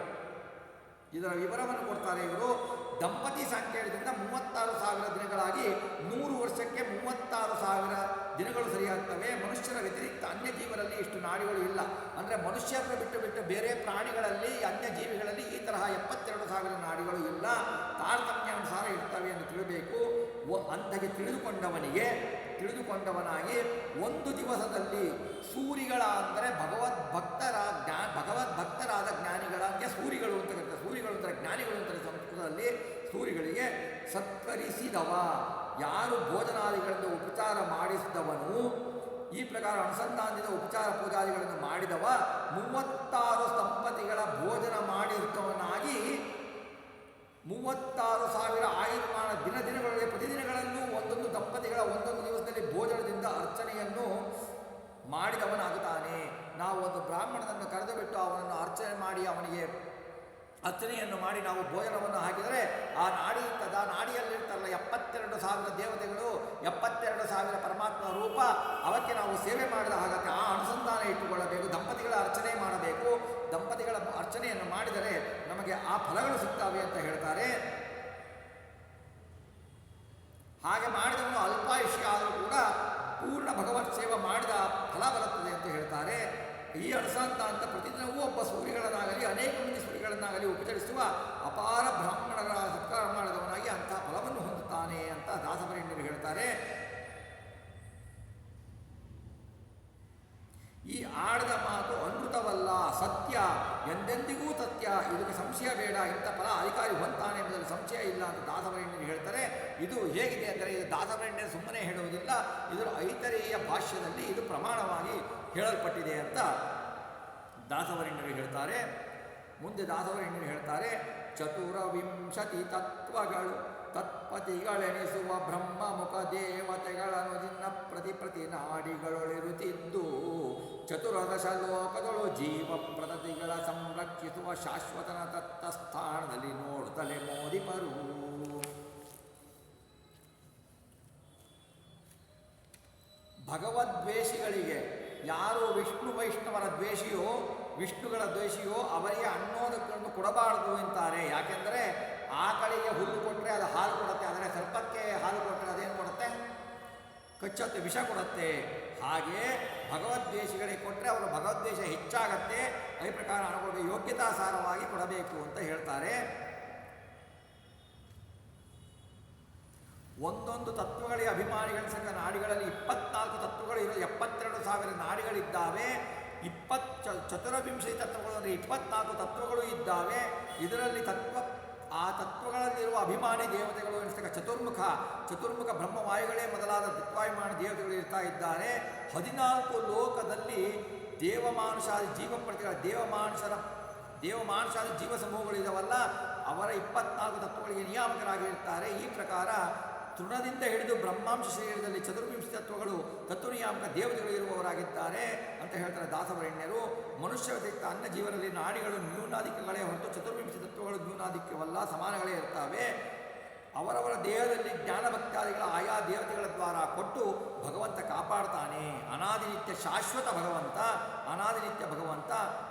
ಇದರ ವಿವರವನ್ನು ಕೊಡ್ತಾರೆ ಇವರು. ದಂಪತಿ ಸಂಖ್ಯೆಯಿಂದ 36,000 ದಿನಗಳಾಗಿ 100 ವರ್ಷಕ್ಕೆ 36,000 ದಿನಗಳು ಸರಿಯಾಗ್ತವೆ. ಮನುಷ್ಯರ ವ್ಯತಿರಿಕ್ತ ಅನ್ಯ ಜೀವರಲ್ಲಿ ಇಷ್ಟು ನಾಡಿಗಳು ಇಲ್ಲ. ಅಂದರೆ ಮನುಷ್ಯರನ್ನು ಬಿಟ್ಟು ಬೇರೆ ಪ್ರಾಣಿಗಳಲ್ಲಿ, ಅನ್ಯ ಜೀವಿಗಳಲ್ಲಿ ಈ ತರಹ 72,000 ನಾಡಿಗಳು ಇಲ್ಲ. ತಾರತಮ್ಯಾನುಸಾರ ಇರ್ತವೆ ಎಂದು ತಿಳಿಬೇಕು. ಅಂದಾಗೆ ತಿಳಿದುಕೊಂಡವನಾಗಿ ಒಂದು ದಿವಸದಲ್ಲಿ ಸೂರಿಗಳ ಅಂದರೆ ಭಗವದ್ಭಕ್ತರಾದ ಜ್ಞಾನಿಗಳಾಗೆ ಸೂರಿಗಳು ಅಂತ ಕರೀತಾರೆ. ಸೂರಿಗಳು ಅಂತಾರೆ ಜ್ಞಾನಿಗಳು ಅಂತಾರೆ ಸಂಸ್ಕೃತದಲ್ಲಿ. ಸೂರಿಗಳಿಗೆ ಸತ್ಕರಿಸಿದವ, ಯಾರು ಭೋಜನಾದಿಗಳಿಂದ ಉಪಚಾರ ಮಾಡಿಸಿದವನು, ಈ ಪ್ರಕಾರ ಅನುಸಂಧಾನದಿಂದ ಉಪಚಾರ ಪೂಜಾದಿಗಳನ್ನು ಮಾಡಿದವ, 36 ದಂಪತಿಗಳ ಭೋಜನ ಮಾಡಿರ್ತವನಾಗಿ 36,000 ಆಯುರ್ಮಾನ ದಿನಗಳೊಳಗೆ ಪ್ರತಿದಿನಗಳಲ್ಲೂ ಒಂದೊಂದು ದಂಪತಿಗಳ ಒಂದೊಂದು ದಿವಸದಲ್ಲಿ ಭೋಜನದಿಂದ ಅರ್ಚನೆಯನ್ನು ಮಾಡಿದವನಾಗುತ್ತಾನೆ. ನಾವು ಒಂದು ಬ್ರಾಹ್ಮಣನನ್ನು ಕರೆದು ಬಿಟ್ಟು ಅವನನ್ನು ಅರ್ಚನೆ ಮಾಡಿ ಅವನಿಗೆ ಅರ್ಚನೆಯನ್ನು ಮಾಡಿ ನಾವು ಭೋಜನವನ್ನು ಹಾಕಿದರೆ ಆ ನಾಡಿಯಲ್ಲಿರ್ತಾರಲ್ಲ 72,000 ದೇವತೆಗಳು, 72,000 ಪರಮಾತ್ಮ ರೂಪ, ಅವಕ್ಕೆ ನಾವು ಸೇವೆ ಮಾಡಿದ ಹಾಗಾಗಿ ಆ ಅನುಸಂಧಾನ ಇಟ್ಟುಕೊಳ್ಳಬೇಕು. ದಂಪತಿಗಳ ಅರ್ಚನೆ ಮಾಡಬೇಕು. ದಂಪತಿಗಳ ಅರ್ಚನೆಯನ್ನು ಮಾಡಿದರೆ ನಮಗೆ ಆ ಫಲಗಳು ಸಿಗ್ತವೆ ಅಂತ ಹೇಳ್ತಾರೆ. ಹಾಗೆ ಮಾಡಿದವನು ಅಲ್ಪಾಯುಷ್ಯ ಆದರೂ ಕೂಡ ಪೂರ್ಣ ಭಗವತ್ ಸೇವೆ ಮಾಡಿದ ಫಲ ಬರುತ್ತದೆ ಅಂತ ಹೇಳ್ತಾರೆ. ಈ ಅನುಸಂಧಾನ ಪ್ರತಿದಿನವೂ ಒಬ್ಬ ಸೂರ್ಯಗಳನ್ನಾಗಲಿ ಅನೇಕ ಮಂದಿ ಸೂರ್ಯಗಳನ್ನಾಗಲಿ ಉಪಚರಿಸುವ ಅಪಾರ ಬ್ರಾಹ್ಮಣರ ಸತ್ಕಾರ ಮಾಡಿದವನಾಗಿ ಅಂತಹ ಫಲವನ್ನು ಹೊಂದುತ್ತಾನೆ ಅಂತ ದಾಸವರೇಣ್ಯರು ಹೇಳ್ತಾರೆ. ಈ ಆಡಿದ ಮಾತು ಅಮೃತವಲ್ಲ, ಸತ್ಯ, ಎಂದೆಂದಿಗೂ ಸತ್ಯ, ಇದಕ್ಕೆ ಸಂಶಯ ಬೇಡ, ಇಂಥ ಫಲ ಅಧಿಕಾರಿ ಹೊಂತಾನೆ ಎಂಬುದರಲ್ಲಿ ಸಂಶಯ ಇಲ್ಲ ಅಂತ ದಾಸವರೇಣ್ಯರು ಹೇಳ್ತಾರೆ. ಇದು ಹೇಗಿದೆ ಅಂದರೆ ಇದು ದಾಸವರೇಣ್ಯರು ಸುಮ್ಮನೆ ಹೇಳುವುದಿಲ್ಲ, ಇದರ ಐತರೇಯ ಭಾಷ್ಯದಲ್ಲಿ ಇದು ಪ್ರಮಾಣವಾಗಿ ಹೇಳಲ್ಪಟ್ಟಿದೆ ಅಂತ ದಾಸವರೇಣ್ಯರು ಹೇಳ್ತಾರೆ. ಮುಂದೆ ದಾಸವರೇಣ್ಯರು ಹೇಳ್ತಾರೆ, 24 ತತ್ವಗಳು ತತ್ಪತಿಗಳೆನಿಸುವ ಬ್ರಹ್ಮ ಮುಖ ದೇವತೆಗಳನ್ನು ನಿನ್ನ ಪ್ರತಿ ನಾಡಿಗಳೊಳಿರುತ್ತಿದ್ದು 14 ಲೋಕಗಳು ಜೀವ ಪ್ರತಿಗಳ ಸಂರಕ್ಷಿಸುವ ಶಾಶ್ವತನ ತತ್ತ ಸ್ಥಾನದಲ್ಲಿ ನೋಡುತ್ತಲೇ ಮೋದಿಪರು. ಭಗವದ್ವೇಷಿಗಳಿಗೆ, ಯಾರು ವಿಷ್ಣು ವೈಷ್ಣವರ ದ್ವೇಷಿಯೋ, ವಿಷ್ಣುಗಳ ದ್ವೇಷಿಯೋ ಅವರಿಗೆ ಅನ್ನೋದಕ್ಕನ್ನು ಕೊಡಬಾರದು ಅಂತಾರೆ. ಯಾಕೆಂದರೆ ಆಕಳಿಗೆ ಹುಲ್ಲು ಕೊಟ್ಟರೆ ಅದು ಹಾಲು ಕೊಡುತ್ತೆ, ಆದರೆ ಸರ್ಪಕ್ಕೆ ಹಾಲು ಕೊಟ್ಟರೆ ಅದೇನು ಕೊಡುತ್ತೆ? ಕಚ್ಚತ್ತೆ, ವಿಷ ಕೊಡುತ್ತೆ. ಹಾಗೆ ಭಗವದ್ವೇಷಿಗಳಿಗೆ ಕೊಟ್ಟರೆ ಅವರ ಭಗವದ್ವೇಷ ಹೆಚ್ಚಾಗತ್ತೆ. ಈ ಪ್ರಕಾರ ಅನುಭವ ಯೋಗ್ಯತಾಸಾರವಾಗಿ ಕೊಡಬೇಕು ಅಂತ ಹೇಳ್ತಾರೆ. ಒಂದೊಂದು ತತ್ವಗಳಿಗೆ ಅಭಿಮಾನಿಗಳ ಸಂಘ ನಾಡಿಗಳಲ್ಲಿ 24 ತತ್ವಗಳು ಇರೋ 72,000 ನಾಡಿಗಳಿದ್ದಾವೆ. 24 ತತ್ವಗಳು ಅಂದರೆ 24 ತತ್ವಗಳು ಇದ್ದಾವೆ. ಇದರಲ್ಲಿ ತತ್ವ ಆ ತತ್ವಗಳಲ್ಲಿರುವ ಅಭಿಮಾನಿ ದೇವತೆಗಳು ಎನಿಸ್ತಕ್ಕ ಚತುರ್ಮುಖ ಬ್ರಹ್ಮವಾಯುಗಳೇ ಮೊದಲಾದ ತತ್ವಾಭಿಮಾನಿ ದೇವತೆಗಳು ಇರ್ತಾ ಇದ್ದಾರೆ. 14 ಲೋಕದಲ್ಲಿ ದೇವಮಾನುಷಾದಿ ದೇವಮಾನುಷಾದಿ ಜೀವ ಸಮೂಹಗಳಿದಾವಲ್ಲ, ಅವರ 24 ತತ್ವಗಳಿಗೆ ನಿಯಾಮಕರಾಗಿರ್ತಾರೆ. ಈ ಪ್ರಕಾರ ತೃಣದಿಂದ ಹಿಡಿದು ಬ್ರಹ್ಮಾಂಶ ಶರೀರದಲ್ಲಿ ಚತುರ್ವಿಂಶ ತತ್ವಗಳು ತತ್ವನಿಯಾಮಕ ದೇವತೆಗಳು ಇರುವವರಾಗಿದ್ದಾರೆ ಅಂತ ಹೇಳ್ತಾರೆ ದಾಸವರೆಣ್ಯರು. ಮನುಷ್ಯ ವ್ಯತಿರಿಕ್ತ ಅನ್ನ ಜೀವನದಲ್ಲಿ ನಾಡಿಗಳು ನ್ಯೂನಾಧಿಕಗಳೇ ಹೊರತು ಚತುರ್ವಿಂಶ ತತ್ವಗಳು ನ್ಯೂನಾಧಿಕ್ಯವಲ್ಲ, ಸಮಾನಗಳೇ ಇರ್ತವೆ. ಅವರವರ ದೇಹದಲ್ಲಿ ಜ್ಞಾನ ಭಕ್ತಾದಿಗಳ ಆಯಾ ದೇವತೆಗಳ ದ್ವಾರ ಕೊಟ್ಟು ಭಗವಂತ ಕಾಪಾಡ್ತಾನೆ. ಅನಾದಿನಿತ್ಯ ಶಾಶ್ವತ ಭಗವಂತ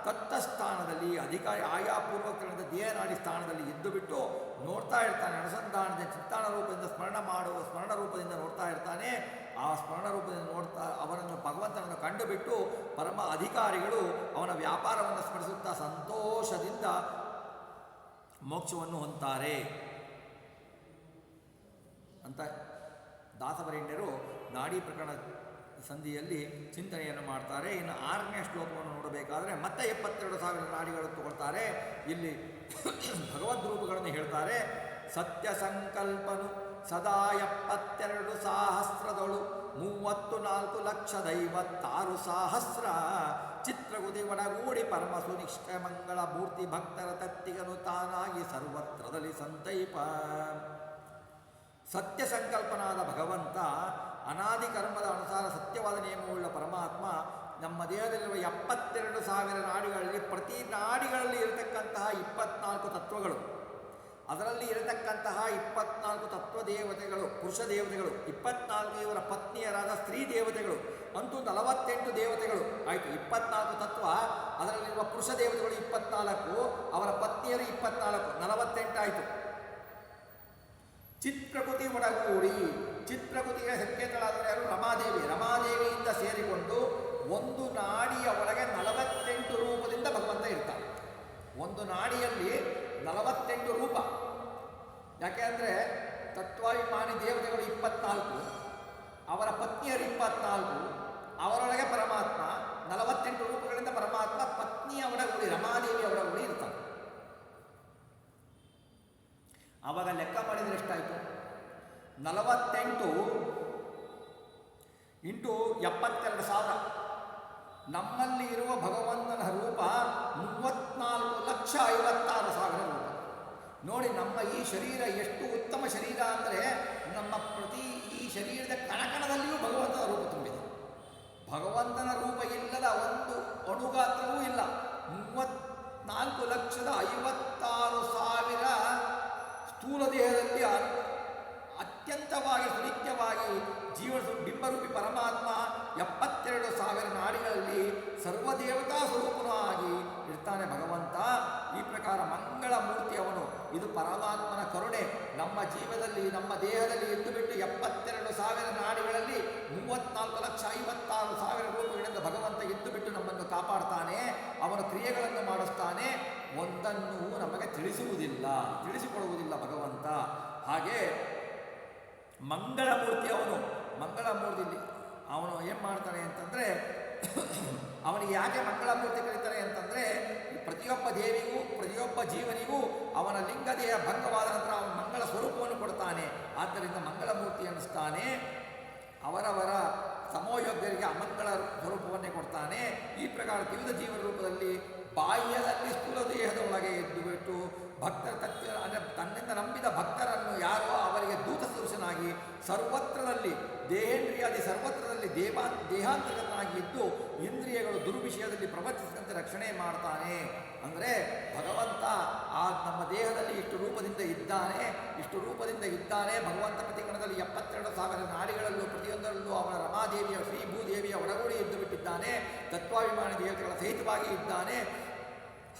ತತ್ತಸ್ಥಾನದಲ್ಲಿ ಅಧಿಕಾರಿ ಆಯಾ ಪೂರ್ವಕರಣದ ದೇಹನಾಡಿ ಸ್ಥಾನದಲ್ಲಿ ಇದ್ದು ಬಿಟ್ಟು ನೋಡ್ತಾ ಇರ್ತಾನೆ. ಅನುಸಂಧಾನದ ಚಿತ್ತಾನ ರೂಪದಿಂದ ಸ್ಮರಣ ರೂಪದಿಂದ ನೋಡ್ತಾ ಇರ್ತಾನೆ. ಆ ಸ್ಮರಣ ರೂಪದಿಂದ ಅವನನ್ನು ಭಗವಂತನನ್ನು ಕಂಡುಬಿಟ್ಟು ಪರಮ ಅಧಿಕಾರಿಗಳು ಅವನ ವ್ಯಾಪಾರವನ್ನು ಸ್ಮರಿಸುತ್ತಾ ಸಂತೋಷದಿಂದ ಮೋಕ್ಷವನ್ನು ಹೊಂತಾರೆ ಅಂತ ದಾಸವರೆಣ್ಯರು ನಾಡಿ ಪ್ರಕರಣ ಸಂಧಿಯಲ್ಲಿ ಚಿಂತನೆಯನ್ನು ಮಾಡ್ತಾರೆ. ಇನ್ನು 6ನೇ ಶ್ಲೋಕವನ್ನು ನೋಡಬೇಕಾದರೆ ಮತ್ತೆ 72,000 ನಾಡಿಗಳು ತಗೊಳ್ತಾರೆ. ಇಲ್ಲಿ ಭಗವದ್ ರೂಪಗಳನ್ನು ಹೇಳ್ತಾರೆ. ಸತ್ಯ ಸಂಕಲ್ಪನು ಸದಾ 72 ಸಹಸ್ರದಳು 34,56,000 ಚಿತ್ರಗುದಿ ಒಡಗೂಡಿ ಪರಮಸು ನಿಷ್ಠಮಂಗಳ ಮೂರ್ತಿ ಭಕ್ತರ ತತ್ತಿಗನು ತಾನಾಗಿ ಸರ್ವತ್ರದಲ್ಲಿ ಸಂತೈಪ. ಸತ್ಯ ಸಂಕಲ್ಪನಾದ ಭಗವಂತ ಅನಾದಿ ಕರ್ಮದ ಅನುಸಾರ ಸತ್ಯವಾದ ನಿಯಮವುಳ್ಳ ಪರಮಾತ್ಮ ನಮ್ಮ ದೇಹದಲ್ಲಿರುವ 72,000 ನಾಡಿಗಳಲ್ಲಿ ಪ್ರತಿ ನಾಡಿಗಳಲ್ಲಿ ಇರತಕ್ಕಂತಹ 24 ತತ್ವಗಳು, ಅದರಲ್ಲಿ ಇರತಕ್ಕಂತಹ 24 ತತ್ವ ದೇವತೆಗಳು, ಪುರುಷ ದೇವತೆಗಳು, 24 ಇವರ ಪತ್ನಿಯರಾದ ಸ್ತ್ರೀ ದೇವತೆಗಳು, ಅಂತೂ 48 ದೇವತೆಗಳು ಆಯಿತು. 24 ತತ್ವ, ಅದರಲ್ಲಿರುವ ಪುರುಷ ದೇವತೆಗಳು 24, ಅವರ ಪತ್ನಿಯರು 24, 48 ಆಯಿತು. ಚಿತ್ರಕೃತಿ ಒಡಗೂಡಿ, ಚಿತ್ರಕೃತಿಯ ಸಂಕೇತಗಳಾದರೆ ಯಾರು? ರಮಾದೇವಿಯಿಂದ ಸೇರಿಕೊಂಡು ಒಂದು ನಾಡಿಯ ಒಳಗೆ 48 ರೂಪದಿಂದ ಭಗವಂತ ಇರ್ತಾನೆ. ಒಂದು ನಾಡಿಯಲ್ಲಿ 48 ರೂಪ. ಯಾಕೆ ಅಂದರೆ ತತ್ವಾಭಿಮಾನಿ ದೇವತೆಗಳು 24, ಅವರ ಪತ್ನಿಯರು 24, ಅವರೊಳಗೆ ಪರಮಾತ್ಮ 48 ರೂಪಗಳಿಂದ ಪರಮಾತ್ಮ ಪತ್ನಿಯ ಒಡಗೂಡಿ ರಮಾದೇವಿಯ ಒಡಗೂಡಿ ಇರ್ತಾನೆ. ಆವಾಗ ಲೆಕ್ಕ ಮಾಡಿದರೆ ಎಷ್ಟಾಯಿತು? 48 ಇಂಟು 72,000. ನಮ್ಮಲ್ಲಿ ಇರುವ ಭಗವಂತನ ರೂಪ 34,56,000 ರೂಪ. ನೋಡಿ, ನಮ್ಮ ಈ ಶರೀರ ಎಷ್ಟು ಉತ್ತಮ ಶರೀರ ಅಂದರೆ ನಮ್ಮ ಪ್ರತಿ ಈ ಶರೀರದ ಕಣಕಣದಲ್ಲಿಯೂ ಭಗವಂತನ ರೂಪ ತುಂಬಿದೆ. ಭಗವಂತನ ರೂಪ ಇಲ್ಲದ ಒಂದು ಅಣುಗಾತ್ರವೂ ಇಲ್ಲ. 34,56,000 ಸ್ಥೂಲ ದೇಹದಲ್ಲಿ ಅತ್ಯಂತವಾಗಿ ಸುನಿತ್ಯವಾಗಿ ಬಿಂಬರೂಪಿ ಪರಮಾತ್ಮ 72,000 ನಾಡಿಗಳಲ್ಲಿ ಸರ್ವದೇವತಾ ಸ್ವರೂಪನಾಗಿ ಇರ್ತಾನೆ ಭಗವಂತ. ಈ ಪ್ರಕಾರ ಮಂಗಳ ಮೂರ್ತಿ ಅವನು. ಇದು ಪರಮಾತ್ಮನ ಕರುಣೆ. ನಮ್ಮ ಜೀವದಲ್ಲಿ, ನಮ್ಮ ದೇಹದಲ್ಲಿ ಇದ್ದು ಬಿಟ್ಟು 72,000 ನಾಡಿಗಳಲ್ಲಿ 34,56,000 ರೂಪಗಳಿಂದ ಭಗವಂತ ಇದ್ದು ಬಿಟ್ಟು ನಮ್ಮನ್ನು ಕಾಪಾಡ್ತಾನೆ. ಅವನ ಕ್ರಿಯೆಗಳನ್ನು ಮಾಡಿಸ್ತಾನೆ. ಒಂದನ್ನು ನಮಗೆ ತಿಳಿಸಿಕೊಡುವುದಿಲ್ಲ ಭಗವಂತ. ಹಾಗೆ ಮಂಗಳಮೂರ್ತಿ ಅವನು. ಮಂಗಳಮೂರ್ತಿಲಿ ಅವನು ಏನು ಮಾಡ್ತಾನೆ ಅಂತಂದರೆ, ಅವನಿಗೆ ಯಾಕೆ ಮಂಗಳಮೂರ್ತಿ ಕರೀತಾರೆ ಅಂತಂದರೆ, ಪ್ರತಿಯೊಬ್ಬ ದೇವಿಗೂ ಪ್ರತಿಯೊಬ್ಬ ಜೀವನಿಗೂ ಅವನ ಲಿಂಗದೇಹ ಭಂಗವಾದ ನಂತರ ಅವನ ಮಂಗಳ ಸ್ವರೂಪವನ್ನು ಕೊಡ್ತಾನೆ. ಆದ್ದರಿಂದ ಮಂಗಳಮೂರ್ತಿ ಅನ್ನಿಸ್ತಾನೆ. ಅವರವರ ಸಮಯೋಗ್ಯರಿಗೆ ಅಮಂಗಳ ಸ್ವರೂಪವನ್ನೇ ಕೊಡ್ತಾನೆ. ಈ ಪ್ರಕಾರ ತ್ರಿವಿಧ ಜೀವನ ರೂಪದಲ್ಲಿ ಬಾಹ್ಯದಲ್ಲಿ ಸ್ಥೂಲ ದೇಹದ ಒಳಗೆ ಎದ್ದು ಬಿಟ್ಟು ಭಕ್ತರ ತನ್ನಿಂದ ನಂಬಿದ ಭಕ್ತರನ್ನು ಯಾರೋ ಅವರಿಗೆ ದೂತ ಸದೃಶನಾಗಿ ಸರ್ವತ್ರದಲ್ಲಿ ದೇಹೇಂದ್ರಿಯಾದಿ ಸರ್ವತ್ರದಲ್ಲಿ ದೇಹಾಂತರ್ಗತನಾಗಿ ಇದ್ದು ಇಂದ್ರಿಯಗಳು ದುರ್ವಿಷಯದಲ್ಲಿ ಪ್ರವರ್ತಿಸಿದಂತೆ ರಕ್ಷಣೆ ಮಾಡ್ತಾನೆ. ಅಂದರೆ ಭಗವಂತ ನಮ್ಮ ದೇಹದಲ್ಲಿ ಇಷ್ಟು ರೂಪದಿಂದ ಇದ್ದಾನೆ. ಭಗವಂತ ಪ್ರತಿಕರಣದಲ್ಲಿ 72,000 ನಾಡಿಗಳಲ್ಲೂ ಪ್ರತಿಯೊಂದರಲ್ಲೂ ಅವನ ರಮಾದೇವಿಯ ಶ್ರೀಭೂದೇವಿಯ ಒಡಗೂಡಿ ಇದ್ದು ಬಿಟ್ಟಿದ್ದಾನೆ. ತತ್ವಾಭಿಮಾನಿ ದೇವತೆಗಳ ಸಹಿತವಾಗಿ ಇದ್ದಾನೆ.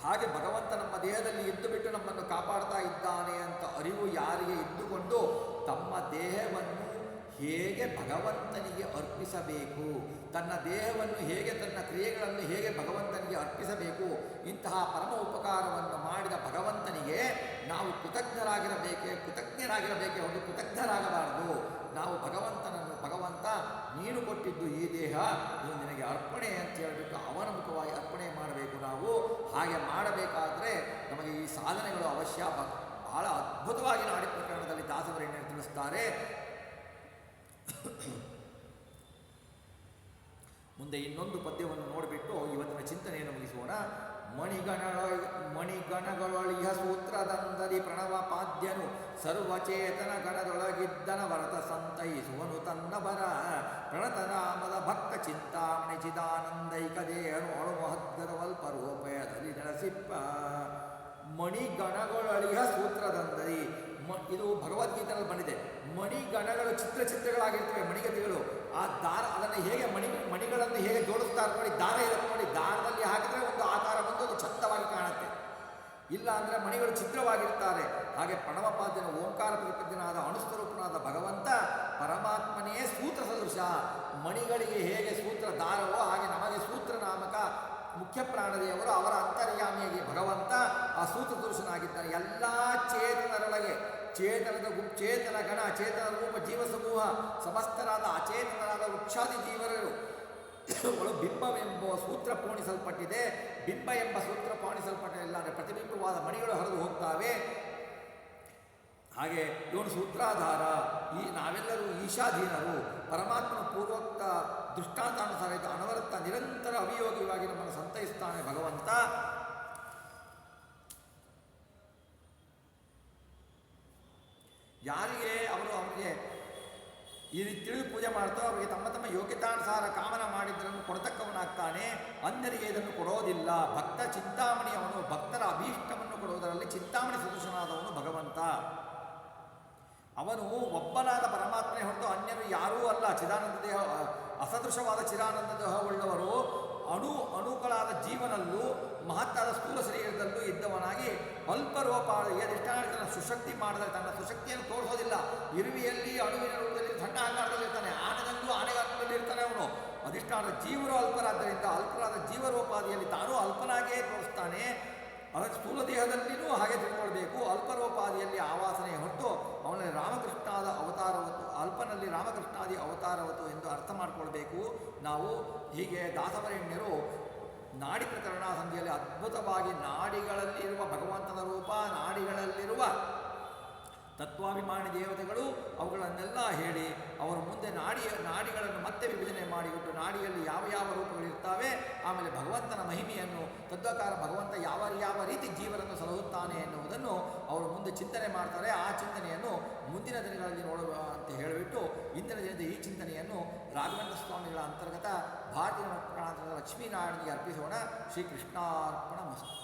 ಹಾಗೆ ಭಗವಂತ ನಮ್ಮ ದೇಹದಲ್ಲಿ ಇದ್ದು ಬಿಟ್ಟು ನಮ್ಮನ್ನು ಕಾಪಾಡ್ತಾ ಇದ್ದಾನೆ ಅಂತ ಅರಿವು ಯಾರಿಗೆ ಇದ್ದುಕೊಂಡು ತಮ್ಮ ದೇಹವನ್ನು ಹೇಗೆ ಭಗವಂತನಿಗೆ ಅರ್ಪಿಸಬೇಕು, ತನ್ನ ದೇಹವನ್ನು ಹೇಗೆ, ತನ್ನ ಕ್ರಿಯೆಗಳನ್ನು ಹೇಗೆ ಭಗವಂತನಿಗೆ ಅರ್ಪಿಸಬೇಕು, ಇಂತಹ ಪರಮ ಉಪಕಾರವನ್ನು ಮಾಡಿದ ಭಗವಂತನಿಗೆ ನಾವು ಕೃತಜ್ಞರಾಗಿರಬೇಕೆ ಒಂದು ಕೃತಜ್ಞರಾಗಬಾರದು. ನಾವು ಭಗವಂತ ನೀನು ಕೊಟ್ಟಿದ್ದು ಈ ದೇಹ, ಇದು ನಿನಗೆ ಅರ್ಪಣೆ ಅಂತ ಹೇಳಿಬಿಟ್ಟು ಅವನ ಮುಖವಾಗಿ ಅರ್ಪಣೆ ಮಾಡಬೇಕು ನಾವು. ಹಾಗೆ ಮಾಡಬೇಕಾದ್ರೆ ನಮಗೆ ಈ ಸಾಧನೆಗಳು ಅವಶ್ಯ, ಬಹಳ ಅದ್ಭುತವಾಗಿ ನಾಡಿ ಪ್ರಕರಣದಲ್ಲಿ ದಾಸವರೇಣ್ಯರು ತಿಳಿಸ್ತಾರೆ. ಮುಂದೆ ಇನ್ನೊಂದು ಪದ್ಯವನ್ನು ನೋಡಿಬಿಟ್ಟು ಇವತ್ತಿನ ಚಿಂತನೆಯನ್ನು ಮುಗಿಸೋಣ. ಮಣಿಗಣಗಳೊಳಿಹ ಸೂತ್ರದಂದದಿ ಪ್ರಣವ ಪಾದ್ಯನು ಸರ್ವಚೇತನ ಗಣದೊಳಗಿದ್ದನ ವರತ ಸಂತೈಸುವನು ತನ್ನ ಬರ ಪ್ರಣತನಾಮದ ಭಕ್ತ ಚಿಂತಾಮಣಿ ಚಿದಾನಂದೈಕ ದೇಹನು ಅಣುಮಹದ್ಗರವಲ್ಪ ರೂಪಯದಲ್ಲಿ ನೆಲೆಸಿಪ್ಪ. ಮಣಿಗಣಗಳೊಳಿಹ ಸೂತ್ರದಂದದಿ ಇದು ಭಗವದ್ಗೀತೆಯಲ್ಲಿ ಬಂದಿದೆ. ಮಣಿಗಣಗಳು ಚಿತ್ರಗಳಾಗಿರ್ತವೆ, ಮಣಿಗತಿಗಳು. ಆ ದಾರ ಅದನ್ನು ಹೇಗೆ ಮಣಿಗಳನ್ನು ಹೇಗೆ ಜೋಡಿಸ್ತಾರೆ ನೋಡಿ, ದಾರ ಇರುತ್ತೆ ನೋಡಿ, ದಾರದಲ್ಲಿ ಹಾಕಿದರೆ ಒಂದು ಆಕಾರ ಬಂದು ಅದು ಚಂದವಾಗಿ ಕಾಣುತ್ತೆ. ಇಲ್ಲ ಅಂದರೆ ಮಣಿಗಳು ಚಿತ್ರವಾಗಿರ್ತಾರೆ. ಹಾಗೆ ಪ್ರಣವಪಾದ್ಯನ ಓಂಕಾರ ಪ್ರತಿಪದ್ಯನಾದ ಅಣುಸ್ವರೂಪನಾದ ಭಗವಂತ ಪರಮಾತ್ಮನೇ ಸೂತ್ರ ಸದೃಶ. ಮಣಿಗಳಿಗೆ ಹೇಗೆ ಸೂತ್ರ ದಾರವೋ ಹಾಗೆ ನಮಗೆ ಸೂತ್ರ ನಾಮಕ ಮುಖ್ಯ ಪ್ರಾಣದೇವರು ಅವರ ಅಂತರ್ಯಾಮಿಯಾಗಿ ಭಗವಂತ ಆ ಸೂತ್ರ ಸದೃಶನಾಗಿದ್ದಾನೆ. ಎಲ್ಲ ಚೇತನರೊಳಗೆ ಚೇತನ ಗಣ, ಚೇತನ ರೂಪ, ಜೀವ ಸಮೂಹ, ಸಮಸ್ತರಾದ ಅಚೇತನರಾದ ವೃಕ್ಷಾದಿ ಜೀವರರು ಬಿಂಬವೆಂಬ ಸೂತ್ರ ಪೋಣಿಸಲ್ಪಟ್ಟಿದೆ. ಬಿಂಬ ಎಂಬ ಸೂತ್ರ ಪೋಣಿಸಲ್ಪಟ್ಟಿಲ್ಲ ಅಂದರೆ ಪ್ರತಿಬಿಂಬವಾದ ಮಣಿಗಳು ಹರಿದು ಹೋಗ್ತಾವೆ. ಹಾಗೆ ಇವನು ಸೂತ್ರಾಧಾರ. ನಾವೆಲ್ಲರೂ ಈಶಾಧೀನರು. ಪರಮಾತ್ಮನ ಪೂರ್ವೋಕ್ತ ದೃಷ್ಟಾಂತಾನುಸಾರ ಇದು ಅನವರತ ನಿರಂತರ ಅವಿಯೋಗಿಯಾಗಿ ನಮ್ಮನ್ನು ಸಂತೈಸ್ತಾನೆ ಭಗವಂತ. ಯಾರಿಗೆ ಅವರಿಗೆ ಈ ರೀತಿ ತಿಳಿದು ಪೂಜೆ ಮಾಡ್ತಾರೋ ಅವರಿಗೆ ತಮ್ಮ ತಮ್ಮ ಯೋಗ್ಯತಾನುಸಾರ ಕಾಮನ ಮಾಡಿದ್ದರನ್ನು ಕೊಡತಕ್ಕವನಾಗ್ತಾನೆ. ಅನ್ಯರಿಗೆ ಇದನ್ನು ಕೊಡೋದಿಲ್ಲ. ಭಕ್ತ ಚಿಂತಾಮಣಿ ಅವನು. ಭಕ್ತರ ಅಭೀಷ್ಟವನ್ನು ಕೊಡುವುದರಲ್ಲಿ ಚಿಂತಾಮಣಿ ಸದೃಶನಾದವನು ಭಗವಂತ. ಅವನು ಒಬ್ಬನಾದ ಪರಮಾತ್ಮನೇ ಹೊರತು ಅನ್ಯರು ಯಾರೂ ಅಲ್ಲ. ಚಿದಾನಂದ ದೇಹ, ಅಸದೃಶವಾದ ಚಿದಾನಂದ ದೇಹವುಳ್ಳವರು ಅಣುಗಳಾದ ಜೀವನಲ್ಲೂ ಮಹತ್ತಾದ ಸ್ಥೂಲ ಶರೀರದಲ್ಲೂ ಇದ್ದವನಾಗಿ ಅಲ್ಪರೂಪ ಎಷ್ಟಾಗ ಸುಶಕ್ತಿ ಮಾಡಿದರೆ ತನ್ನ ಸುಶಕ್ತಿಯನ್ನು ತೋರಿಸೋದಿಲ್ಲ. ಇರುವಿಯಲ್ಲಿ ಅಣುವಿನ ರೂಪದಲ್ಲಿ ಸಣ್ಣ ಆಕಾರದಲ್ಲಿ ಇರ್ತಾನೆ. ಆನೆದಲ್ಲೂ ಆನೆಗಾತ್ರದಲ್ಲಿ ಇರ್ತಾನೆ ಅವನು. ಅಧಿಷ್ಠಾನದ ಜೀವರು ಅಲ್ಪರಾದ್ದರಿಂದ ಅಲ್ಪರಾದ ಜೀವರೋಪಾದಿಯಲ್ಲಿ ತಾನೂ ಅಲ್ಪನಾಗಿಯೇ ತೋರಿಸ್ತಾನೆ. ಅದಕ್ಕೆ ಸ್ಥೂಲ ದೇಹದಲ್ಲಿಯೂ ಹಾಗೆ ತಿಳ್ಕೊಳ್ಬೇಕು. ಅಲ್ಪರೋಪಾದಿಯಲ್ಲಿ ಆವಾಸನೆ ಹೊರತು ಅವನಲ್ಲಿ ರಾಮಕೃಷ್ಣಾದ ಅವತಾರವತ್ತು, ಅಲ್ಪನಲ್ಲಿ ರಾಮಕೃಷ್ಣಾದಿ ಅವತಾರವತ್ತು ಎಂದು ಅರ್ಥ ಮಾಡಿಕೊಳ್ಬೇಕು ನಾವು. ಹೀಗೆ ದಾಸವರೇಣ್ಯರು ನಾಡಿ ಪ್ರಕರಣ ಸಂಧಿಯಲ್ಲಿ ಅದ್ಭುತವಾಗಿ ನಾಡಿಗಳಲ್ಲಿರುವ ಭಗವಂತನ ರೂಪ, ನಾಡಿಗಳಲ್ಲಿರುವ ತತ್ವಾಭಿಮಾನಿ ದೇವತೆಗಳು ಅವುಗಳನ್ನೆಲ್ಲ ಹೇಳಿ ಅವರ ಮುಂದೆ ನಾಡಿಗಳನ್ನು ಮತ್ತೆ ವಿಭಜನೆ ಮಾಡಿಬಿಟ್ಟು ನಾಡಿಯಲ್ಲಿ ಯಾವ ಯಾವ ರೂಪಗಳಿರ್ತಾವೆ, ಆಮೇಲೆ ಭಗವಂತನ ಮಹಿಮೆಯನ್ನು, ತದ್ವಕಾರ ಭಗವಂತ ಯಾವ ರೀತಿ ಜೀವನನ್ನು ಸಲಹುತ್ತಾನೆ ಎನ್ನುವುದನ್ನು ಅವರು ಮುಂದೆ ಚಿಂತನೆ ಮಾಡ್ತಾರೆ. ಆ ಚಿಂತನೆಯನ್ನು ಮುಂದಿನ ದಿನಗಳಲ್ಲಿ ನೋಡುವ ಅಂತ ಹೇಳಿಬಿಟ್ಟು ಇಂದಿನ ದಿನದ ಈ ಚಿಂತನೆಯನ್ನು ರಾಘವೇಂದ್ರ ಸ್ವಾಮಿಗಳ ಅಂತರ್ಗತ ಭಾರತೀಯ ಪ್ರಾಣದ ಲಕ್ಷ್ಮೀನಾರಾಯಣನಿಗೆ ಅರ್ಪಿಸೋಣ. ಶ್ರೀಕೃಷ್ಣಾರ್ಪಣ ಮಸ್ತು.